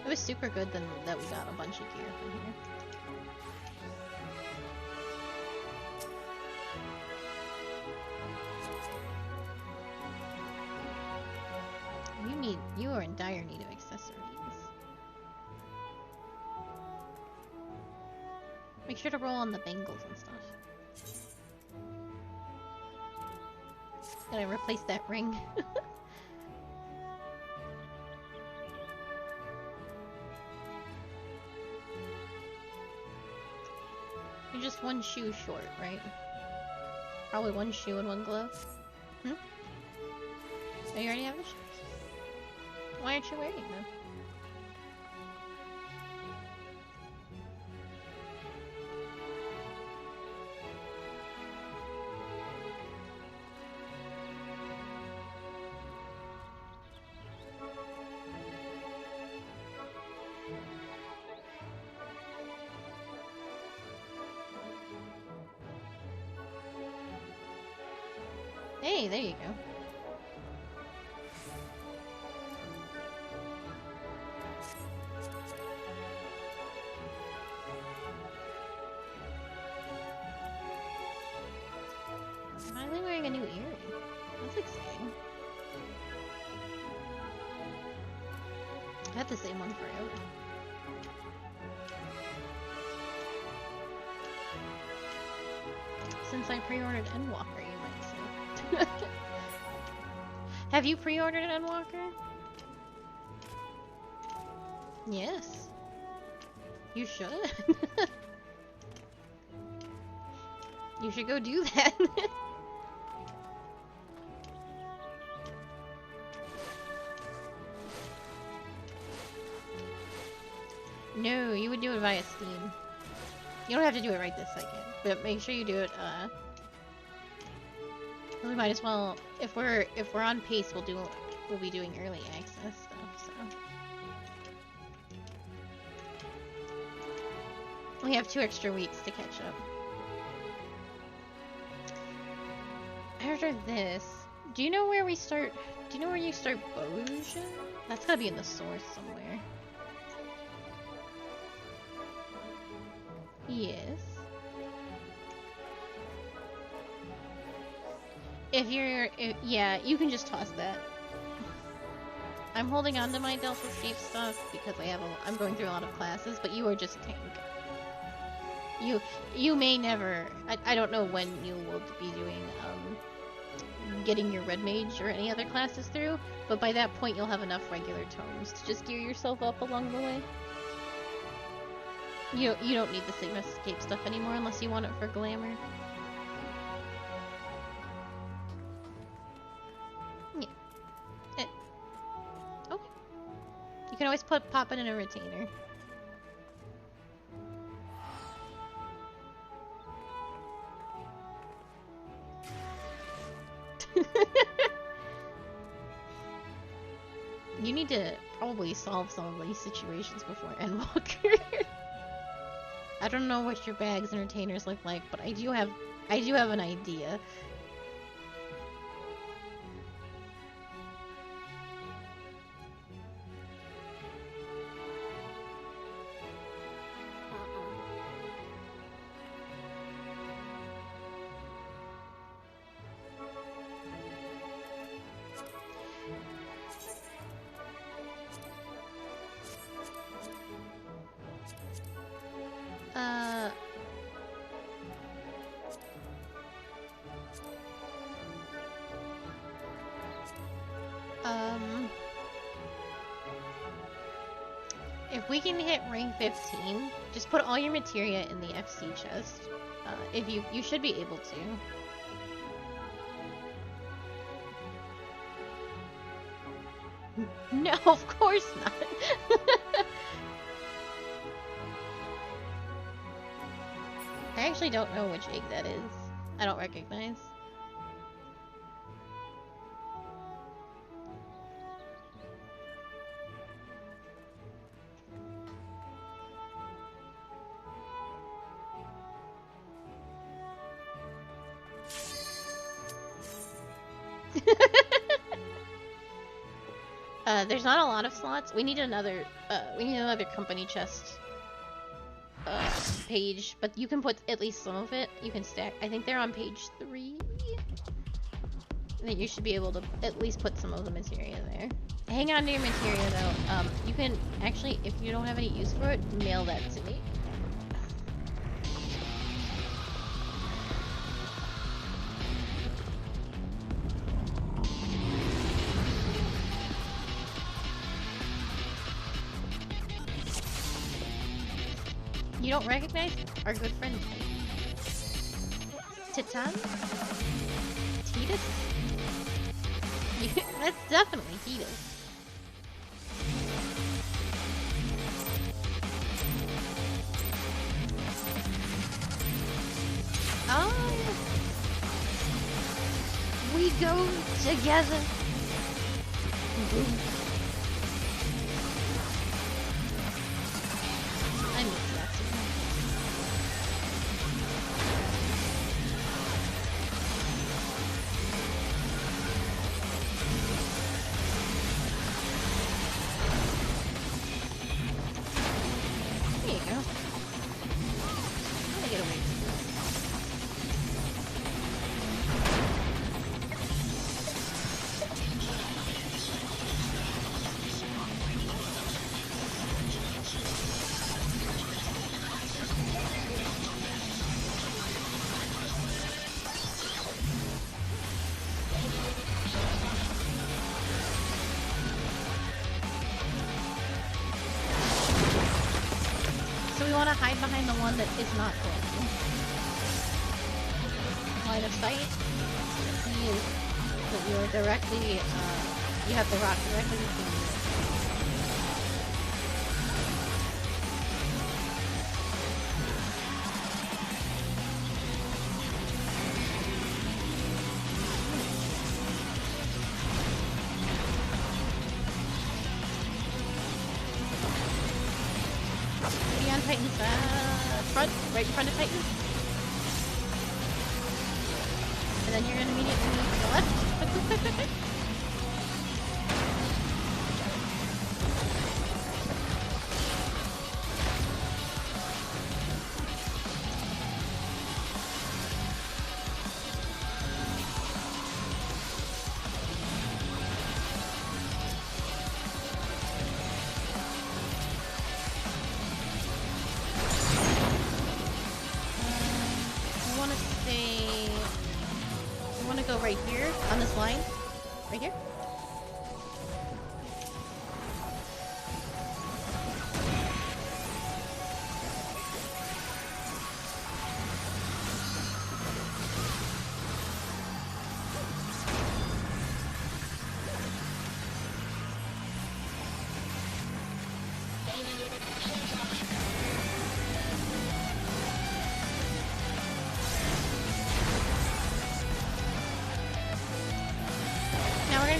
It was super good then that we got a bunch of gear from here. You are in dire need of accessories. Make sure to roll on the bangles and stuff. Gotta replace that ring. You're just one shoe short, right? Probably one shoe and one glove. Hmm? Oh, you already have the shoes? Why aren't you wearing them? Hey, there you go. I'm finally wearing a new earring. That's exciting. I had the same one forever. Since I pre-ordered Endwalker, you might say. Have you pre-ordered an Endwalker? Yes. You should. You should go do that. No, you would do it via Steam. You don't have to do it right this second, but make sure you do it, we might as well, if we're on pace, we'll be doing early access stuff, so. We have 2 extra weeks to catch up. After this, do you know where we start? Do you know where you start Bojin? That's gotta be in the source somewhere. Yes. Yeah, you can just toss that. I'm holding on to my Delta Escape stuff because I'm going through a lot of classes, but you are just tank. You may never, I don't know when you will be doing, getting your Red Mage or any other classes through, but by that point you'll have enough regular tomes to just gear yourself up along the way. You don't need the Sigma Escape stuff anymore unless you want it for glamour. Yeah. Okay. You can always pop it in a retainer. You need to probably solve some of these situations before Endwalker. I don't know what your bags and retainers look like, but I do have an idea. If we can hit rank 15, just put all your materia in the FC chest. If you should be able to. No, of course not. I actually don't know which egg that is. I don't recognize. There's not a lot of slots. We need another company chest page, but you can put at least some of it. You can stack. I think they're on page 3. That you should be able to at least put some of the materia there. Hang on to your materia though. You can actually, if you don't have any use for it, mail that to me. You don't recognize our good friend Titan? Titus? That's definitely Titus. Oh, we go together. I miss that too. There you go. I'm gonna get away from this. So we want to hide behind the one that is not glowing. Line of sight. He is. But you are directly. You have the rock directly between you. Be on Titan's front, right in front of Titan. And then you're gonna immediately move to the left. Go right here on this line. Right here.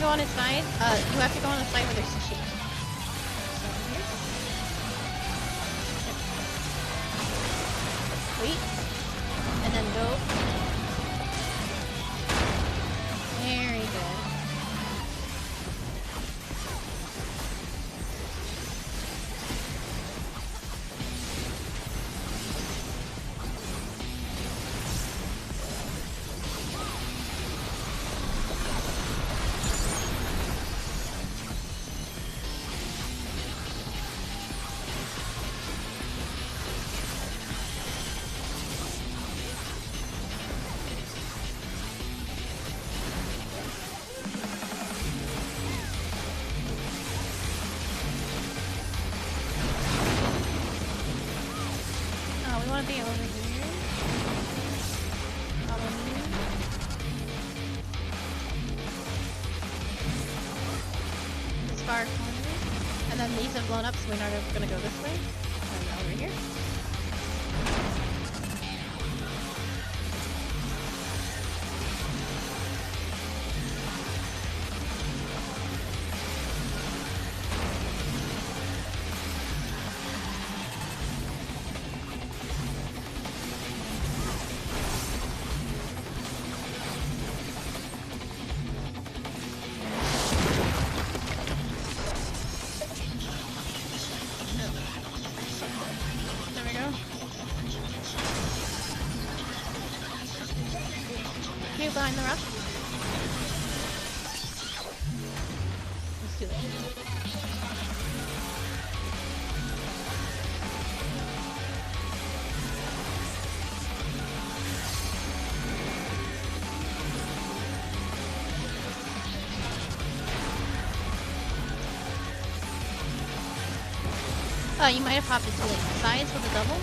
go on his side. You have to go on the side where there's sheep. Wait. And then go. Very good. Be over here. Follow me. This far corner. And then these have blown up, so we're not gonna go this way. And over here. Behind the rock. Let's do it. Oh, you might have popped it to like sides with a double.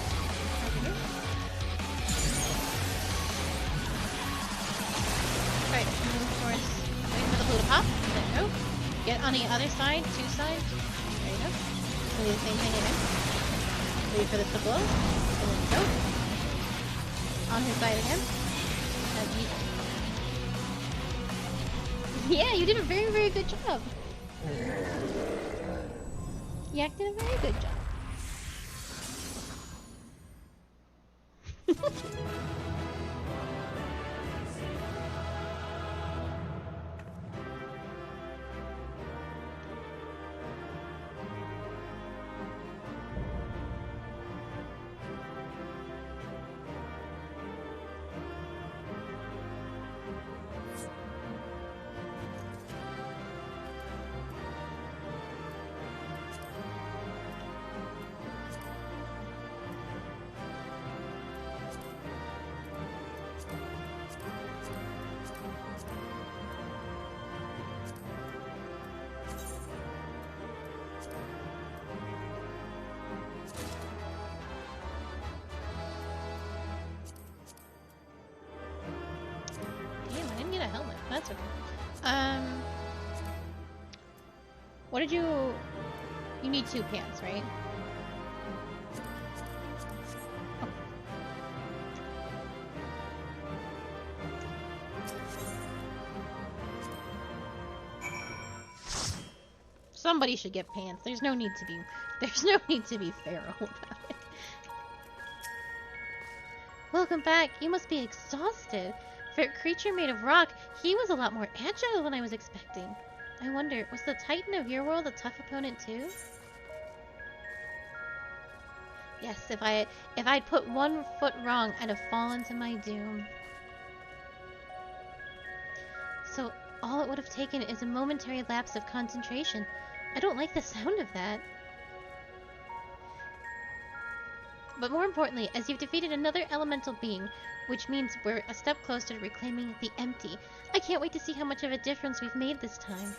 Alright, move towards, wait for the blue to pop. There you go. Get on the other side, two sides. There you go. Do the same thing again. Wait for this to blow. And then go. On his side again. And yeah, you did a very, very good job. Yak did a very good job. That's okay. What did you need 2 pants, right? Oh. Somebody should get pants. There's no need to be feral about it. Welcome back. You must be exhausted. For a creature made of rock, he was a lot more agile than I was expecting. I wonder, was the Titan of your world a tough opponent too? Yes, if I'd put one foot wrong, I'd have fallen to my doom. So all it would have taken is a momentary lapse of concentration. I don't like the sound of that. But more importantly, as you've defeated another elemental being, which means we're a step closer to reclaiming the empty. I can't wait to see how much of a difference we've made this time.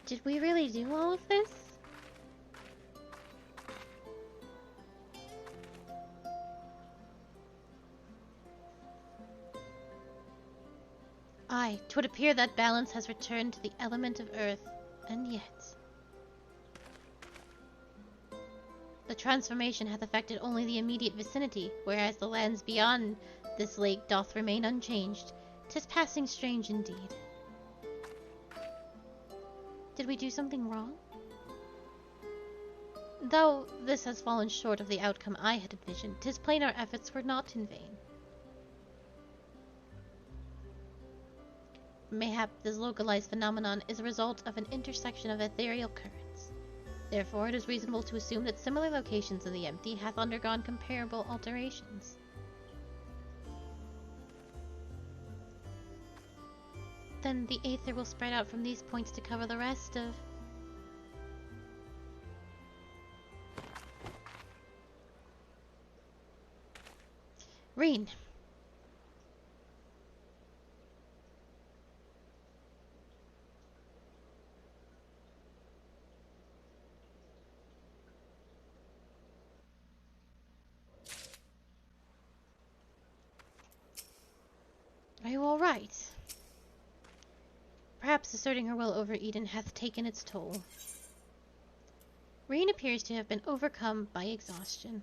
Did we really do all of this? Aye, 'twould appear that balance has returned to the element of earth, and yet... The transformation hath affected only the immediate vicinity, whereas the lands beyond this lake doth remain unchanged. 'Tis passing strange indeed. Did we do something wrong? Though this has fallen short of the outcome I had envisioned, 'tis plain our efforts were not in vain. Mayhap this localized phenomenon is a result of an intersection of ethereal currents. Therefore, it is reasonable to assume that similar locations in the empty hath undergone comparable alterations. Then the aether will spread out from these points to cover the rest of... Reen. Are you all right? Perhaps asserting her will over Eden hath taken its toll. Reen appears to have been overcome by exhaustion.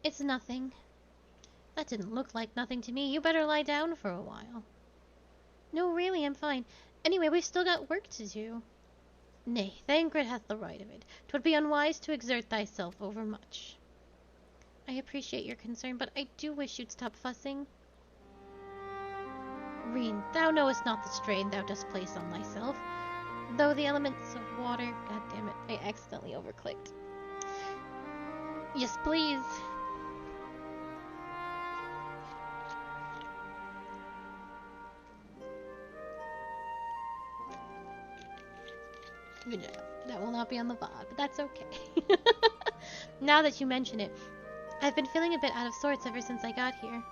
It's nothing. That didn't look like nothing to me. You better lie down for a while. No, really, I'm fine. Anyway, we've still got work to do. Nay, Thancred hath the right of it. 'Twould be unwise to exert thyself overmuch. I appreciate your concern, but I do wish you'd stop fussing. Reen, thou knowest not the strain thou dost place on thyself. Though the elements of water... God damn it, I accidentally overclicked. Yes, please. Good job. That will not be on the VOD, but that's okay. Now that you mention it, I've been feeling a bit out of sorts ever since I got here.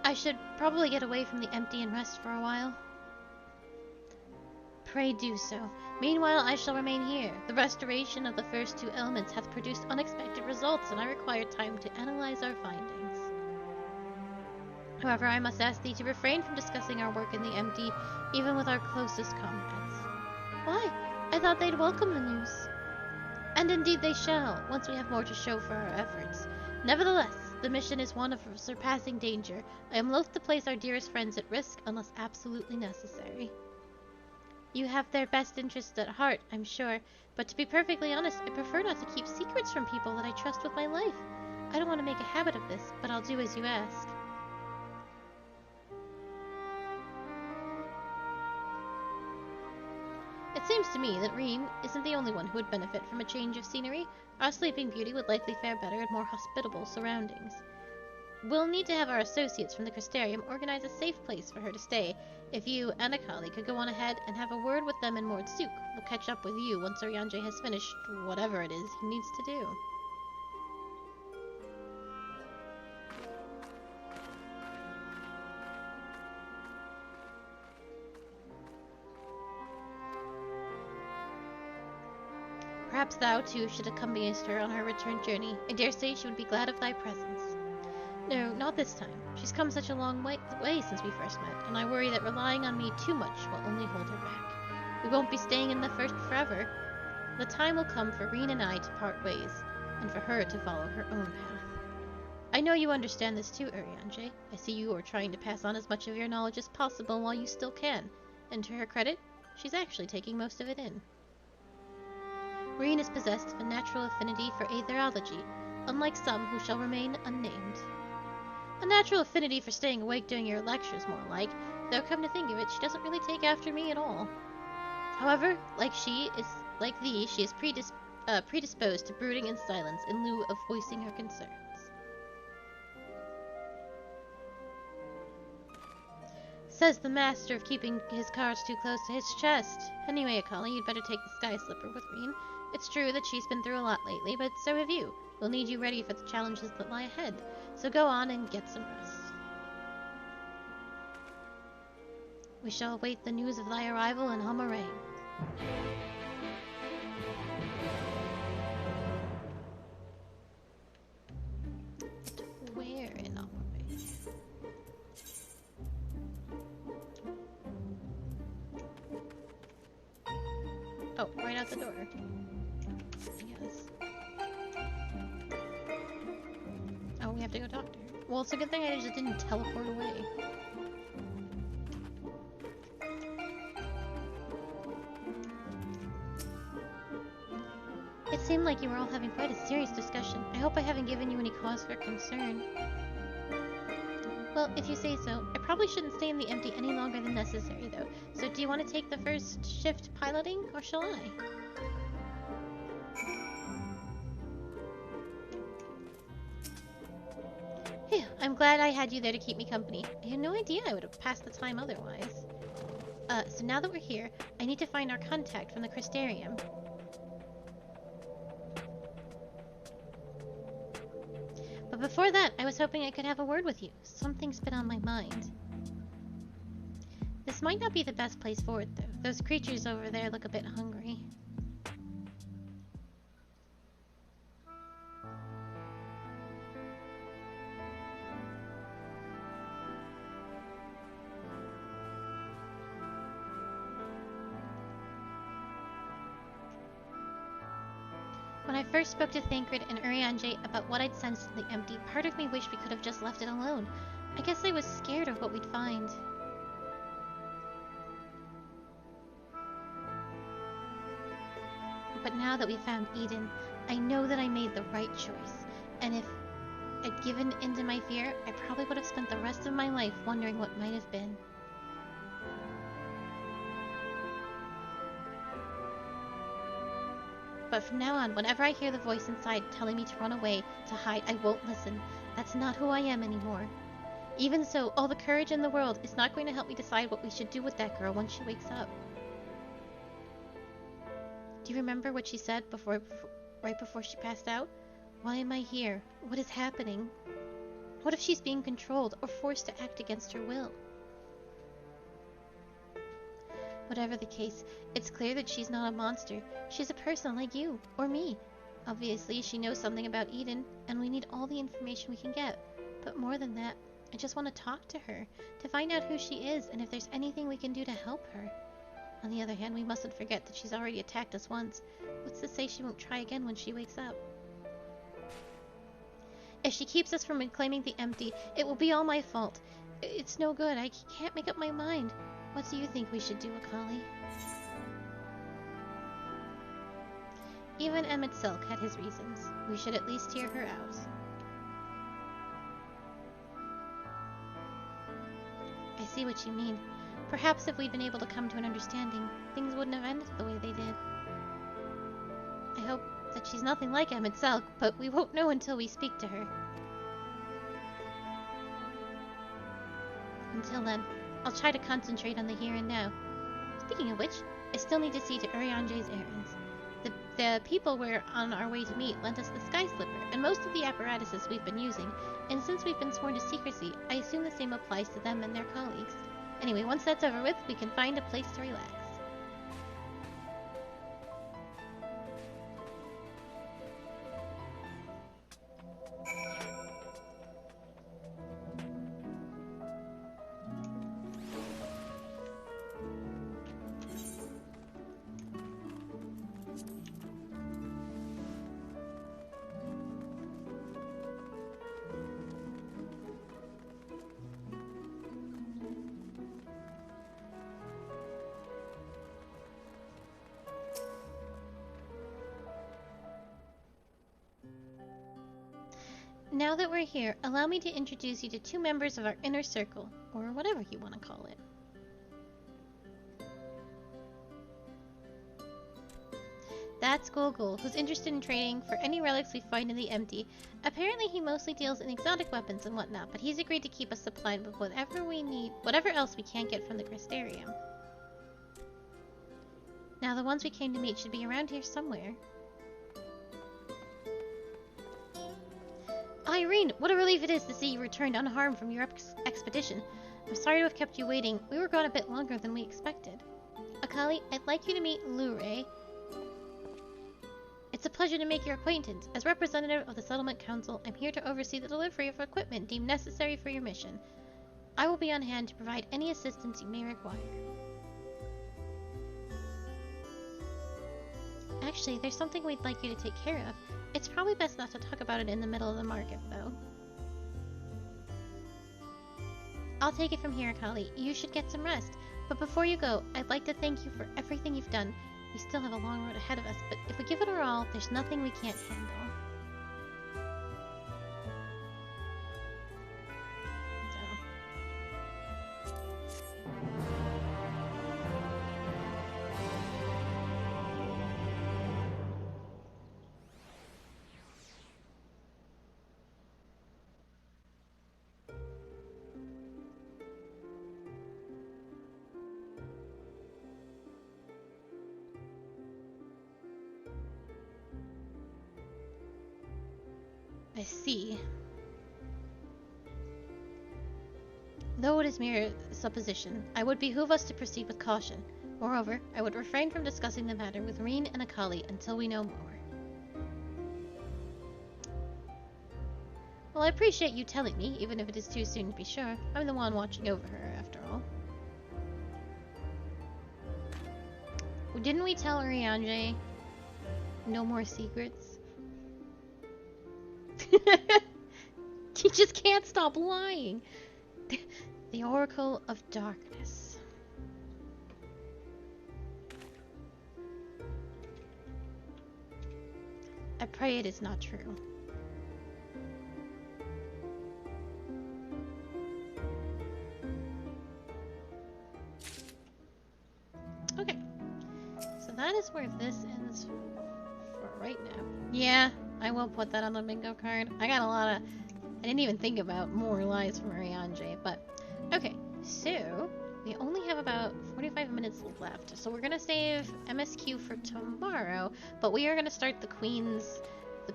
I should probably get away from the empty and rest for a while. Pray do so. Meanwhile, I shall remain here. The restoration of the first two elements hath produced unexpected results, and I require time to analyze our findings. However, I must ask thee to refrain from discussing our work in the empty, even with our closest comrades. Why? I thought they'd welcome the news. And indeed they shall, once we have more to show for our efforts. Nevertheless, the mission is one of surpassing danger. I am loath to place our dearest friends at risk unless absolutely necessary. You have their best interests at heart, I'm sure, but to be perfectly honest, I prefer not to keep secrets from people that I trust with my life. I don't want to make a habit of this, but I'll do as you ask. It seems to me that Reen isn't the only one who would benefit from a change of scenery. Our Sleeping Beauty would likely fare better in more hospitable surroundings. We'll need to have our associates from the Crystarium organize a safe place for her to stay. If you and Akali could go on ahead and have a word with them in Mord Sook, we'll catch up with you once Oryanje has finished whatever it is he needs to do. Perhaps thou, too, should accompany her on her return journey. I dare say she would be glad of thy presence. No, not this time. She's come such a long way since we first met, and I worry that relying on me too much will only hold her back. We won't be staying in the First forever. The time will come for Reen and I to part ways, and for her to follow her own path. I know you understand this too, Urianger. I see you are trying to pass on as much of your knowledge as possible while you still can, and to her credit, she's actually taking most of it in. Reen is possessed of a natural affinity for aetherology, unlike some who shall remain unnamed. A natural affinity for staying awake during your lectures, more like, though come to think of it, she doesn't really take after me at all. However, like thee, she is predisposed to brooding in silence in lieu of voicing her concerns. Says the master of keeping his cards too close to his chest. Anyway, Akali, you'd better take the Sky Slipper with Reen. It's true that she's been through a lot lately, but so have you. We'll need you ready for the challenges that lie ahead, so go on and get some rest. We shall await the news of thy arrival in Hammurabi. Where in Hammurabi? Oh, right out the door. Yes. Oh, we have to go talk to her. Well, it's a good thing I just didn't teleport away. It seemed like you were all having quite a serious discussion. I hope I haven't given you any cause for concern. Well, if you say so, I probably shouldn't stay in the empty any longer than necessary, though. So do you want to take the first shift piloting, or shall I? Phew, I'm glad I had you there to keep me company. I had no idea I would have passed the time otherwise. So now that we're here, I need to find our contact from the Crystarium. But before that, I was hoping I could have a word with you. Something's been on my mind. This might not be the best place for it, though. Those creatures over there look a bit hungry. When I first spoke to Thancred and Urianger about what I'd sensed in the empty, part of me wished we could have just left it alone. I guess I was scared of what we'd find. But now that we found Eden, I know that I made the right choice. And if I'd given in to my fear, I probably would have spent the rest of my life wondering what might have been. But from now on, whenever I hear the voice inside telling me to run away, to hide, I won't listen. That's not who I am anymore. Even so, all the courage in the world is not going to help me decide what we should do with that girl once she wakes up. Do you remember what she said right before she passed out? Why am I here? What is happening? What if she's being controlled or forced to act against her will? Whatever the case, it's clear that she's not a monster. She's a person like you, or me. Obviously, she knows something about Eden, and we need all the information we can get. But more than that, I just want to talk to her, to find out who she is, and if there's anything we can do to help her. On the other hand, we mustn't forget that she's already attacked us once. What's to say she won't try again when she wakes up? If she keeps us from reclaiming the empty, it will be all my fault. It's no good. I can't make up my mind. What do you think we should do, Akali? Even Emmett Silk had his reasons. We should at least hear her out. I see what you mean. Perhaps if we'd been able to come to an understanding, things wouldn't have ended the way they did. I hope that she's nothing like Emmett Silk, but we won't know until we speak to her. Until then, I'll try to concentrate on the here and now. Speaking of which, I still need to see to Urianger's errands. The people we're on our way to meet lent us the Sky Slipper and most of the apparatuses we've been using, and since we've been sworn to secrecy, I assume the same applies to them and their colleagues. Anyway, once that's over with, we can find a place to relax. Now that we're here, allow me to introduce you to two members of our inner circle, or whatever you want to call it. That's Gogol, who's interested in trading for any relics we find in the empty. Apparently he mostly deals in exotic weapons and whatnot, but he's agreed to keep us supplied with whatever we need, whatever else we can't get from the Crystarium. Now the ones we came to meet should be around here somewhere. Irene, what a relief it is to see you returned unharmed from your expedition. I'm sorry to have kept you waiting. We were gone a bit longer than we expected. Akali, I'd like you to meet Lure. It's a pleasure to make your acquaintance. As representative of the Settlement Council, I'm here to oversee the delivery of equipment deemed necessary for your mission. I will be on hand to provide any assistance you may require. Actually, there's something we'd like you to take care of. It's probably best not to talk about it in the middle of the market, though. I'll take it from here, Akali. You should get some rest. But before you go, I'd like to thank you for everything you've done. We still have a long road ahead of us, but if we give it our all, there's nothing we can't handle. I see. Though it is mere supposition, it would behoove us to proceed with caution. Moreover, I would refrain from discussing the matter with Reen and Akali until we know more. Well, I appreciate you telling me, even if it is too soon to be sure. I'm the one watching over her, after all. Well, didn't we tell Urianger no more secrets? He just can't stop lying. The Oracle of Darkness. I pray it is not true. Okay. So that is where this ends for right now. Yeah, I will put that on the bingo card. I got a lot of... I didn't even think about more lies from Urianger, but... Okay, so... We only have about 45 minutes left, so we're gonna save MSQ for tomorrow, but we are gonna start the Queen's... I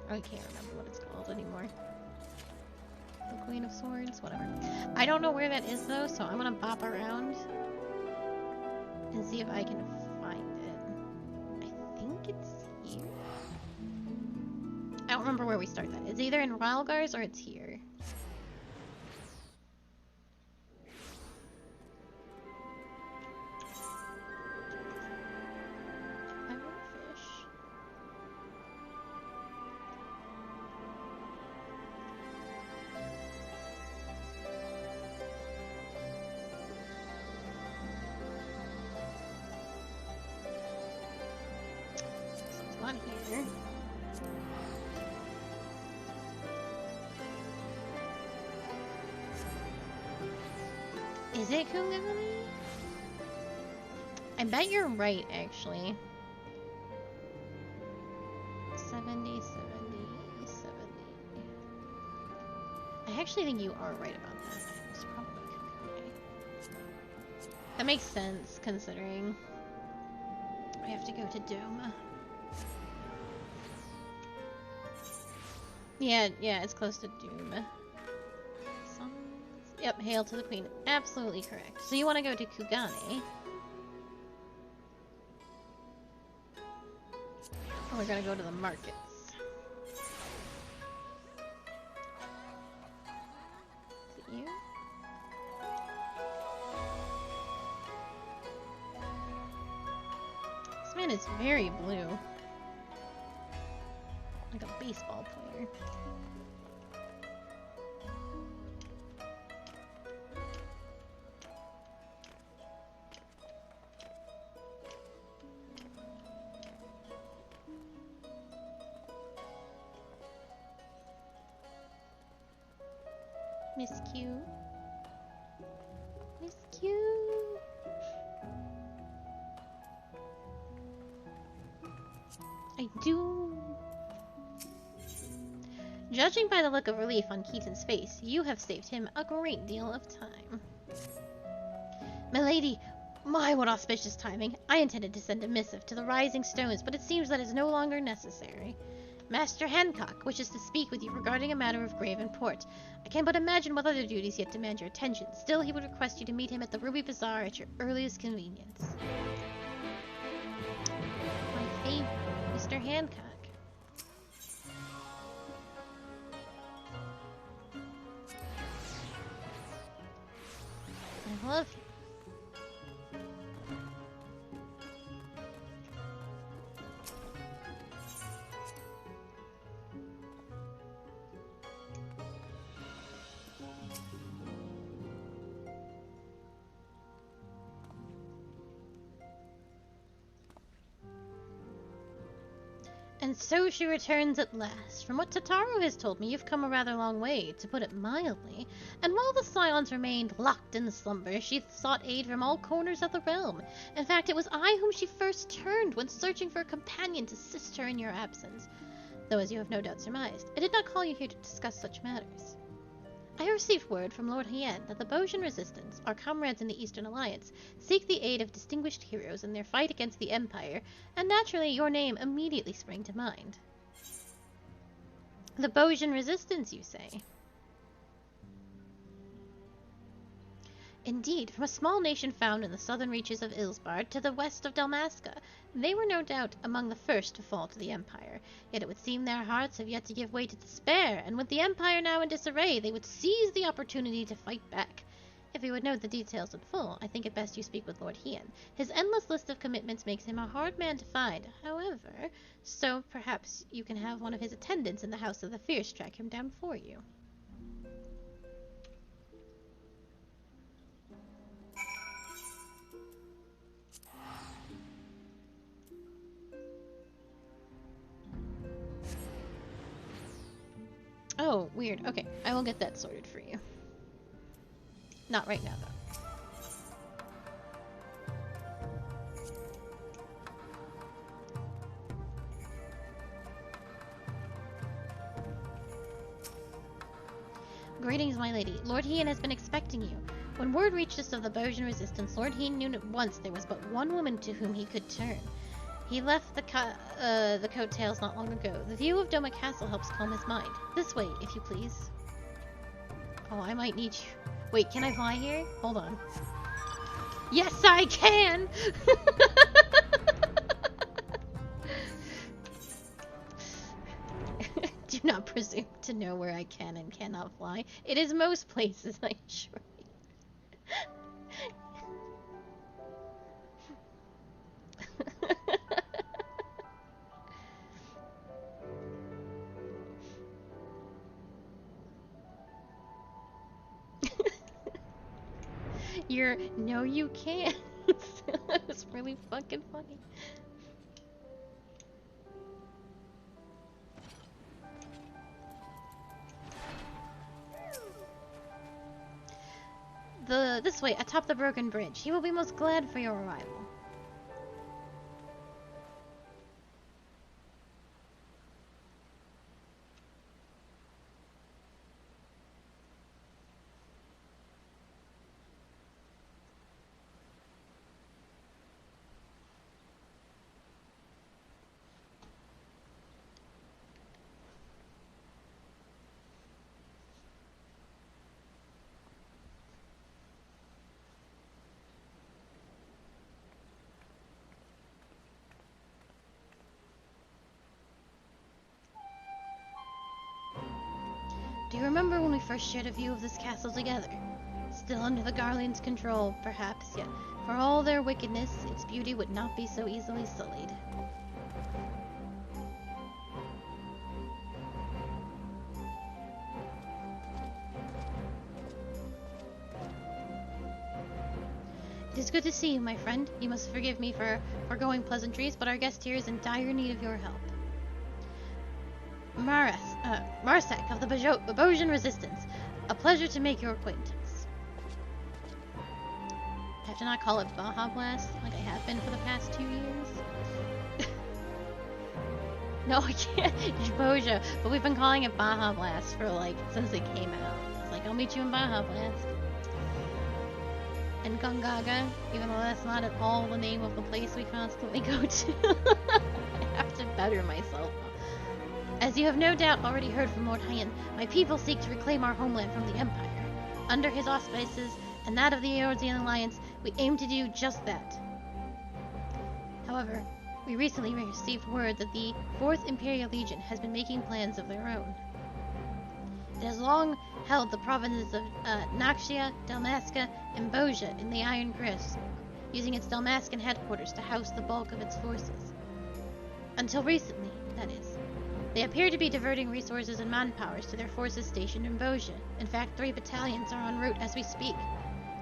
can't remember what it's called anymore. The Queen of Swords? Whatever. I don't know where that is, though, so I'm gonna bop around and see if I can find it. I think it's here. I don't remember where we start that. It's either in Rylgars or it's here. I want a fish. It's not here. Is it Kungagami? I bet you're right, actually. 70. I actually think you are right about that. It's probably Kungagami. That makes sense, considering I have to go to Dome. Yeah, it's close to Doom. Yep, hail to the Queen. Absolutely correct. So you want to go to Kugane. Or we're gonna go to the markets. Is it you? This man is very blue. Like a baseball player. Miss Q. Miss Q. I do. Judging by the look of relief on Keaton's face, you have saved him a great deal of time. Milady, my, what auspicious timing. I intended to send a missive to the Rising Stones, but it seems that is no longer necessary. Master Hancock wishes to speak with you regarding a matter of grave import. I can but imagine what other duties yet demand your attention. Still, he would request you to meet him at the Ruby Bazaar at your earliest convenience. My favorite, Mr. Hancock. I love you. And so she returns at last. From what Tataru has told me, you've come a rather long way, to put it mildly. And while the Scions remained locked in slumber, she sought aid from all corners of the realm. In fact, it was I whom she first turned when searching for a companion to assist her in your absence. Though, as you have no doubt surmised, I did not call you here to discuss such matters. I received word from Lord Hien that the Bosian Resistance, our comrades in the Eastern Alliance, seek the aid of distinguished heroes in their fight against the Empire, and naturally your name immediately sprang to mind. The Bosian Resistance, you say? Indeed, from a small nation found in the southern reaches of Ilsbard to the west of Dalmasca, they were no doubt among the first to fall to the Empire. Yet it would seem their hearts have yet to give way to despair, and with the Empire now in disarray, they would seize the opportunity to fight back. If you would know the details in full, I think it best you speak with Lord Hien. His endless list of commitments makes him a hard man to find, however, so perhaps you can have one of his attendants in the House of the Fierce track him down for you. Oh, weird. Okay, I will get that sorted for you. Not right now, though. Greetings, my lady. Lord Hien has been expecting you. When word reached us of the Bosian Resistance, Lord Hien knew at once there was but one woman to whom he could turn. He left the coattails not long ago. The view of Doma Castle helps calm his mind. This way, if you please. Oh, I might need you. Wait, can I fly here? Hold on. Yes, I can! Do not presume to know where I can and cannot fly. It is most places, I assure you. No, you can't. It's really fucking funny. This way, atop the broken bridge. He will be most glad for your arrival. Do you remember when we first shared a view of this castle together? Still under the Garlean's control, perhaps, yet for all their wickedness, its beauty would not be so easily sullied. It is good to see you, my friend. You must forgive me for foregoing pleasantries, but our guest here is in dire need of your help. Marsak of the Bosian Resistance. A pleasure to make your acquaintance. I have to not call it Baja Blast like I have been for the past 2 years. No, I can't. It's Boja, but we've been calling it Baja Blast for since it came out. It's like, I'll meet you in Baja Blast. And Gongaga, even though that's not at all the name of the place we constantly go to. I have to better myself. As you have no doubt already heard from Lord Hyan, my people seek to reclaim our homeland from the Empire. Under his auspices and that of the Eorzean Alliance, we aim to do just that. However, we recently received word that the 4th Imperial Legion has been making plans of their own. It has long held the provinces of Naxia, Dalmasca, and Bosia in the Iron Grist, using its Dalmascan headquarters to house the bulk of its forces. Until recently, that is. They appear to be diverting resources and manpowers to their forces stationed in Bosia. In fact, 3 battalions are en route as we speak.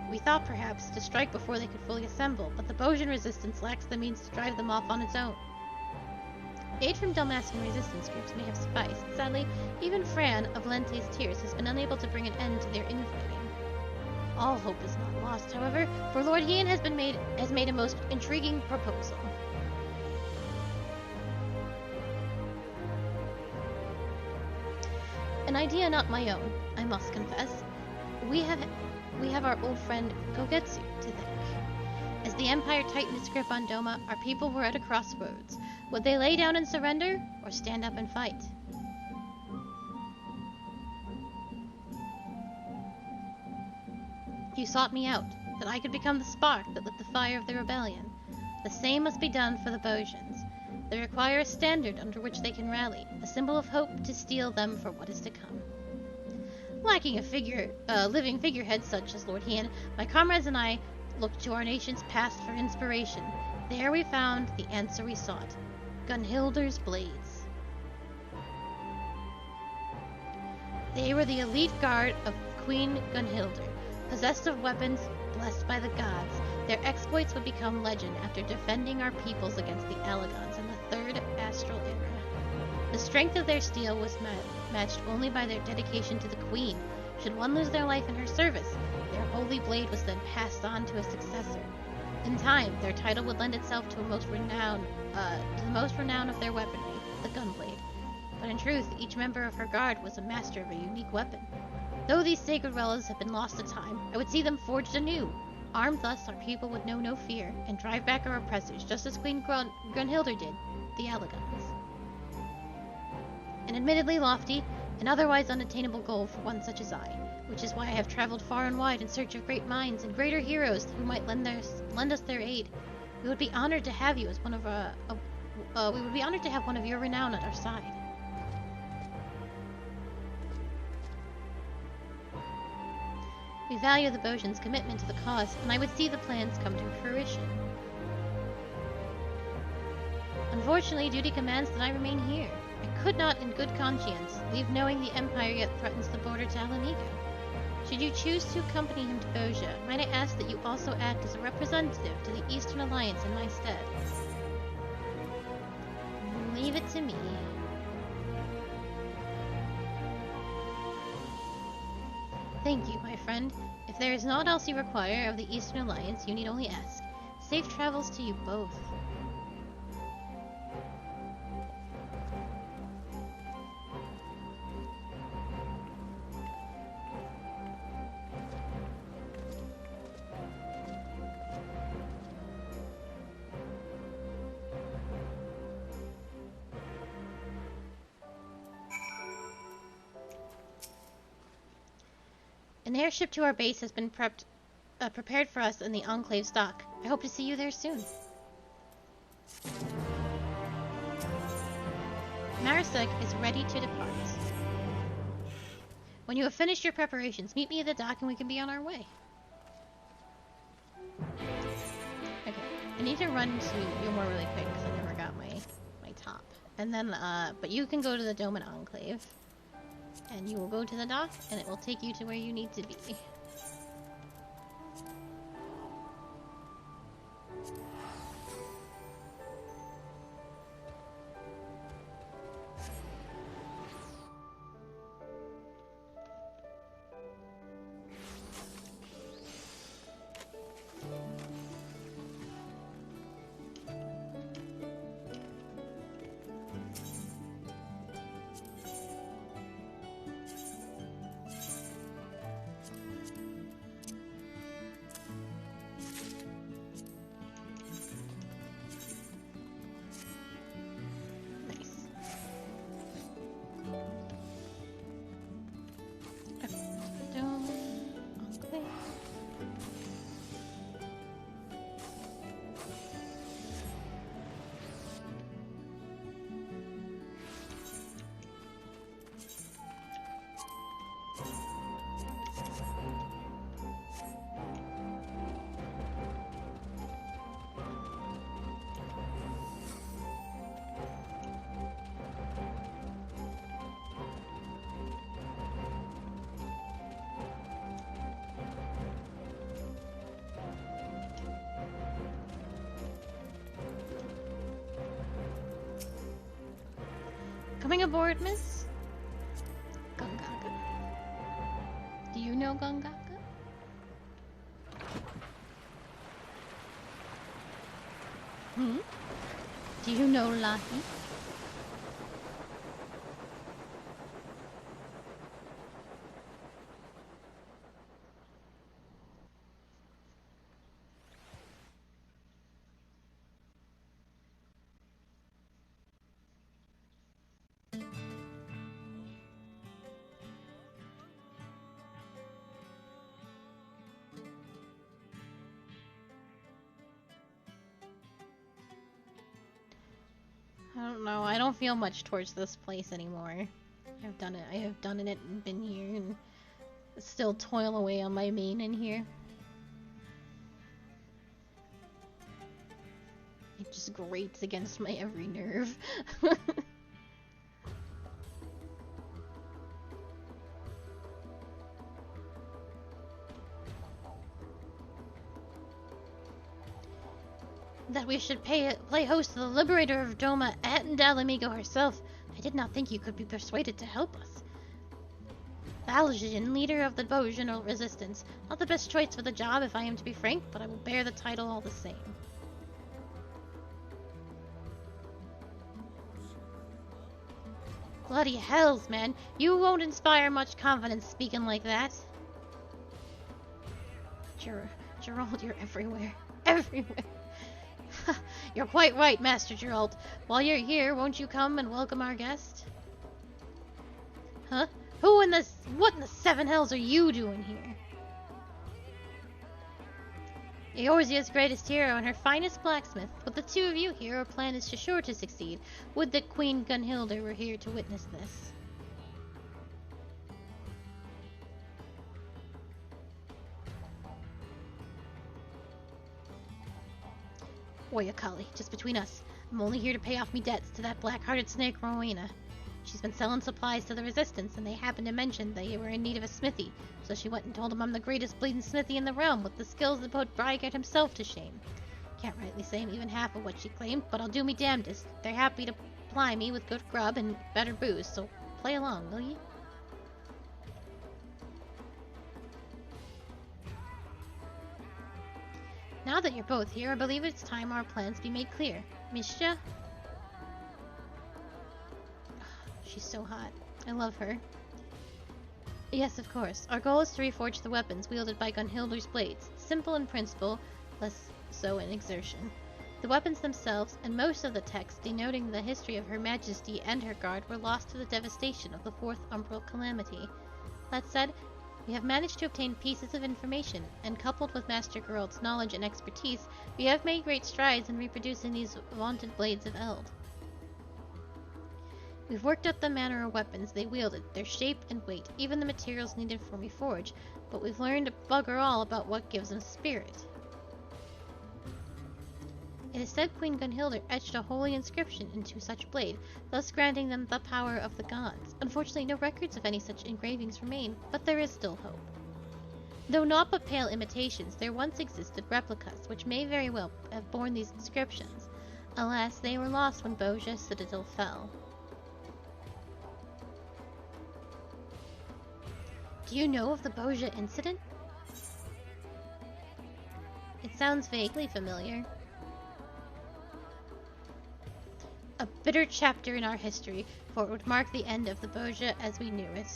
We thought perhaps to strike before they could fully assemble, but the Bosian resistance lacks the means to drive them off on its own. Aid from Dalmascan resistance groups may have sufficed. Sadly, even Fran of Lente's Tears has been unable to bring an end to their infighting. All hope is not lost, however, for Lord Hyan has made a most intriguing proposal. An idea not my own, I must confess. We have our old friend Gogetsu to thank. As the Empire tightened its grip on Doma, our people were at a crossroads. Would they lay down and surrender, or stand up and fight? You sought me out, that I could become the spark that lit the fire of the rebellion. The same must be done for the Bosians. They require a standard under which they can rally, a symbol of hope to steel them for what is to come. Lacking a living figurehead such as Lord Hyan, my comrades and I looked to our nation's past for inspiration. There we found the answer we sought. Gunhilder's blades. They were the elite guard of Queen Gunhilder, possessed of weapons blessed by the gods. Their exploits would become legend after defending our peoples against the Allagons in the 3rd Astral Era. The strength of their steel was matched only by their dedication to the Queen. Should one lose their life in her service, their holy blade was then passed on to a successor. In time, their title would lend itself to the most renowned of their weaponry, the gunblade. But in truth, each member of her guard was a master of a unique weapon. Though these sacred relics have been lost to time, I would see them forged anew. Armed thus, our people would know no fear, and drive back our oppressors, just as Queen Gunhilder did, the Allagons. An admittedly lofty and otherwise unattainable goal for one such as I, which is why I have traveled far and wide in search of great minds and greater heroes who might lend us their aid. We would be honored to have you as one of your renown at our side. We value the Bosians' commitment to the cause, and I would see the plans come to fruition. Unfortunately, duty commands that I remain here. I could not, in good conscience, leave knowing the Empire yet threatens the border to Alanigo. Should you choose to accompany him to Bosia, might I ask that you also act as a representative to the Eastern Alliance in my stead? Leave it to me. Thank you, my friend. If there is naught else you require of the Eastern Alliance, you need only ask. Safe travels to you both. An airship to our base has been prepared for us in the Enclave's dock. I hope to see you there soon. Marasek is ready to depart. When you have finished your preparations, meet me at the dock and we can be on our way. Okay, I need to run to Yumor really quick because I never got my top. And then, but you can go to the Doman Enclave. And you will go to the dock, and it will take you to where you need to be. Coming aboard, miss? Gungaga. Do you know Gungaga? Hmm? Do you know Lahi? I don't know. I don't feel much towards this place anymore. I've done it. I have done it and been here and still toil away on my main in here. It just grates against my every nerve. That we should play host to the liberator of Doma and Alamigo herself. I did not think you could be persuaded to help us. Valjean, leader of the Beaugenal resistance. Not the best choice for the job, if I am to be frank, but I will bear the title all the same. Bloody hells, man. You won't inspire much confidence speaking like that. Gerald, you're everywhere. Everywhere. You're quite right, Master Gerald. While you're here, won't you come and welcome our guest? Huh? What in the seven hells are you doing here? Eorzea's greatest hero and her finest blacksmith. With the two of you here, our plan is sure to succeed. Would that Queen Gunhilda were here to witness this. Oyakali, just between us. I'm only here to pay off me debts to that black-hearted snake Rowena. She's been selling supplies to the Resistance, and they happened to mention they were in need of a smithy, so she went and told them I'm the greatest bleeding smithy in the realm, with the skills that put Brygert himself to shame. Can't rightly say I'm even half of what she claimed, but I'll do me damnedest. They're happy to ply me with good grub and better booze, so play along, will ye? Now that you're both here, I believe it's time our plans be made clear. Misha? She's so hot. I love her. Yes, of course. Our goal is to reforge the weapons wielded by Gunhilda's blades. Simple in principle, less so in exertion. The weapons themselves, and most of the text denoting the history of Her Majesty and her guard, were lost to the devastation of the Fourth Umbral Calamity. That said, we have managed to obtain pieces of information, and coupled with Master Gerald's knowledge and expertise, we have made great strides in reproducing these vaunted blades of Eld. We've worked out the manner of weapons they wielded, their shape and weight, even the materials needed for reforge, but we've learned bugger all about what gives them spirit. It is said Queen Gunhilda etched a holy inscription into such blade, thus granting them the power of the gods. Unfortunately, no records of any such engravings remain, but there is still hope. Though not but pale imitations, there once existed replicas, which may very well have borne these inscriptions. Alas, they were lost when Boja Citadel fell. Do you know of the Boja incident? It sounds vaguely familiar. A bitter chapter in our history, for it would mark the end of the Boja as we knew it.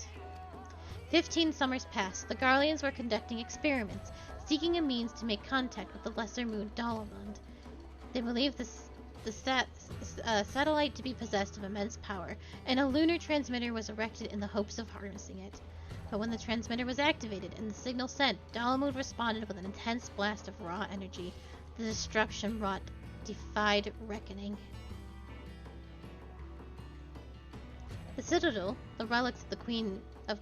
15 summers passed. The Garleans were conducting experiments, seeking a means to make contact with the lesser moon Dalamund. They believed the satellite to be possessed of immense power, and a lunar transmitter was erected in the hopes of harnessing it. But when the transmitter was activated and the signal sent, Dalamud responded with an intense blast of raw energy. The destruction wrought defied reckoning. The Citadel, the relics of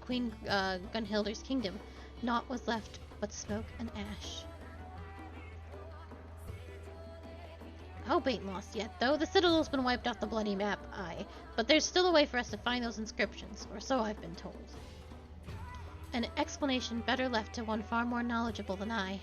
Queen Gunhilda's kingdom, naught was left but smoke and ash. Hope ain't lost yet, though. The Citadel's been wiped off the bloody map, aye. But there's still a way for us to find those inscriptions, or so I've been told. An explanation better left to one far more knowledgeable than I.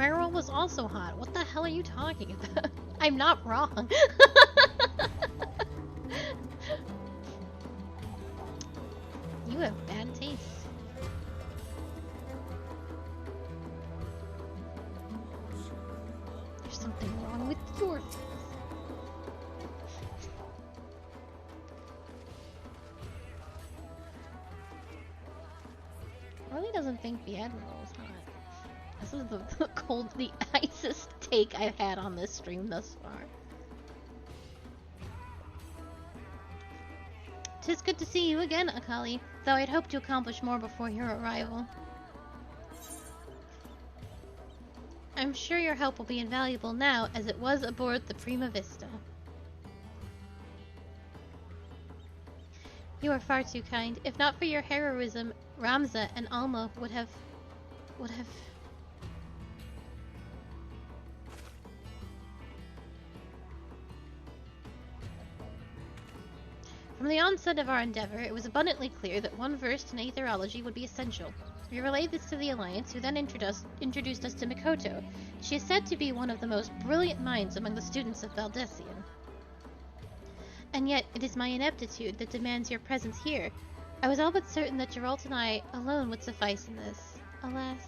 Meryl was also hot. What the hell are you talking about? I'm not wrong. You have bad taste. There's something wrong with your face. Really doesn't think the Admiral is hot. This is the icest take I've had on this stream thus far. 'Tis good to see you again, Akali, though I'd hoped to accomplish more before your arrival. I'm sure your help will be invaluable now, as it was aboard the Prima Vista. You are far too kind. If not for your heroism, Ramza and Alma would have... From the onset of our endeavor, it was abundantly clear that one versed in aetherology would be essential. We relayed this to the Alliance, who then introduced us to Mikoto. She is said to be one of the most brilliant minds among the students of Valdesian. And yet, it is my ineptitude that demands your presence here. I was all but certain that Geralt and I alone would suffice in this. Alas.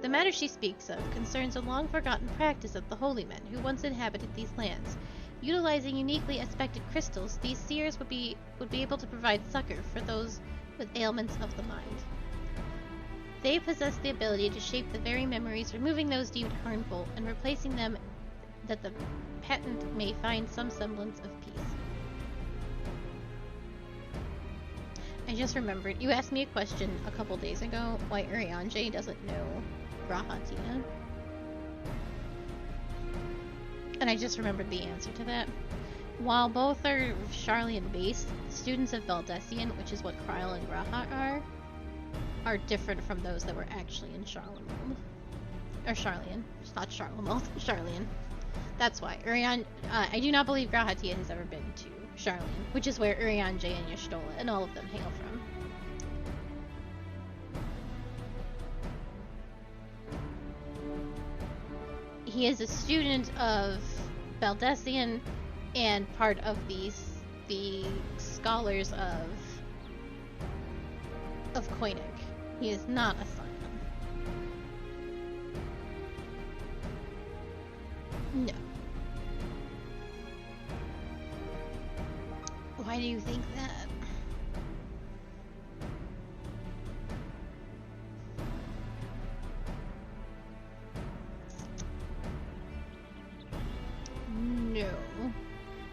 The matter she speaks of concerns a long-forgotten practice of the holy men who once inhabited these lands. Utilizing uniquely aspected crystals, these seers would be able to provide succor for those with ailments of the mind. They possess the ability to shape the very memories, removing those deemed harmful, and replacing them that the patent may find some semblance of peace. I just remembered, you asked me a question a couple days ago, why Urianger doesn't know Grahatia. And I just remembered the answer to that. While both are Sharlayan based, students of Valdesian, which is what Kryl and Graha are different from those that were actually in Charlemagne. Or Sharlayan. It's not Charlemagne, Sharlayan. That's why. I do not believe Grahatia has ever been to Sharlayan, which is where Urianger and Y'shtola and all of them hail from. He is a student of Valdesian and part of the scholars of Koinig. He is not a Scion. No. Why do you think that? No.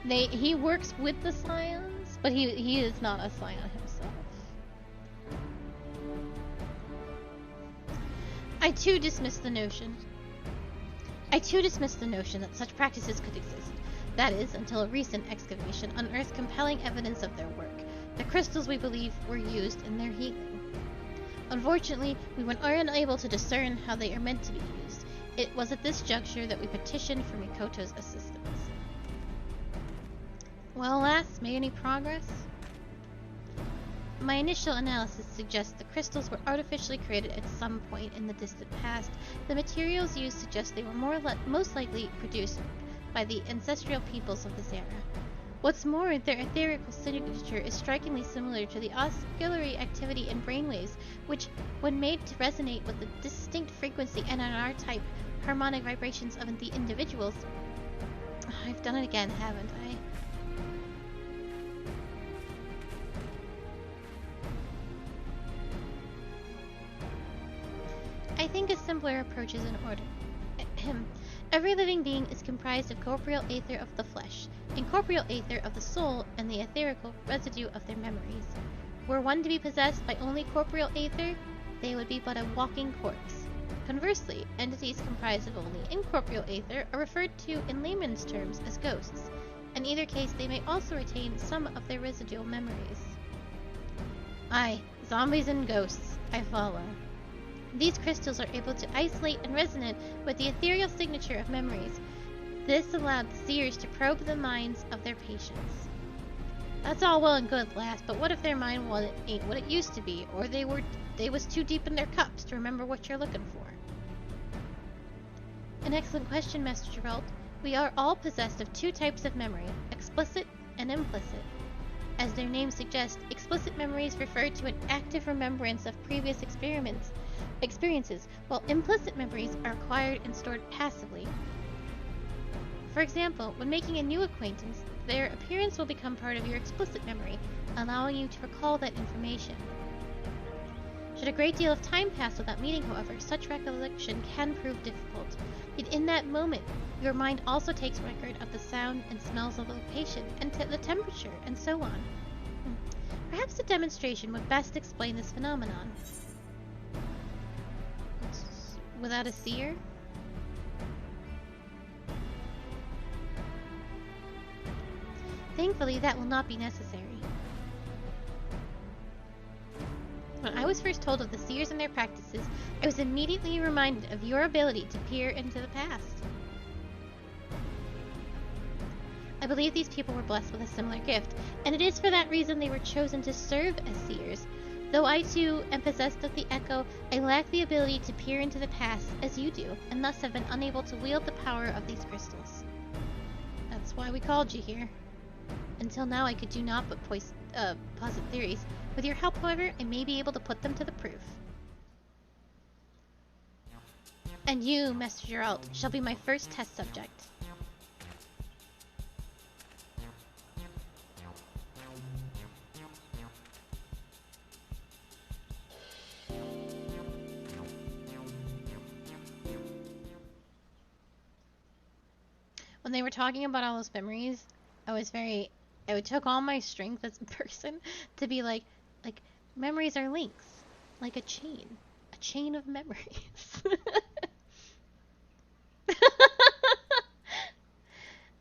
He works with the Scions, but he is not a Scion himself. I too dismiss the notion that such practices could exist. That is, until a recent excavation unearthed compelling evidence of their work. The crystals, we believe, were used in their healing. Unfortunately, we were unable to discern how they are meant to be used. It was at this juncture that we petitioned for Mikoto's assistance. Well, alas, made any progress? My initial analysis suggests the crystals were artificially created at some point in the distant past. The materials used suggest they were most likely produced by the ancestral peoples of this era. What's more, their etherical signature is strikingly similar to the oscillatory activity in brainwaves, which, when made to resonate with the distinct frequency NNR-type harmonic vibrations of the individuals... I've done it again, haven't I? I think a simpler approach is in order. Every living being is comprised of corporeal aether of the flesh, incorporeal aether of the soul, and the etherical residue of their memories. Were one to be possessed by only corporeal aether, they would be but a walking corpse. Conversely, entities comprised of only incorporeal aether are referred to in layman's terms as ghosts. In either case, they may also retain some of their residual memories. Aye, zombies and ghosts, I follow. These crystals are able to isolate and resonate with the ethereal signature of memories. This allowed the seers to probe the minds of their patients. That's all well and good, lass, but what if their mind ain't what it used to be, or they was too deep in their cups to remember what you're looking for? An excellent question, Master Geralt. We are all possessed of two types of memory, explicit and implicit. As their name suggests, explicit memories refer to an active remembrance of previous experiences, while implicit memories are acquired and stored passively. For example, when making a new acquaintance, their appearance will become part of your explicit memory, allowing you to recall that information. Should a great deal of time pass without meeting, however, such recollection can prove difficult. Yet in that moment, your mind also takes record of the sound and smells of the location, and the temperature, and so on. Perhaps a demonstration would best explain this phenomenon. Without a seer? Thankfully, that will not be necessary. When I was first told of the seers and their practices, I was immediately reminded of your ability to peer into the past. I believe these people were blessed with a similar gift, and it is for that reason they were chosen to serve as seers. Though I too am possessed of the echo, I lack the ability to peer into the past as you do, and thus have been unable to wield the power of these crystals. That's why we called you here. Until now, I could do not but posit theories. With your help, however, I may be able to put them to the proof. And you, Master Geralt, shall be my first test subject. When they were talking about all those memories, it took all my strength as a person to be like memories are links, like a chain of memories.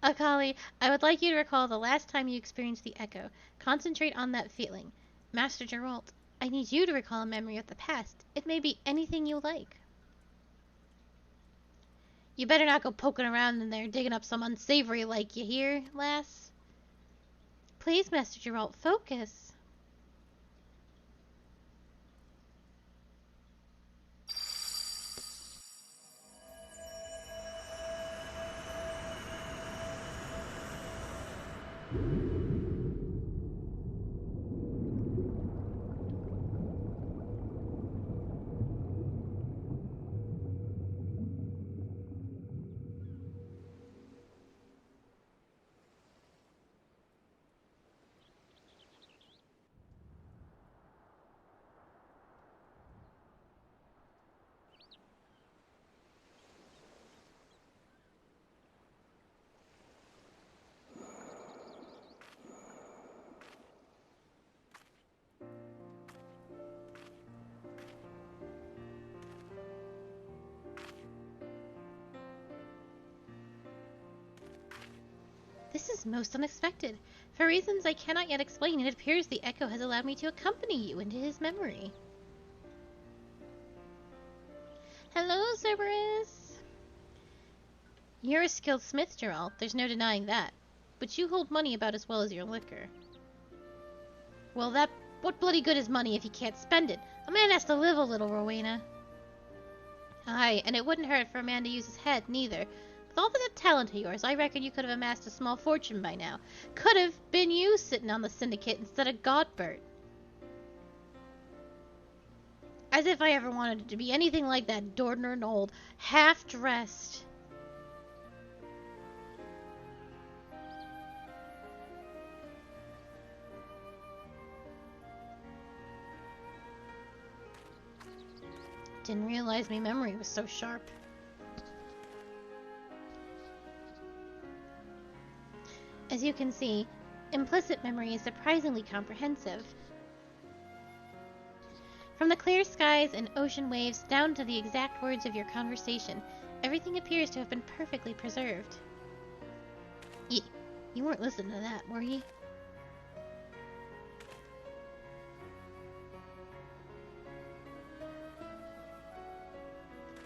Akali, I would like you to recall the last time you experienced the echo. Concentrate on that feeling. Master Geralt, I need you to recall a memory of the past. It may be anything you like. You better not go poking around in there digging up some unsavory like, you hear, lass? Please, Master Geralt, focus. This is most unexpected. For reasons I cannot yet explain, it appears the echo has allowed me to accompany you into his memory. Hello, Cerberus! You're a skilled smith, Geralt. There's no denying that. But you hold money about as well as your liquor. Well, what bloody good is money if you can't spend it? A man has to live a little, Rowena. Aye, and it wouldn't hurt for a man to use his head, neither. With all that talent of yours, I reckon you could have amassed a small fortune by now. Could have been you sitting on the syndicate instead of Godbert. As if I ever wanted it to be anything like that Dordner and old, half-dressed. Didn't realize my memory was so sharp. As you can see, implicit memory is surprisingly comprehensive. From the clear skies and ocean waves down to the exact words of your conversation, everything appears to have been perfectly preserved. You weren't listening to that, were you?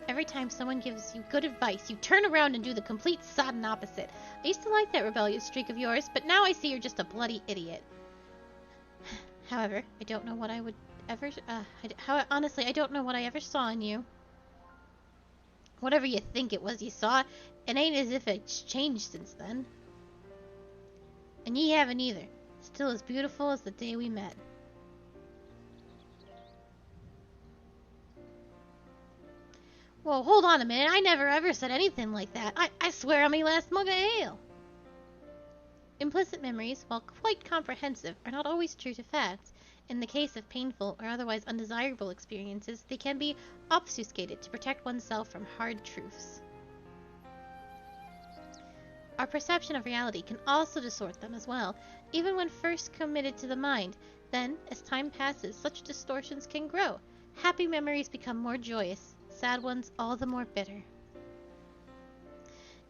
Every time someone gives you good advice, you turn around and do the complete sodden opposite. I used to like that rebellious streak of yours, but now I see you're just a bloody idiot. However, I don't know what I would ever, honestly, I don't know what I ever saw in you. Whatever you think it was you saw, it ain't as if it's changed since then. And ye haven't either. Still as beautiful as the day we met. Whoa, hold on a minute. I never ever said anything like that. I swear on me last mug of ale. Implicit memories, while quite comprehensive, are not always true to facts. In the case of painful or otherwise undesirable experiences, they can be obfuscated to protect oneself from hard truths. Our perception of reality can also distort them as well, even when first committed to the mind. Then, as time passes, such distortions can grow. Happy memories become more joyous, sad ones all the more bitter.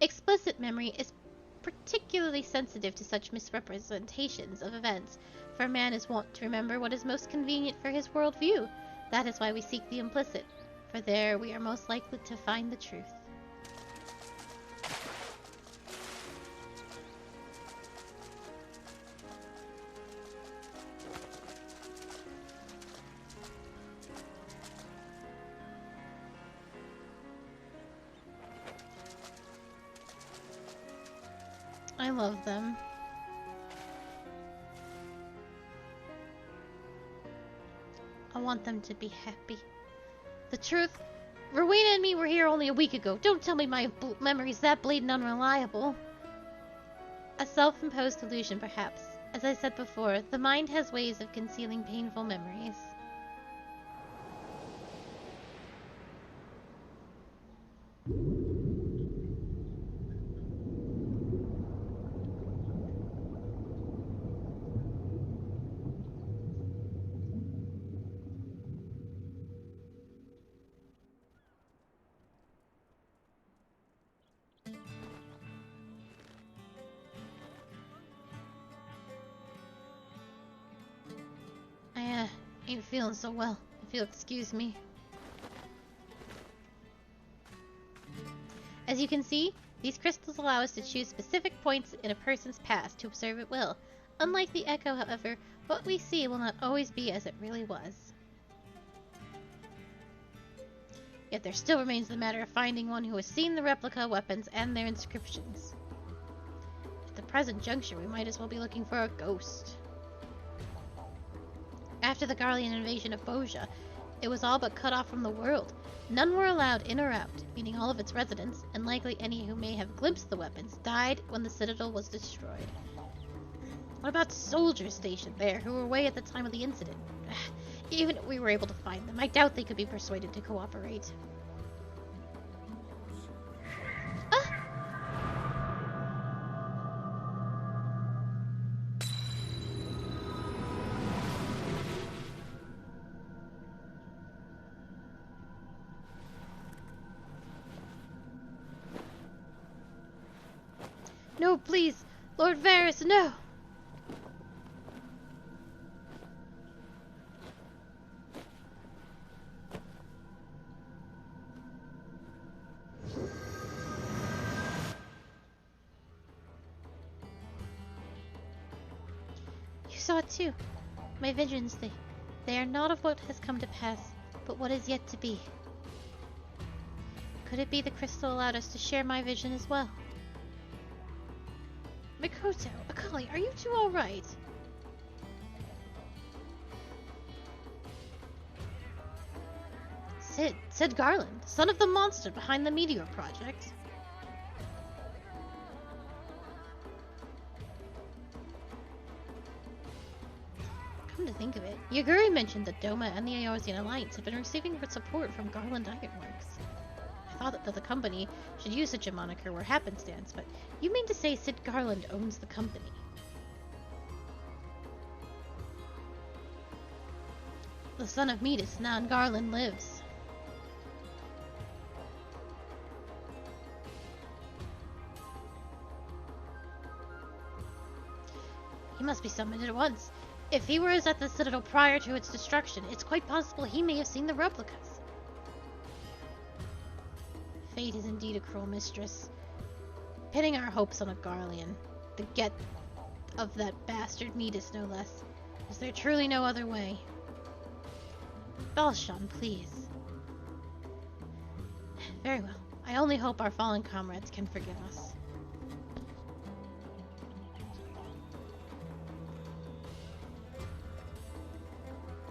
Explicit memory is particularly sensitive to such misrepresentations of events, for man is wont to remember what is most convenient for his worldview. That is why we seek the implicit, for there we are most likely to find the truth. I love them. I want them to be happy. The truth, Rowena and me were here only a week ago. Don't tell me my memory's that bleeding unreliable. A self-imposed illusion, perhaps. As I said before, the mind has ways of concealing painful memories. Ain't feeling so well, if you'll excuse me. As you can see, these crystals allow us to choose specific points in a person's past to observe at will. Unlike the echo, however, what we see will not always be as it really was. Yet there still remains the matter of finding one who has seen the replica weapons and their inscriptions. At the present juncture, we might as well be looking for a ghost. After the Garlean invasion of Boja, it was all but cut off from the world. None were allowed in or out, meaning all of its residents, and likely any who may have glimpsed the weapons, died when the citadel was destroyed. What about soldiers stationed there who were away at the time of the incident? Even if we were able to find them, I doubt they could be persuaded to cooperate. No, please! Lord Varys, no! You saw it too. My visions, they are not of what has come to pass, but what is yet to be. Could it be the crystal allowed us to share my vision as well? Mikoto, Akali, are you two alright? Sid Garland, son of the monster behind the Meteor Project. Come to think of it, Yaguri mentioned that Doma and the Eorzean Alliance had been receiving support from Garland Ironworks. I thought that the company should use such a moniker where happenstance, but you mean to say Sid Garland owns the company? The son of Metis, Nan Garland, lives. He must be summoned at once. If he was at the Citadel prior to its destruction, it's quite possible he may have seen the replicas. Fate is indeed a cruel mistress. Pinning our hopes on a Garlean. The get of that bastard Metis, no less. Is there truly no other way? Balshan, please. Very well. I only hope our fallen comrades can forgive us.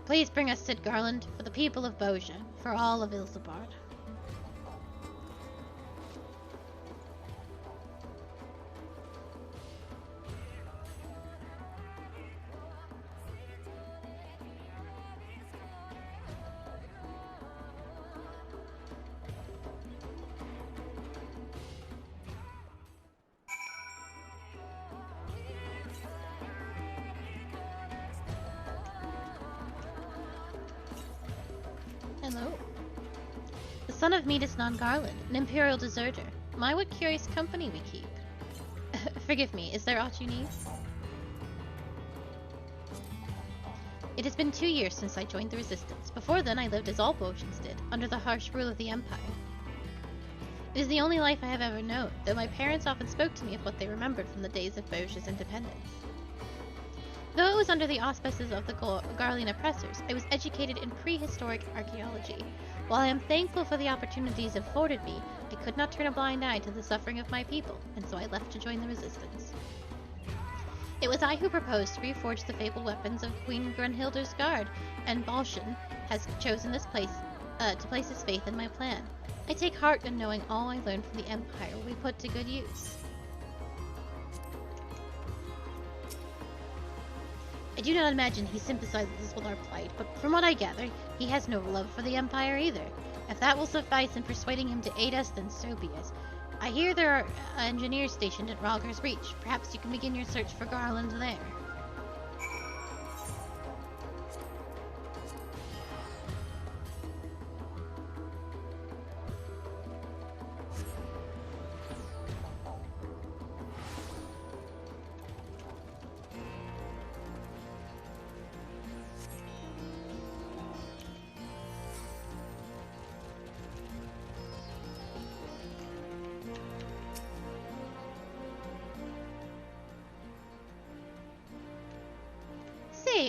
Please bring us Sid Garland for the people of Boja, for all of Ilzabard. Hello. The son of Medisnon Garland, an imperial deserter. My, what curious company we keep. Forgive me, is there aught you need? It has been 2 years since I joined the Resistance. Before then, I lived as all Bojans did, under the harsh rule of the Empire. It is the only life I have ever known, though my parents often spoke to me of what they remembered from the days of Boja's independence. Though it was under the auspices of the Garlean oppressors, I was educated in prehistoric archaeology. While I am thankful for the opportunities afforded me, I could not turn a blind eye to the suffering of my people, and so I left to join the Resistance. It was I who proposed to reforge the fabled weapons of Queen Grunhilde's guard, and Balshan has chosen this place to place his faith in my plan. I take heart in knowing all I learned from the Empire will be put to good use. I do not imagine he sympathizes with our plight, but from what I gather, he has no love for the Empire either. If that will suffice in persuading him to aid us, then so be it. I hear there are engineers stationed at Ralgar's Reach. Perhaps you can begin your search for Garland there.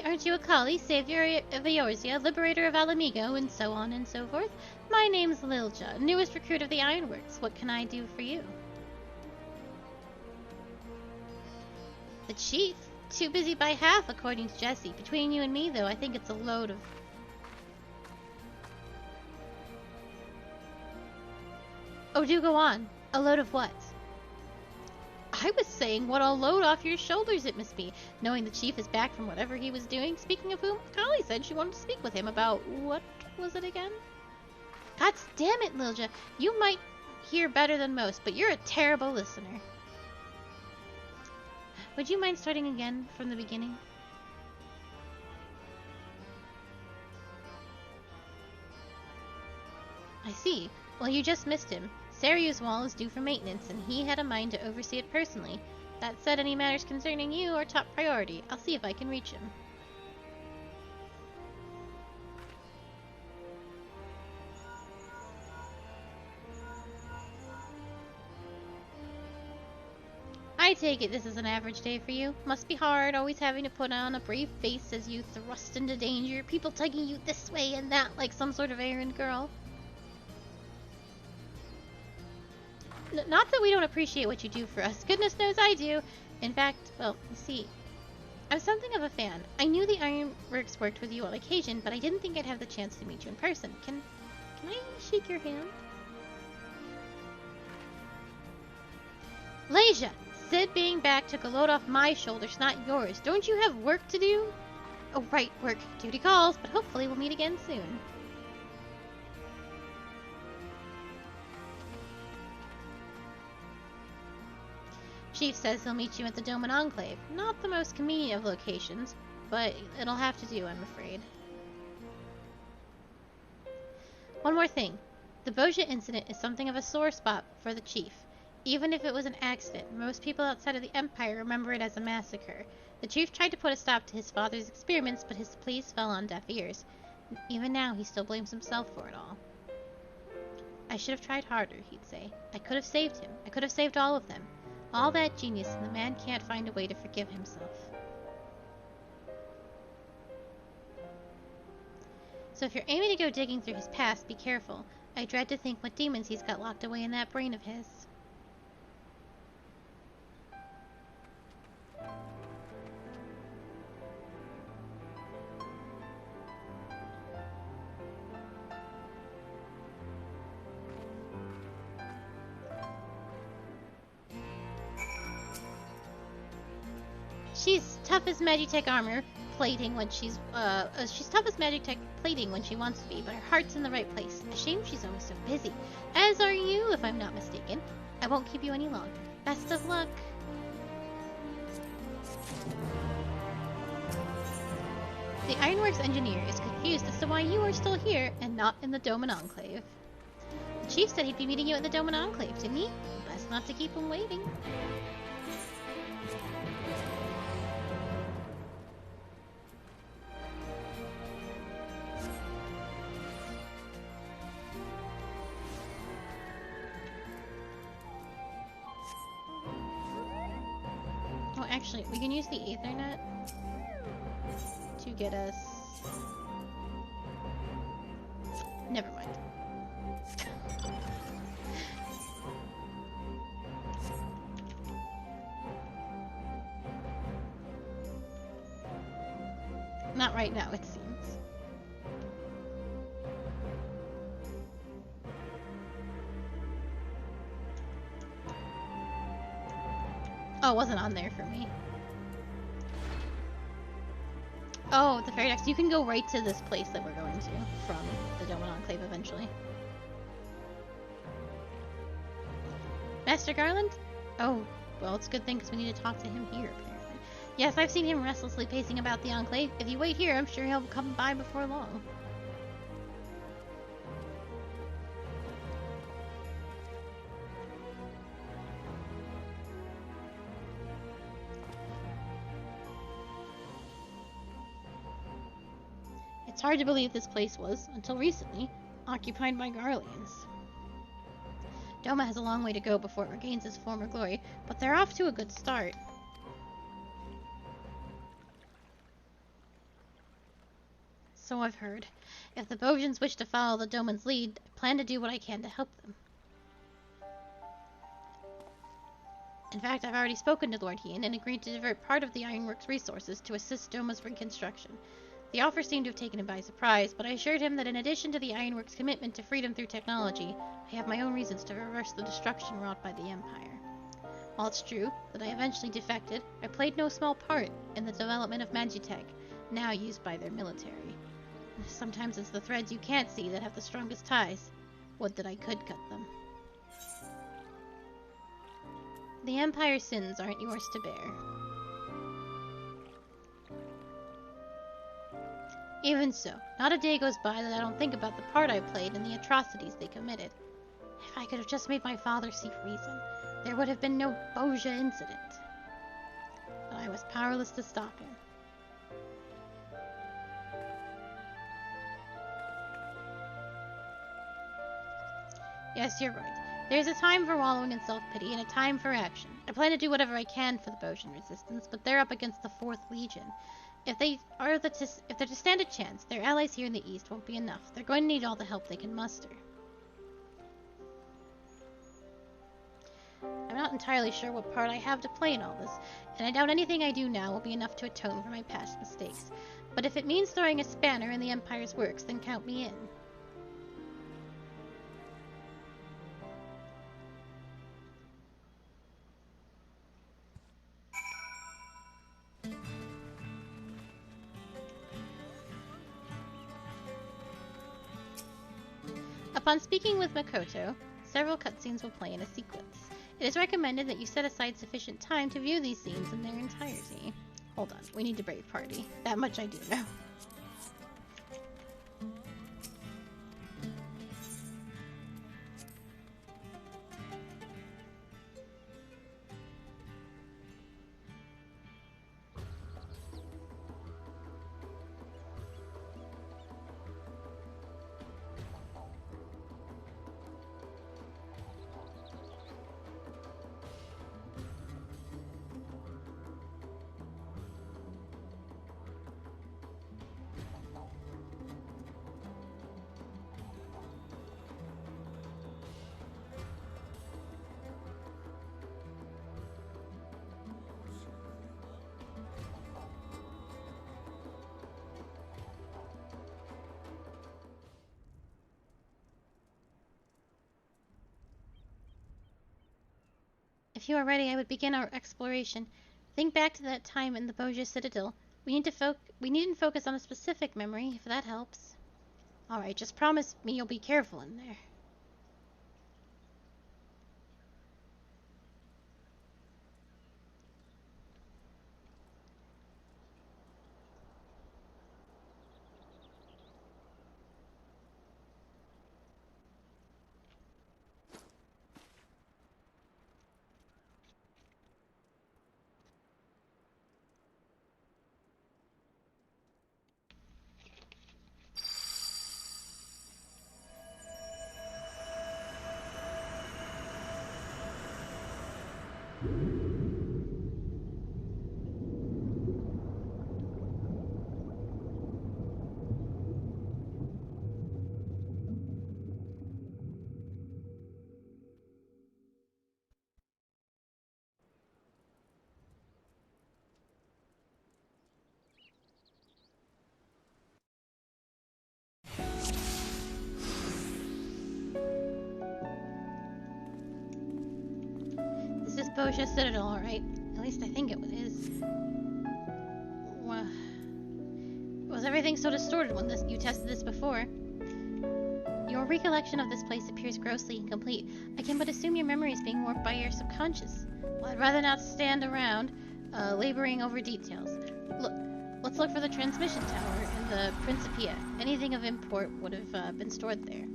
Aren't you a Kali, savior of Eorzea, liberator of Alamigo, and so on and so forth? My name's Lilja, newest recruit of the Ironworks. What can I do for you? The chief? Too busy by half, according to Jesse. Between you and me, though, I think it's a load of... Oh, do go on. A load of what? I was saying what a load off your shoulders it must be, knowing the chief is back from whatever he was doing. Speaking of whom, Kali said she wanted to speak with him about... what was it again? God damn it, Lilja. You might hear better than most, but you're a terrible listener. Would you mind starting again from the beginning? I see. Well, you just missed him. Saryu's wall is due for maintenance, and he had a mind to oversee it personally. That said, any matters concerning you are top priority. I'll see if I can reach him. I take it this is an average day for you. Must be hard, always having to put on a brave face as you thrust into danger, people tugging you this way and that like some sort of errand girl. Not that we don't appreciate what you do for us. Goodness knows I do. In fact, well, you see, I'm something of a fan. I knew the Ironworks worked with you on occasion, but I didn't think I'd have the chance to meet you in person. Can I shake your hand? Leisha! Sid being back took a load off my shoulders, not yours. Don't you have work to do? Oh, right, work. Duty calls, but hopefully we'll meet again soon. Chief says he'll meet you at the Dome and Enclave. Not the most convenient of locations, but it'll have to do, I'm afraid. One more thing. The Boja incident is something of a sore spot for the Chief. Even if it was an accident, most people outside of the Empire remember it as a massacre. The Chief tried to put a stop to his father's experiments, but his pleas fell on deaf ears. Even now, he still blames himself for it all. I should have tried harder, he'd say. I could have saved him. I could have saved all of them. All that genius, and the man can't find a way to forgive himself. So if you're aiming to go digging through his past, be careful. I dread to think what demons he's got locked away in that brain of his. She's tough as Magitech armor plating when she's tough as Magitech plating when she wants to be, but her heart's in the right place. A shame she's always so busy. As are you, if I'm not mistaken. I won't keep you any longer. Best of luck. The Ironworks engineer is confused as to why you are still here and not in the Doman Enclave. The chief said he'd be meeting you at the Doman Enclave, didn't he? Best not to keep him waiting. Oh, actually, we can use the Ethernet to get us... Never mind. Not right now, it seems. Oh, it wasn't on there for me. Oh, the fairy decks. You can go right to this place that we're going to from the Doman Enclave eventually. Master Garland? Oh, well, it's a good thing because we need to talk to him here, apparently. Yes, I've seen him restlessly pacing about the Enclave. If you wait here, I'm sure he'll come by before long. It's hard to believe this place was, until recently, occupied by Garleans. Doma has a long way to go before it regains its former glory, but they're off to a good start. So I've heard. If the Bojans wish to follow the Doman's lead, I plan to do what I can to help them. In fact, I've already spoken to Lord Hien and agreed to divert part of the Ironworks resources to assist Doma's reconstruction. The offer seemed to have taken him by surprise, but I assured him that in addition to the Ironworks' commitment to freedom through technology, I have my own reasons to reverse the destruction wrought by the Empire. While it's true that I eventually defected, I played no small part in the development of Magitech, now used by their military. Sometimes it's the threads you can't see that have the strongest ties. Would that I could cut them. The Empire's sins aren't yours to bear. Even so, not a day goes by that I don't think about the part I played in the atrocities they committed. If I could have just made my father see reason, there would have been no Boja incident. But I was powerless to stop him. Yes, you're right. There's a time for wallowing in self-pity and a time for action. I plan to do whatever I can for the Bojan resistance, but they're up against the 4th Legion. If they're to stand a chance, their allies here in the east won't be enough. They're going to need all the help they can muster. I'm not entirely sure what part I have to play in all this, and I doubt anything I do now will be enough to atone for my past mistakes. But if it means throwing a spanner in the Empire's works, then count me in. Upon speaking with Makoto, several cutscenes will play in a sequence. It is recommended that you set aside sufficient time to view these scenes in their entirety. Hold on, we need to brave party. That much I do know. If you are ready, I would begin our exploration. Think back to that time in the Boja Citadel. We needn't focus on a specific memory, if that helps. Alright, just promise me you'll be careful in there. This is Boja Citadel, alright? At least I think it is. Was everything so distorted when you tested this before? Your recollection of this place appears grossly incomplete. I can but assume your memory is being warped by your subconscious. Well, I'd rather not stand around, laboring over details. Let's look for the transmission tower in the Principia. Anything of import would have been stored there.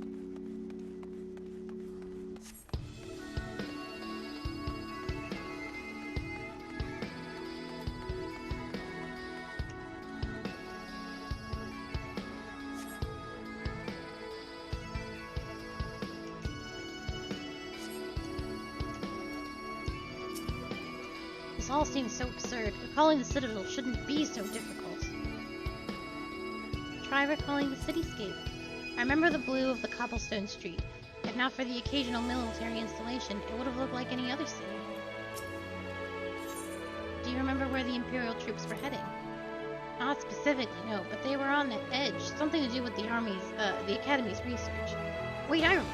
This all seems so absurd. Recalling the Citadel shouldn't be so difficult. Try recalling the cityscape. I remember the blue of the cobblestone street. If not for the occasional military installation, it would have looked like any other city. Do you remember where the Imperial troops were heading? Not specifically, no, but they were on the edge. Something to do with the Academy's research. Wait, I remember.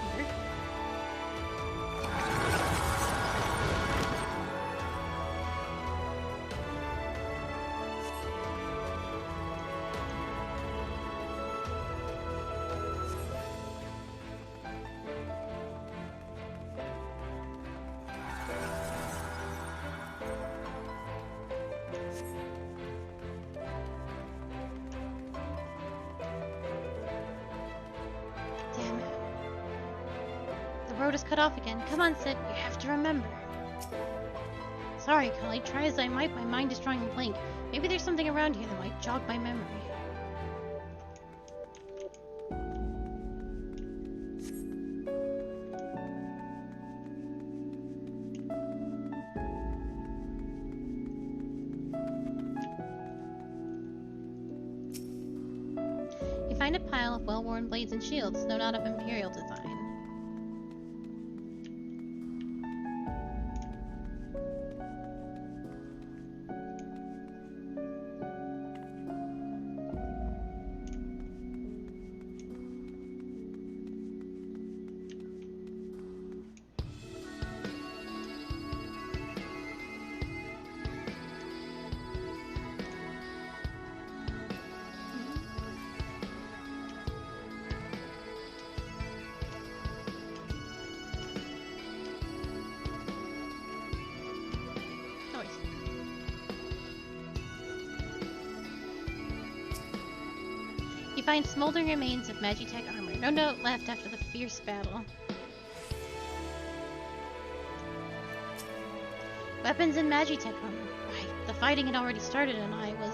The road is cut off again. Come on, Sid. You have to remember. Sorry, Cully. Try as I might, my mind is drawing a blank. Maybe there's something around here that might jog my memory. You find a pile of well-worn blades and shields, no doubt of Imperial design. You find smoldering remains of Magitech armor. No note left after the fierce battle. Weapons and Magitech armor. Right, the fighting had already started and I was...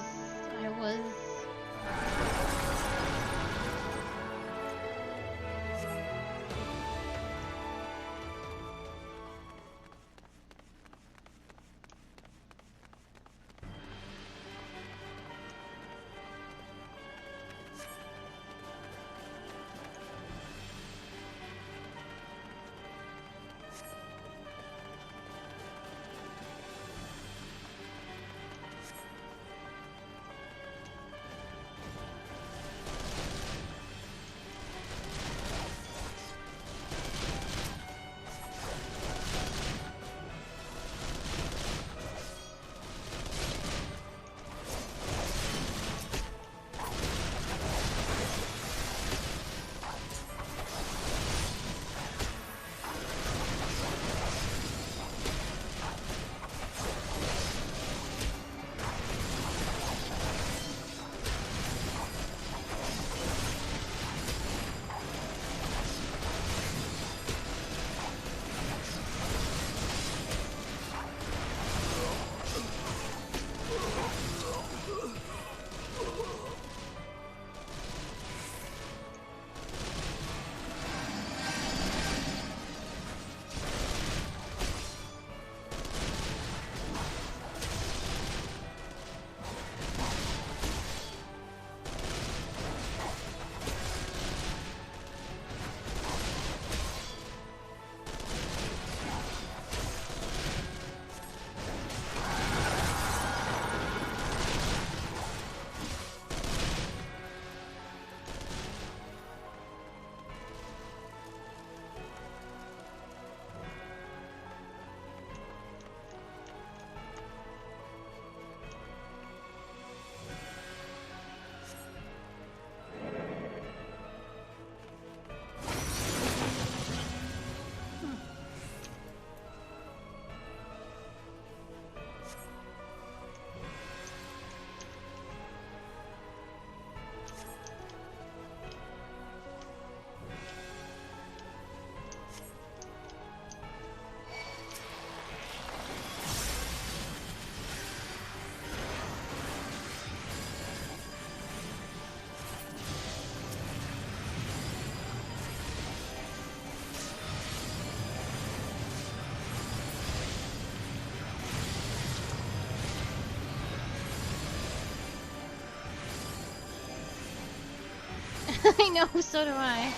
I know, so do I.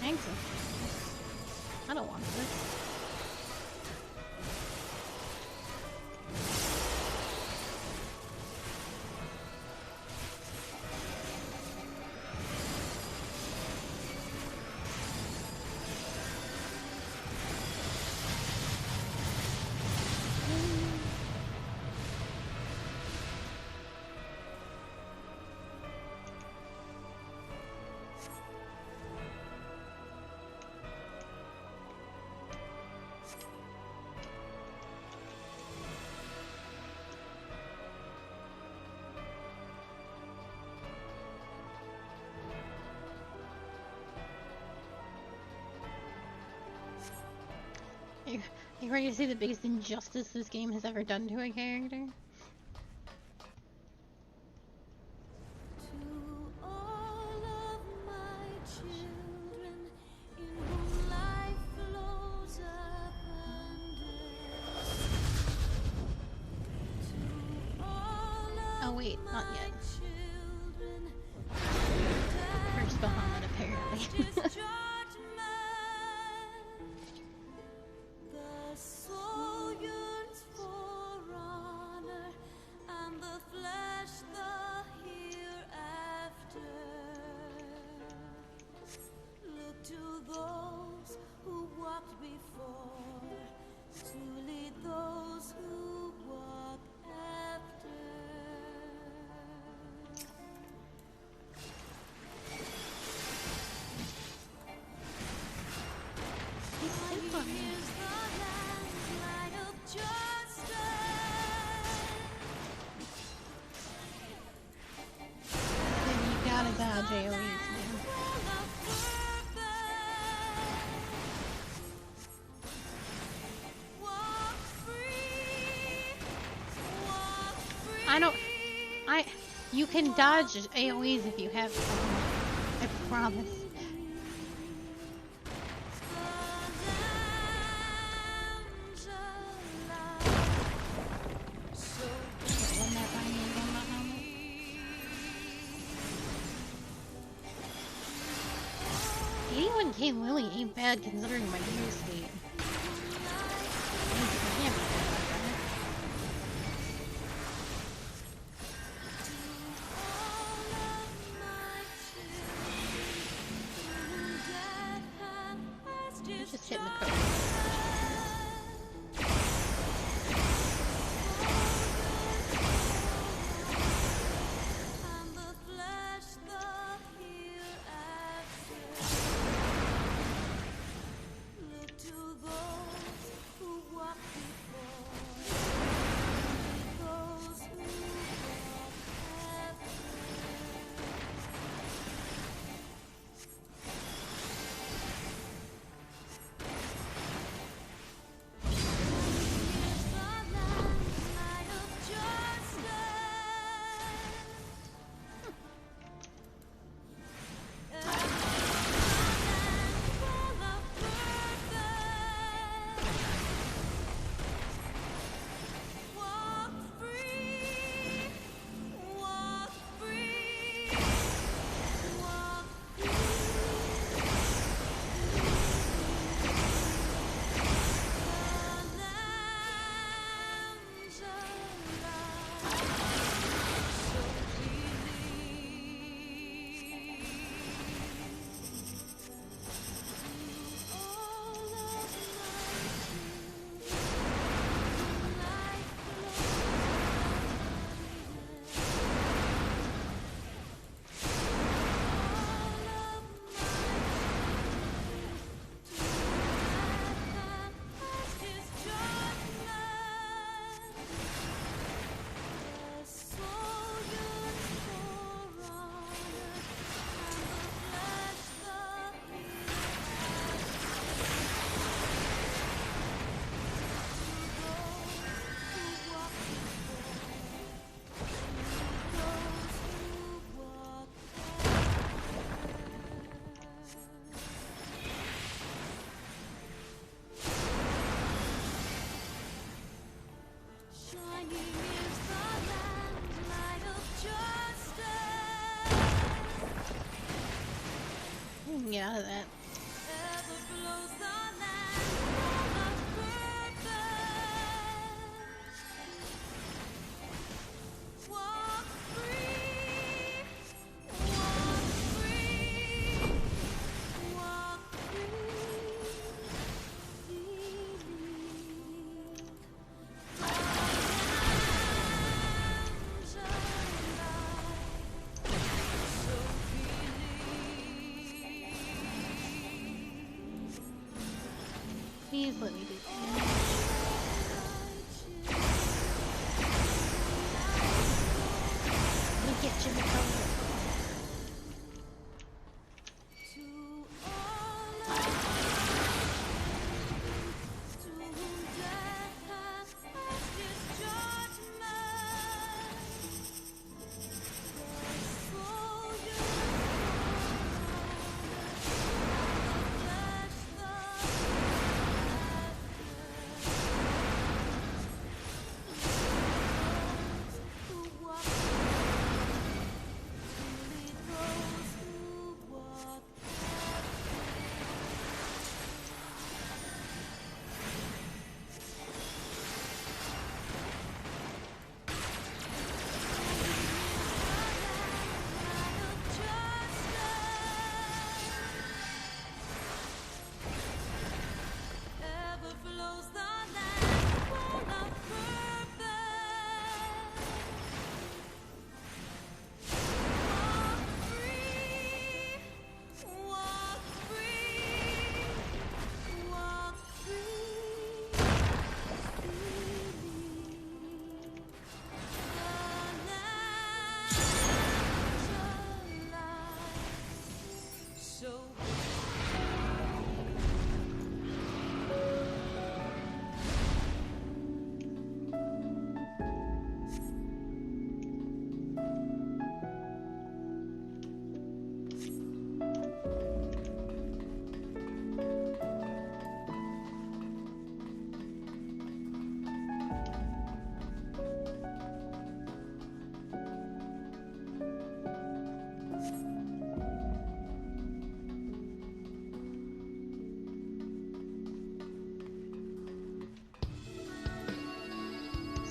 Thanks. I don't want this. You ready to see the biggest injustice this game has ever done to a character? Oh wait, not yet. First Bahamut, apparently. You can dodge AoEs if you have them. I promise. Lily ain't bad considering my gear state. Just hitting the code. can get out of that. Please let me do that. Let me get Jimmy Cover.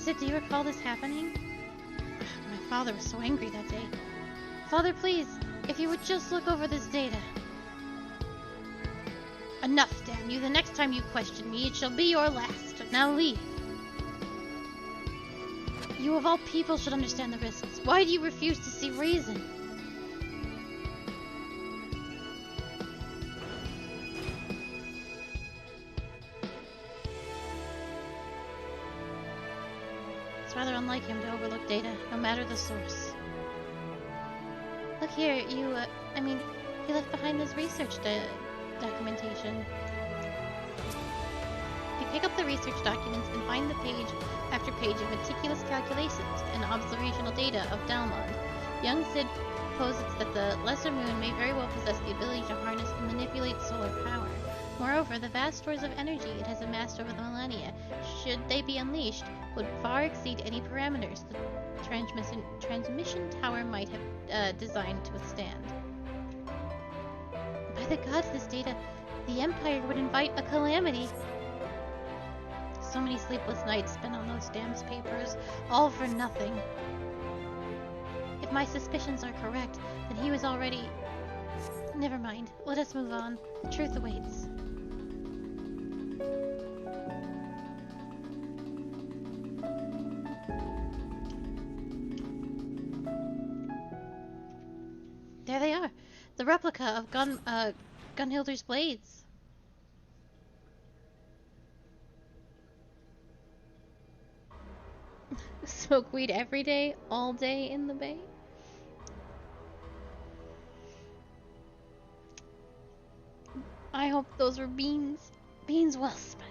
Sid, do you recall this happening? My father was so angry that day. Father, please, if you would just look over this data. Enough, damn you. The next time you question me, it shall be your last. Now leave. You of all people should understand the risks. Why do you refuse to see reason? It's rather unlike him to overlook data, no matter the source. Look here, he left behind this research documentation. You pick up the research documents and find the page after page of meticulous calculations and observational data of Dalmond. Young Sid posits that the Lesser Moon may very well possess the ability to harness and manipulate solar power. Moreover, the vast stores of energy it has amassed over the millennia, should they be unleashed, would far exceed any parameters the transmission tower might have designed to withstand. By the gods, this data, the Empire would invite a calamity. So many sleepless nights spent on those damn papers, all for nothing. If my suspicions are correct, then he was already... Never mind, let us move on. The truth awaits. There they are, the replica of Gunhilder's blades. Smoke weed every day, all day in the bay. I hope those were beans well spent.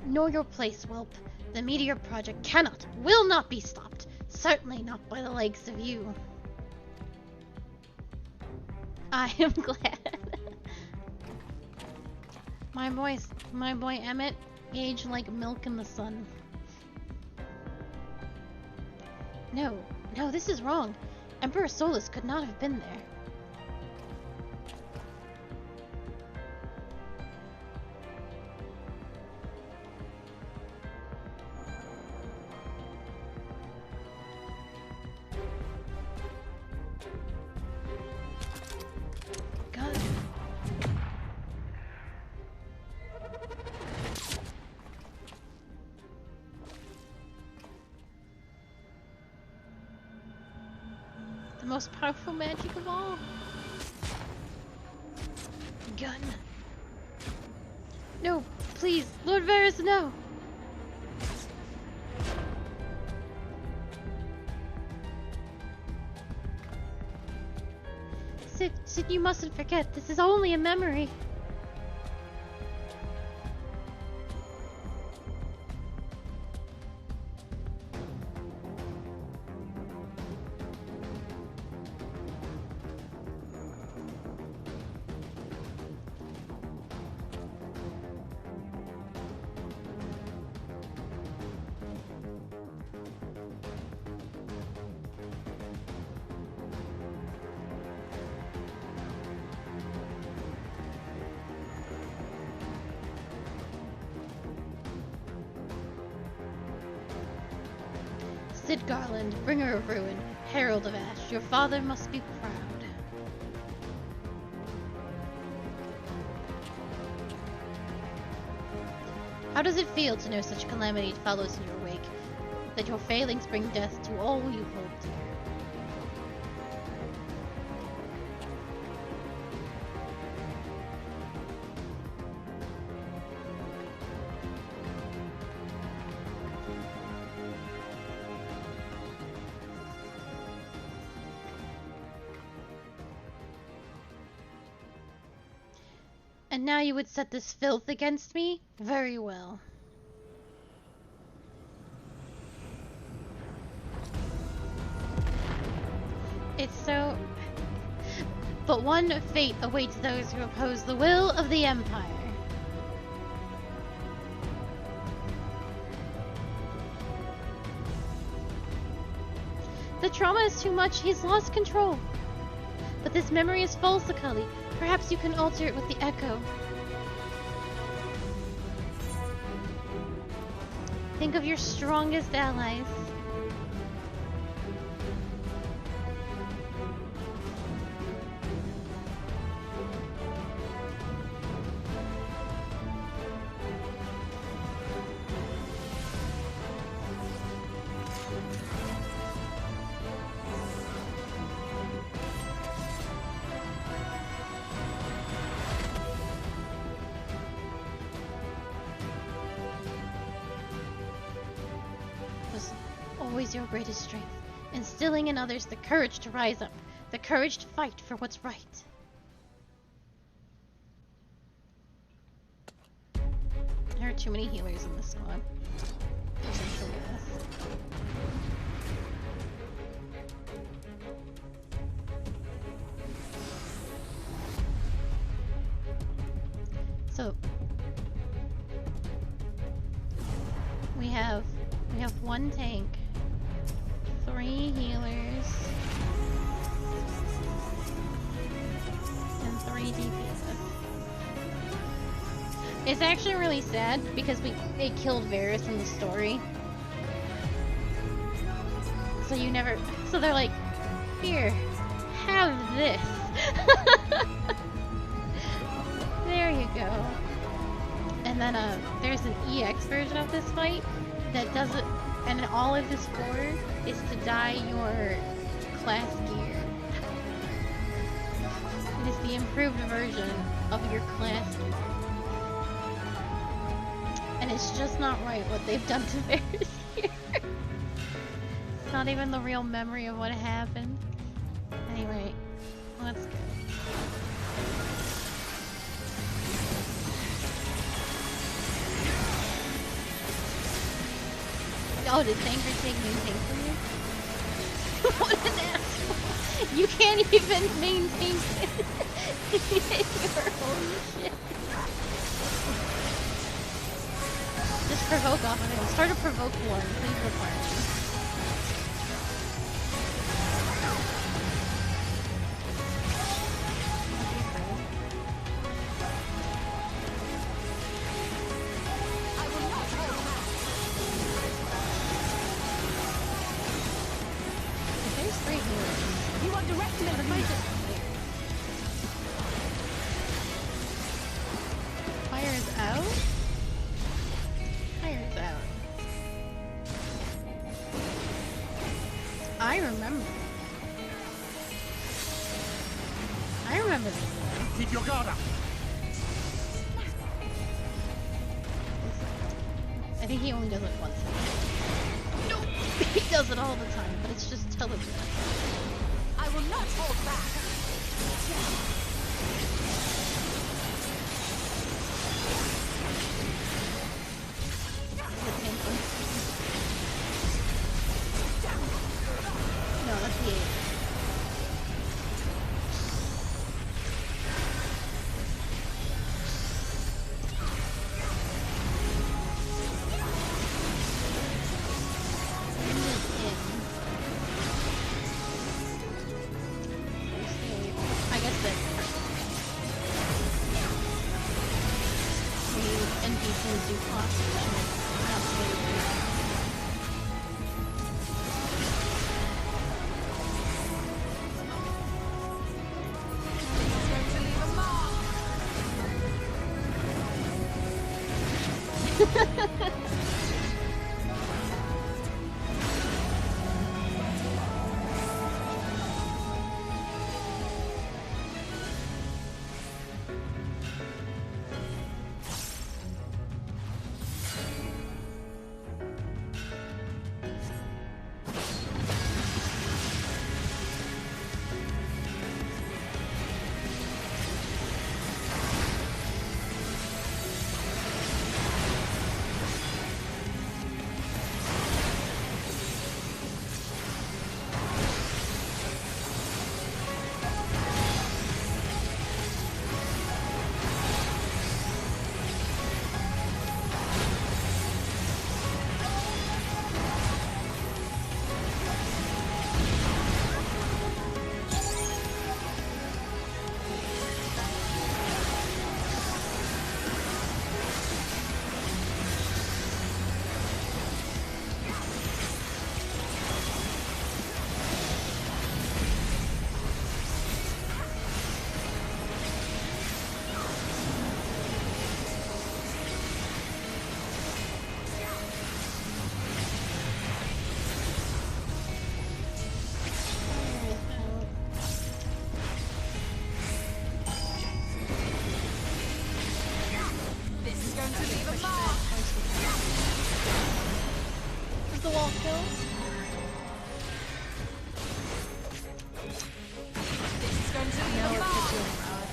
Know your place, whelp. The Meteor Project will not be stopped. Certainly not by the likes of you. I am glad. My boy Emmett, aged like milk in the sun. No, this is wrong. Emperor Solus could not have been there. God. The most powerful magic of all. Gun. No, please, Lord Varus, no. Sid, you mustn't forget, this is only a memory. Sid Garland, bringer of ruin, herald of ash, your father must be proud. How does it feel to know such calamity follows in your wake? That your failings bring death to all you hold dear? And now you would set this filth against me? Very well. It's so... But one fate awaits those who oppose the will of the Empire. The trauma is too much, he's lost control. But this memory is false, Akali. Perhaps you can alter it with the echo. Think of your strongest allies. Your greatest strength, instilling in others the courage to rise up, the courage to fight for what's right. There are too many healers in this squad. So we have one tank, 3 healers, and 3 DPS. It's actually really sad because it killed Varus in the story. So you never... So they're like, here, have this. There you go. And then there's an EX version of this fight that doesn't... And all of this for is to dye your class gear. It is the improved version of your class gear. And it's just not right what they've done to Varus here. It's not even the real memory of what happened. Anyway, let's go. Oh, did Sanger take maintain for you? What an asshole! You can't even maintain your own shit. provoke off of him. Start a provoke war. Please require me. There's 3 heroes. You are directed at the Fire is out? Fire is out. I remember. I remember this one. Keep your guard up. I think he only does it once. No! He does it all the time, but it's just television. I will not hold back. No, that's the 8. I guess that NPCs do cost, which makes absolutely the wall kill? This is going to be No, a it's mark. a doing rod.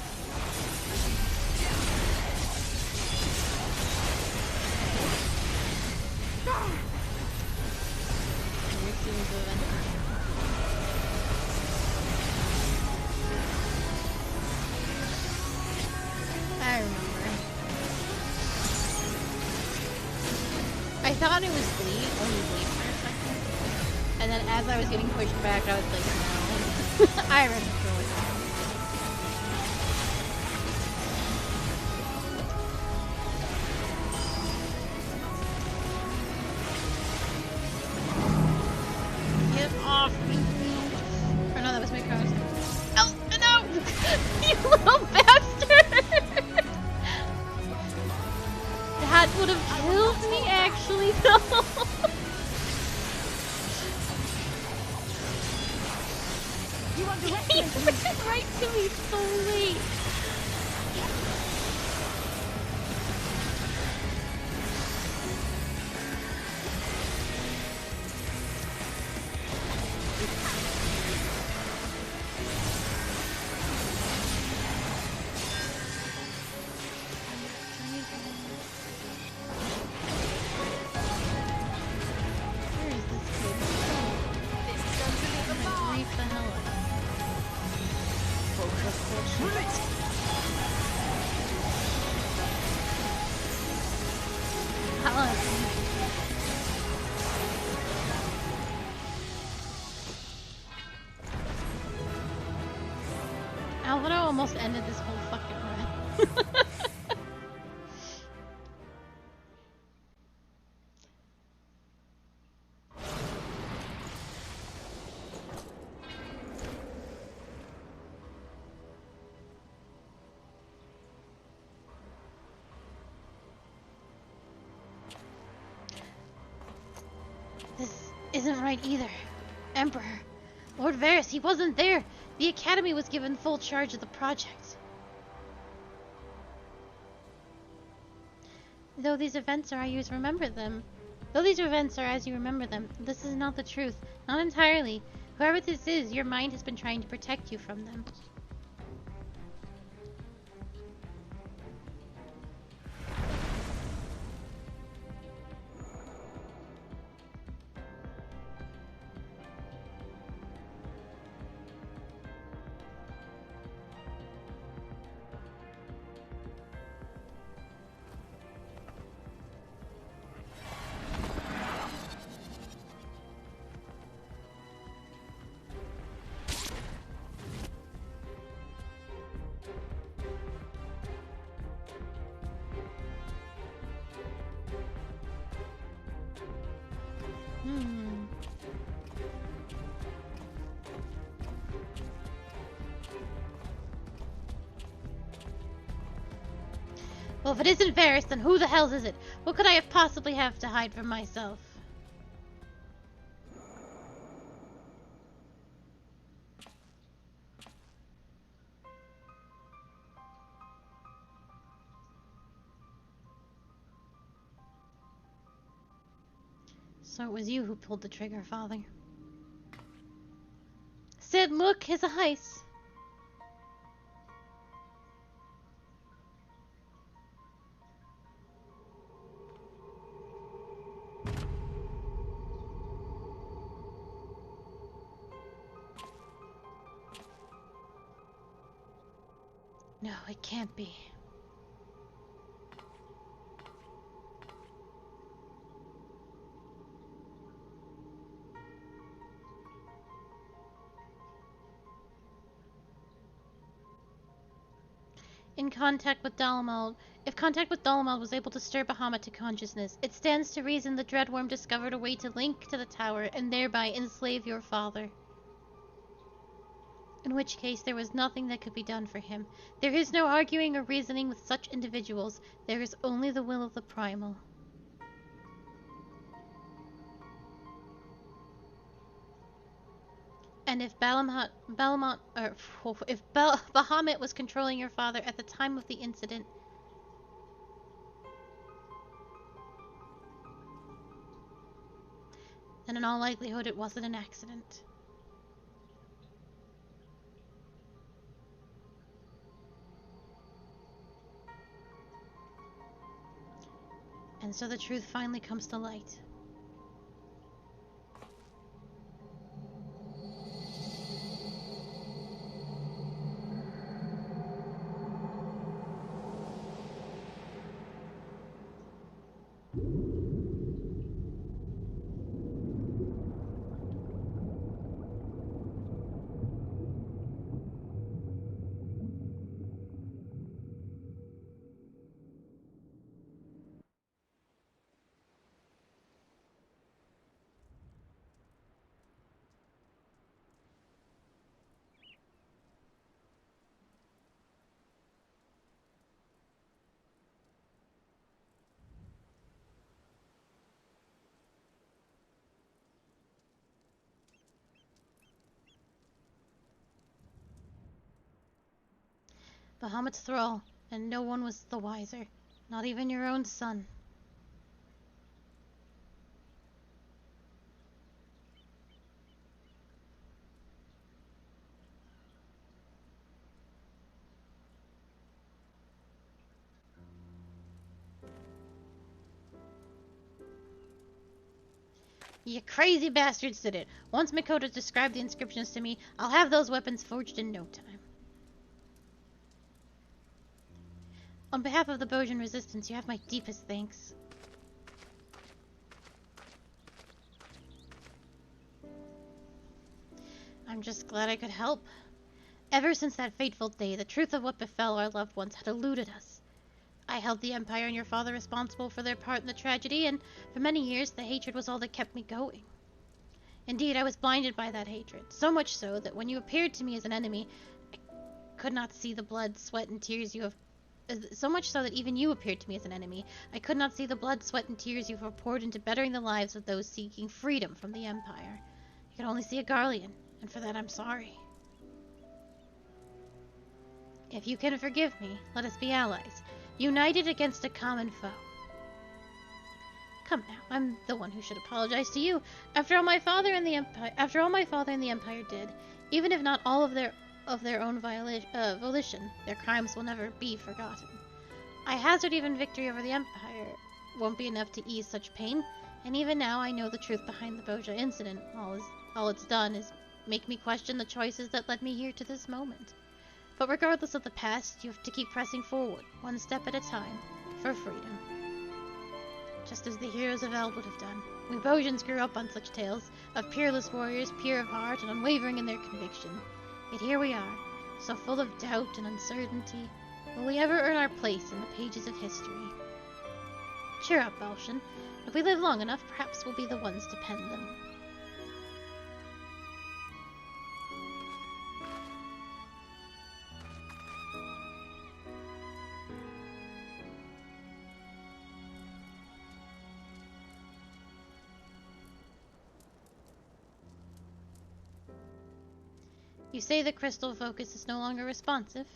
We're seeing moving. I remember. I thought it was bleed, only bleed for a second. And then as I was getting pushed back, I was like, no. I remember what happened. Get off me. Oh no, that was my code. Oh, no! You little bastard! That would have killed me, actually, though. You are He directed. ran right to me so late. Where is this kid? This is going to be the mark. Grief the hell out of him. Focus. Hello. Alvaro almost ended this whole fucking run. This isn't right either. Emperor. Lord Varys, he wasn't there. The Academy was given full charge of the project. Though these events are as you remember them, this is not the truth. Not entirely. Whoever this is, your mind has been trying to protect you from them. Well, if it isn't Varys, then who the hell is it? What could I possibly have to hide from myself? So it was you who pulled the trigger, Father. Sid, look, his ice. No, it can't be. In contact with Dalamal, if contact with Dalamal was able to stir Bahamut to consciousness, it stands to reason the Dreadworm discovered a way to link to the tower and thereby enslave your father. In which case, there was nothing that could be done for him. There is no arguing or reasoning with such individuals. There is only the will of the Primal. And if Bahamut was controlling your father at the time of the incident, then in all likelihood it wasn't an accident. And so the truth finally comes to light. Bahamut's thrall, and no one was the wiser, not even your own son. You crazy bastards did it. Once Mikoto described the inscriptions to me, I'll have those weapons forged in no time. On behalf of the Bojan resistance, you have my deepest thanks. I'm just glad I could help. Ever since that fateful day, the truth of what befell our loved ones had eluded us. I held the Empire and your father responsible for their part in the tragedy, and for many years the hatred was all that kept me going. Indeed, I was blinded by that hatred, so much so that when you appeared to me as an enemy, I could not see the blood, sweat, and tears you have... So much so that even you appeared to me as an enemy. I could not see the blood, sweat, and tears you have poured into bettering the lives of those seeking freedom from the Empire. I could only see a Garlean, and for that I'm sorry. If you can forgive me, let us be allies, united against a common foe. Come now, I'm the one who should apologize to you. After all my father and the Empire did, even if not all of their own volition, their crimes will never be forgotten. I hazard even victory over the Empire won't be enough to ease such pain, and even now I know the truth behind the Boja incident. All it's done is make me question the choices that led me here to this moment. But regardless of the past, you have to keep pressing forward, one step at a time, for freedom. Just as the heroes of Eld would have done. We Bojans grew up on such tales of peerless warriors, pure of heart and unwavering in their conviction. Yet here we are, so full of doubt and uncertainty. Will we ever earn our place in the pages of history? Cheer up, Belshon. If we live long enough, perhaps we'll be the ones to pen them. You say the crystal focus is no longer responsive?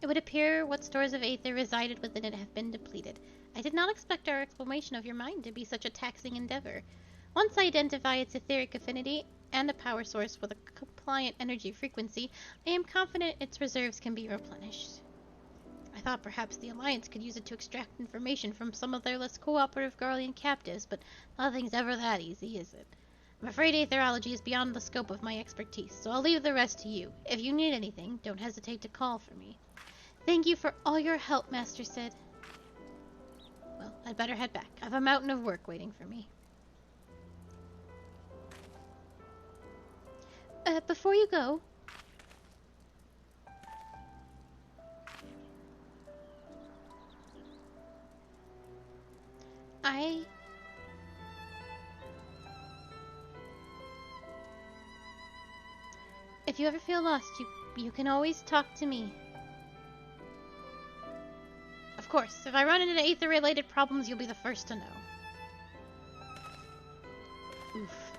It would appear what stores of aether resided within it have been depleted. I did not expect our exploration of your mind to be such a taxing endeavor. Once I identify its etheric affinity and a power source with a compliant energy frequency, I am confident its reserves can be replenished. I thought perhaps the Alliance could use it to extract information from some of their less cooperative Garlean captives, but nothing's ever that easy, is it? I'm afraid aetherology is beyond the scope of my expertise, so I'll leave the rest to you. If you need anything, don't hesitate to call for me. Thank you for all your help, Master Sid. Well, I'd better head back. I have a mountain of work waiting for me. Before you go... If you ever feel lost, you can always talk to me. Of course, if I run into aether-related problems, you'll be the first to know. Oof.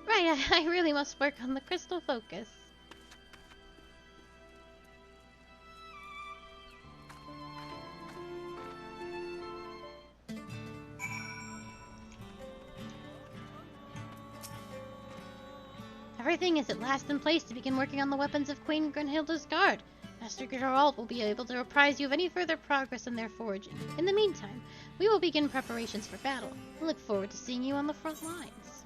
Right, I really must work on the crystal focus. Everything is at last in place to begin working on the weapons of Queen Grunhilda's guard. Master Geralt will be able to apprise you of any further progress in their forging. In the meantime, we will begin preparations for battle. I look forward to seeing you on the front lines.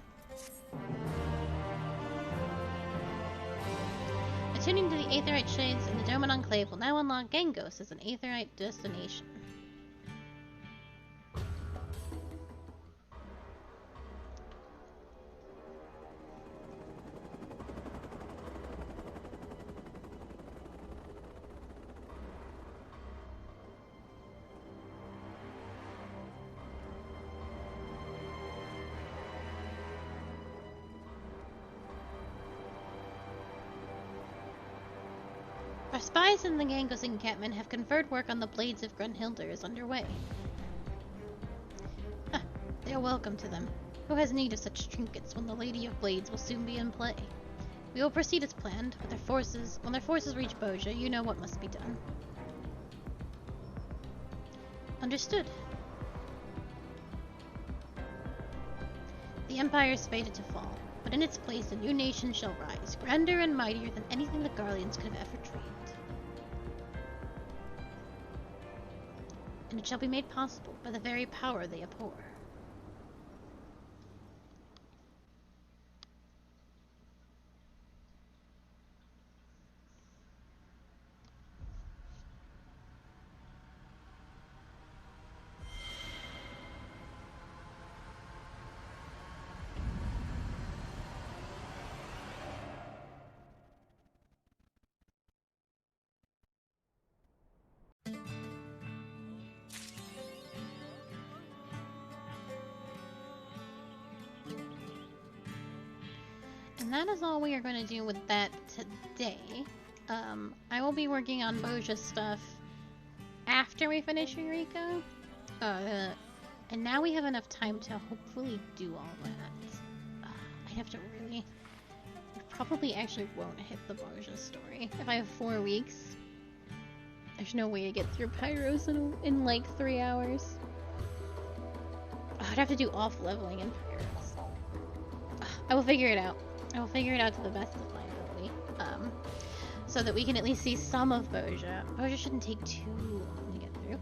Attuning to the Aetherite shades in the Doman Enclave will now unlock Gangos as an Aetherite destination. Our spies in the Gangos encampment have conferred work on the Blades of Grunhilda is underway. Ah, they are welcome to them. Who has need of such trinkets when the Lady of Blades will soon be in play? We will proceed as planned. When their forces reach Boja, you know what must be done. Understood. The Empire is fated to fall, but in its place a new nation shall rise, grander and mightier than anything the Garleans could have ever dreamed. And it shall be made possible by the very power they abhor. And that is all we are going to do with that today. I will be working on Boja's stuff after we finish Eureka. And now we have enough time to hopefully do all that. I have to really... I probably actually won't hit the Boja story. If I have 4 weeks, there's no way to get through Pyros in like 3 hours. I'd have to do off leveling in Pyros. I will figure it out. I will figure it out to the best of my ability. So that we can at least see some of Boja. Boja shouldn't take too long to get through.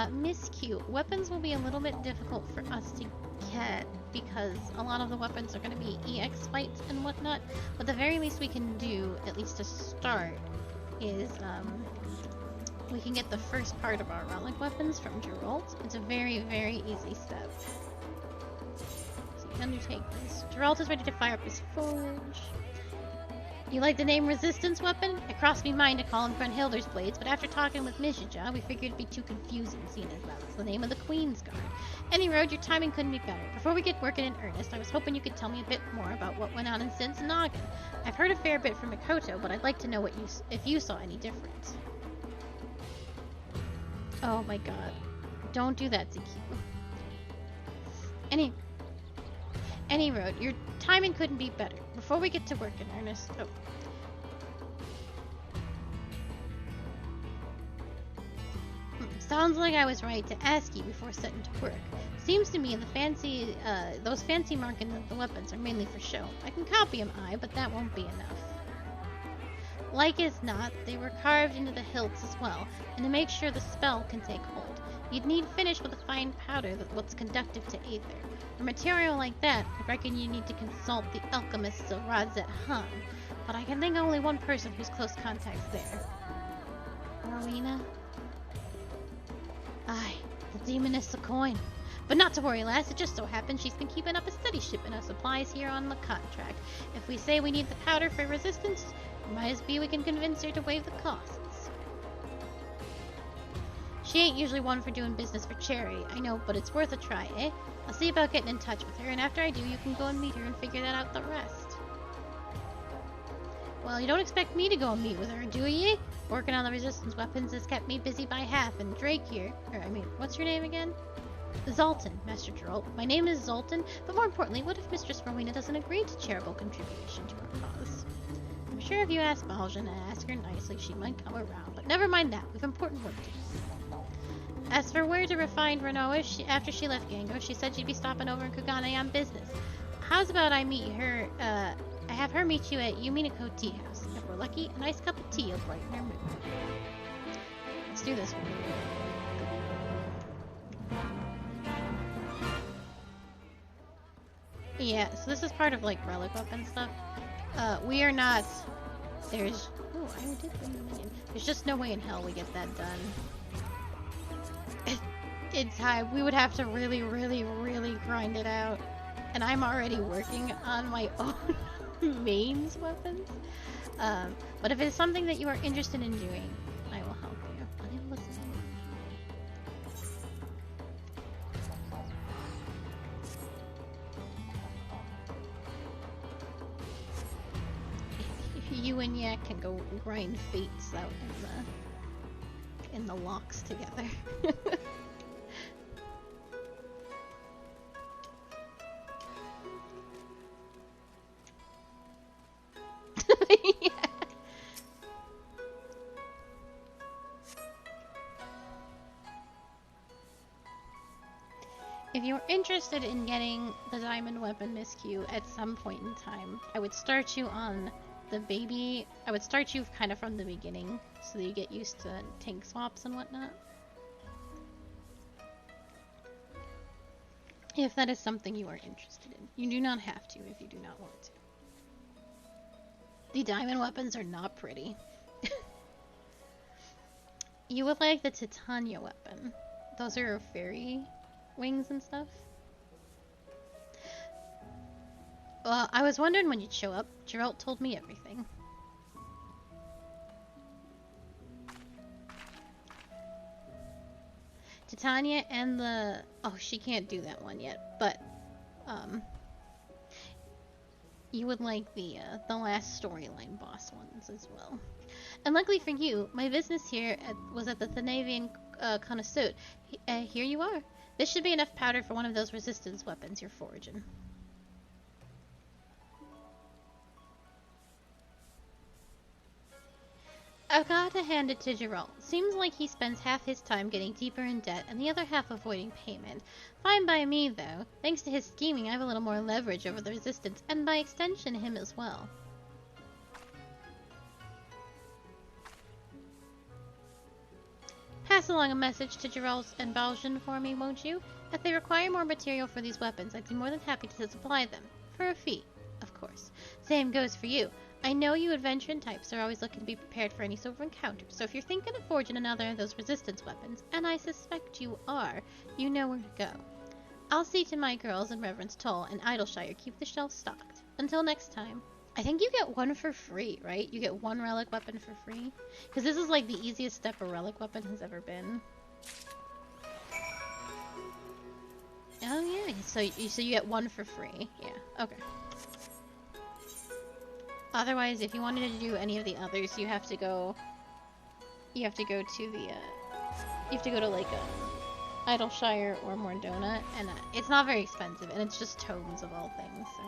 Miss Q, weapons will be a little bit difficult for us to get because a lot of the weapons are going to be EX fights and whatnot. But the very least we can do, at least to start, is we can get the first part of our relic weapons from Geralt. It's a very, very easy step. So you can undertake this. Geralt is ready to fire up his forge. You like the name Resistance Weapon? It crossed me mind to call them Brunhilde's Blades, but after talking with Mishija, we figured it'd be too confusing, seeing as that's the name of the Queen's Guard. Any road, your timing couldn't be better. Before we get working in earnest, I was hoping you could tell me a bit more about what went on in Sin's Noggin. I've heard a fair bit from Mikoto, but I'd like to know if you saw any difference. Oh my god. Don't do that, ZQ. Any road, your timing couldn't be better. Before we get to work in earnest... Oh. Sounds like I was right to ask you before setting to work. Seems to me those fancy markings of the weapons are mainly for show. I can copy them, but that won't be enough. Like as not, they were carved into the hilts as well, and to make sure the spell can take hold, you'd need finish with a fine powder that's conductive to aether. For material like that, I reckon you need to consult the alchemists of Radzet Han, but I can think of only one person who's close contacts there. Rowena? Aye, the demoness coin. But not to worry, lass, it just so happens she's been keeping up a steady shipment of supplies here on the contract. If we say we need the powder for resistance, it might as be we can convince her to waive the costs. She ain't usually one for doing business for charity, I know, but it's worth a try, eh? I'll see about getting in touch with her, and after I do, you can go and meet her and figure that out the rest. Well, you don't expect me to go and meet with her, do ye? Working on the resistance weapons has kept me busy by half, and Drake here, what's your name again? Zoltan, Master Geralt. My name is Zoltan, but more importantly, what if Mistress Rowena doesn't agree to charitable contribution to our cause? I'm sure if you ask Baljan and ask her nicely, she might come around, but never mind that, we've important work to do. As for where to find Renoa, after she left Gango, she said she'd be stopping over in Kugane on business. How's about I meet her, I have her meet you at Yuminako Tea House. If we're lucky, a nice cup of tea will brighten her mood. Let's do this one. Yeah, so this is part of like relic weapon stuff. We are not... There's... Oh, I did bring the minion. There's just no way in hell we get that done. It's high. We would have to really, really, really grind it out. And I'm already working on my own mains weapons. But if it's something that you are interested in doing, I will help you. I will listen. You and Yak can go grind fates out in the locks together. Yeah. If you're interested in getting the diamond weapon, Miss Q, at some point in time, I would start you on the baby. I would start you kind of from the beginning so that you get used to tank swaps and whatnot. If that is something you are interested in. You do not have to if you do not want to. The diamond weapons are not pretty. You would like the Titania weapon. Those are fairy wings and stuff. Well, I was wondering when you'd show up. Geralt told me everything. Titania and the... Oh, she can't do that one yet, but... You would like the last storyline boss ones as well. And luckily for you, my business here was at the Thanavian Connoisseur. Here you are. This should be enough powder for one of those resistance weapons you're forging. I've got to hand it to Geralt. Seems like he spends half his time getting deeper in debt and the other half avoiding payment. Fine by me, though. Thanks to his scheming, I have a little more leverage over the Resistance, and by extension, him as well. Pass along a message to Geralt and Baljan for me, won't you? If they require more material for these weapons, I'd be more than happy to supply them. For a fee, of course. Same goes for you. I know you adventuring types are always looking to be prepared for any sort of encounter, so if you're thinking of forging another of those resistance weapons, and I suspect you are, you know where to go. I'll see to my girls in Reverence Toll and Idleshire keep the shelves stocked. Until next time. I think you get one for free, right? You get one relic weapon for free? Because this is like the easiest step a relic weapon has ever been. Oh yeah, so you get one for free. Yeah, okay. Otherwise, if you wanted to do any of the others, you have to go to the, you have to go to like Idleshire or Mordona, and it's not very expensive, and it's just tomes of all things, so.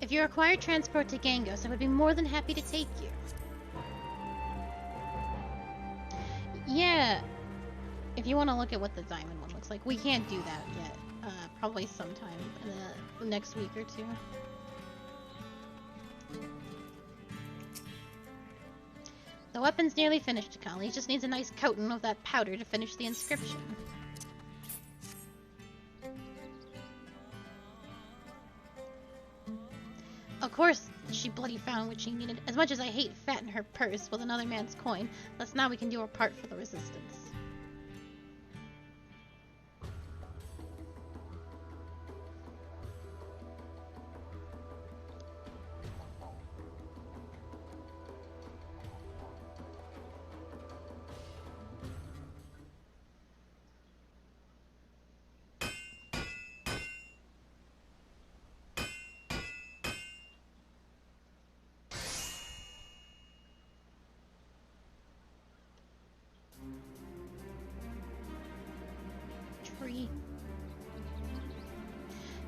If you require transport to Gangos, I would be more than happy to take you. Yeah, if you want to look at what the diamond one looks like. We can't do that yet. Probably sometime in the next week or two. The weapon's nearly finished, Akali. It just needs a nice coating of that powder to finish the inscription. Of course, she bloody found what she needed. As much as I hate fatting her purse with another man's coin, thus now we can do our part for the Resistance.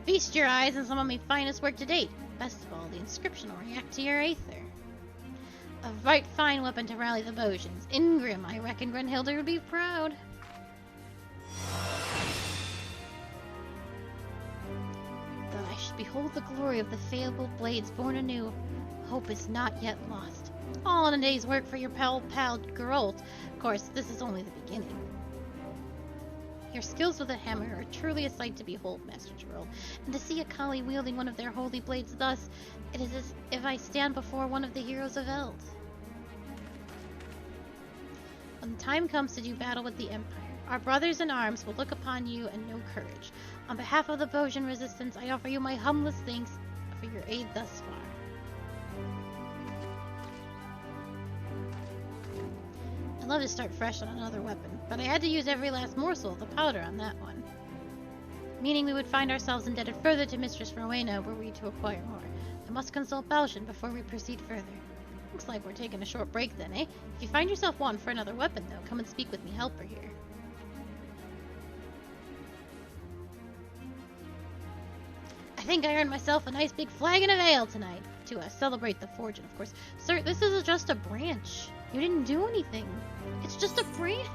Feast your eyes on some of my finest work to date. Best of all, the inscription will react to your aether. A right fine weapon to rally the Bojans. Ingrim, I reckon Grenhilder would be proud. That I should behold the glory of the fabled blades born anew. Hope is not yet lost. All in a day's work for your pal Geralt. Of course, this is only the beginning. Your skills with a hammer are truly a sight to behold, Master Geralt, and to see Akali wielding one of their holy blades thus, it is as if I stand before one of the heroes of Eld. When the time comes to do battle with the Empire, our brothers in arms will look upon you and know courage. On behalf of the Bojan Resistance, I offer you my humblest thanks for your aid thus far. I'd love to start fresh on another weapon, but I had to use every last morsel of the powder on that one. Meaning we would find ourselves indebted further to Mistress Rowena were we to acquire more. I must consult Baljan before we proceed further. Looks like we're taking a short break then, eh? If you find yourself wanting for another weapon, though, come and speak with me helper here. I think I earned myself a nice big flagon of ale tonight to celebrate the fortune, of course. Sir, this is just a branch. You didn't do anything. It's just a branch.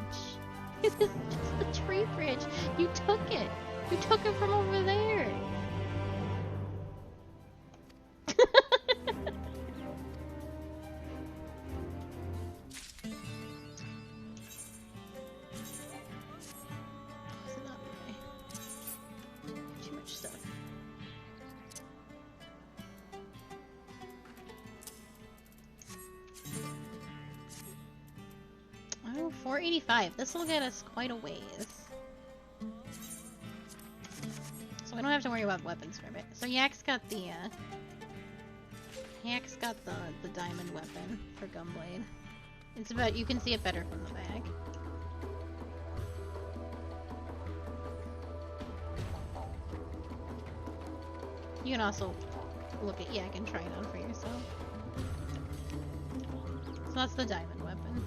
It's just a tree branch. You took it. You took it from over there. Too much stuff. Ooh, 485. This will get us quite a ways. So we don't have to worry about weapons for a bit. So Yak's got the the diamond weapon for Gunblade. It's about, you can see it better from the back. You can also look at Yak and try it on for yourself. So that's the diamond weapon.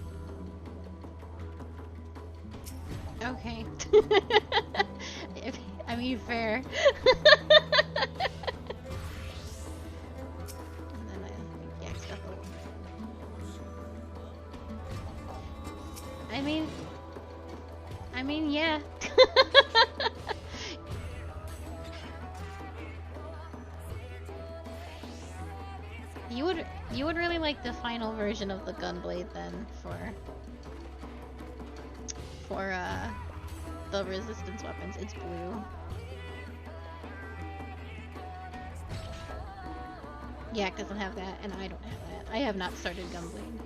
Okay. I mean, fair. And then I think Yak's got the... I mean, yeah. You would really like the final version of the Gunblade then for the resistance weapons. It's blue. Yak doesn't have that, and I don't have that. I have not started Gunblade.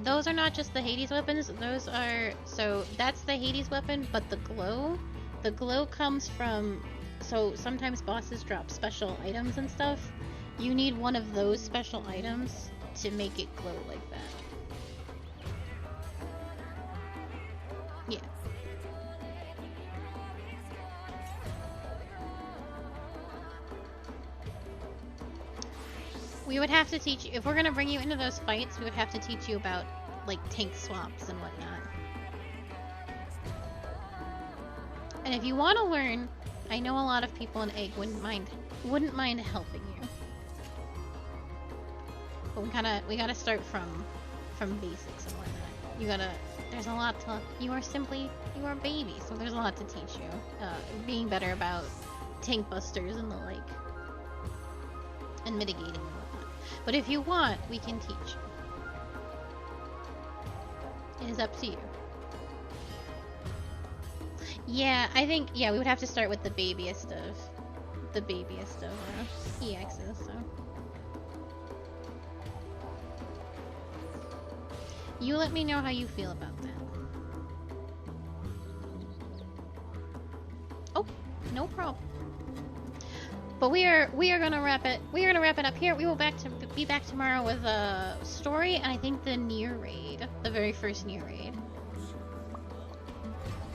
Those are not just the Hades weapons. Those are, so that's the Hades weapon, but the glow comes from, so sometimes bosses drop special items and stuff. You need one of those special items to make it glow like that. Yeah. We would have to teach you, if we're gonna bring you into those fights, we would have to teach you about, like, tank swaps and whatnot. And if you want to learn, I know a lot of people in Egg wouldn't mind helping you. But we gotta start from basics and whatnot. There's a lot to, you are a baby, so there's a lot to teach you. Being better about tank busters and the like. And mitigating and whatnot. But if you want, we can teach you. It is up to you. Yeah, I think, yeah, we would have to start with the babiest of EXs, so. You let me know how you feel about that. Oh, no problem. But we are gonna wrap it up here. We will be back tomorrow with a story and I think the Nier raid, the very first Nier raid,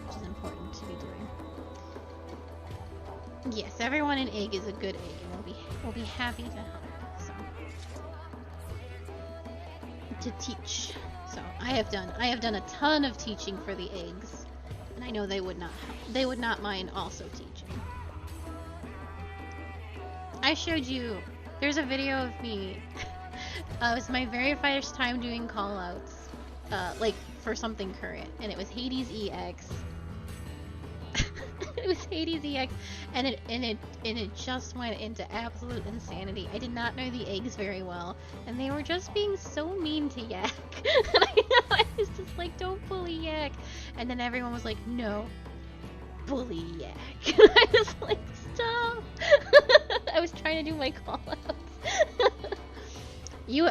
which is important to be doing. Yes, everyone in Egg is a good Egg, and we'll be happy to help. So to teach. So I have done a ton of teaching for the Eggs, and I know they would not mind also teaching. I showed you, there's a video of me, it was my very first time doing callouts, like, for something current, and it was Hades EX. It was Hades EX, and it just went into absolute insanity. I did not know the Eggs very well, and they were just being so mean to Yak. And I was just like, don't bully Yak. And then everyone was like, no, bully Yak. And I was like, stop. I was trying to do my call-outs.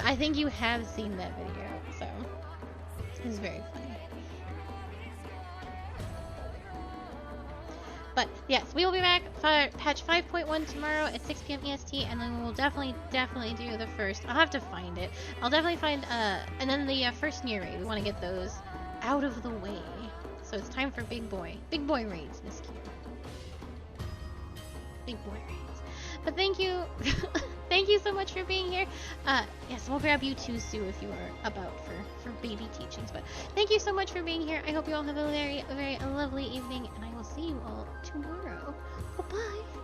I think you have seen that video, so it's very funny. But yes, we will be back for patch 5.1 tomorrow at 6 p.m. EST, and then we will definitely do the first. I'll have to find it. I'll definitely find, and then the first Nier raid. We want to get those out of the way. So it's time for big boy raids, Miss Q. Big boy raids. But thank you, thank you so much for being here. Yes, we'll grab you too, Sue, if you are about for baby teachings. But thank you so much for being here. I hope you all have a very lovely evening, and I will see you all tomorrow. Bye-bye.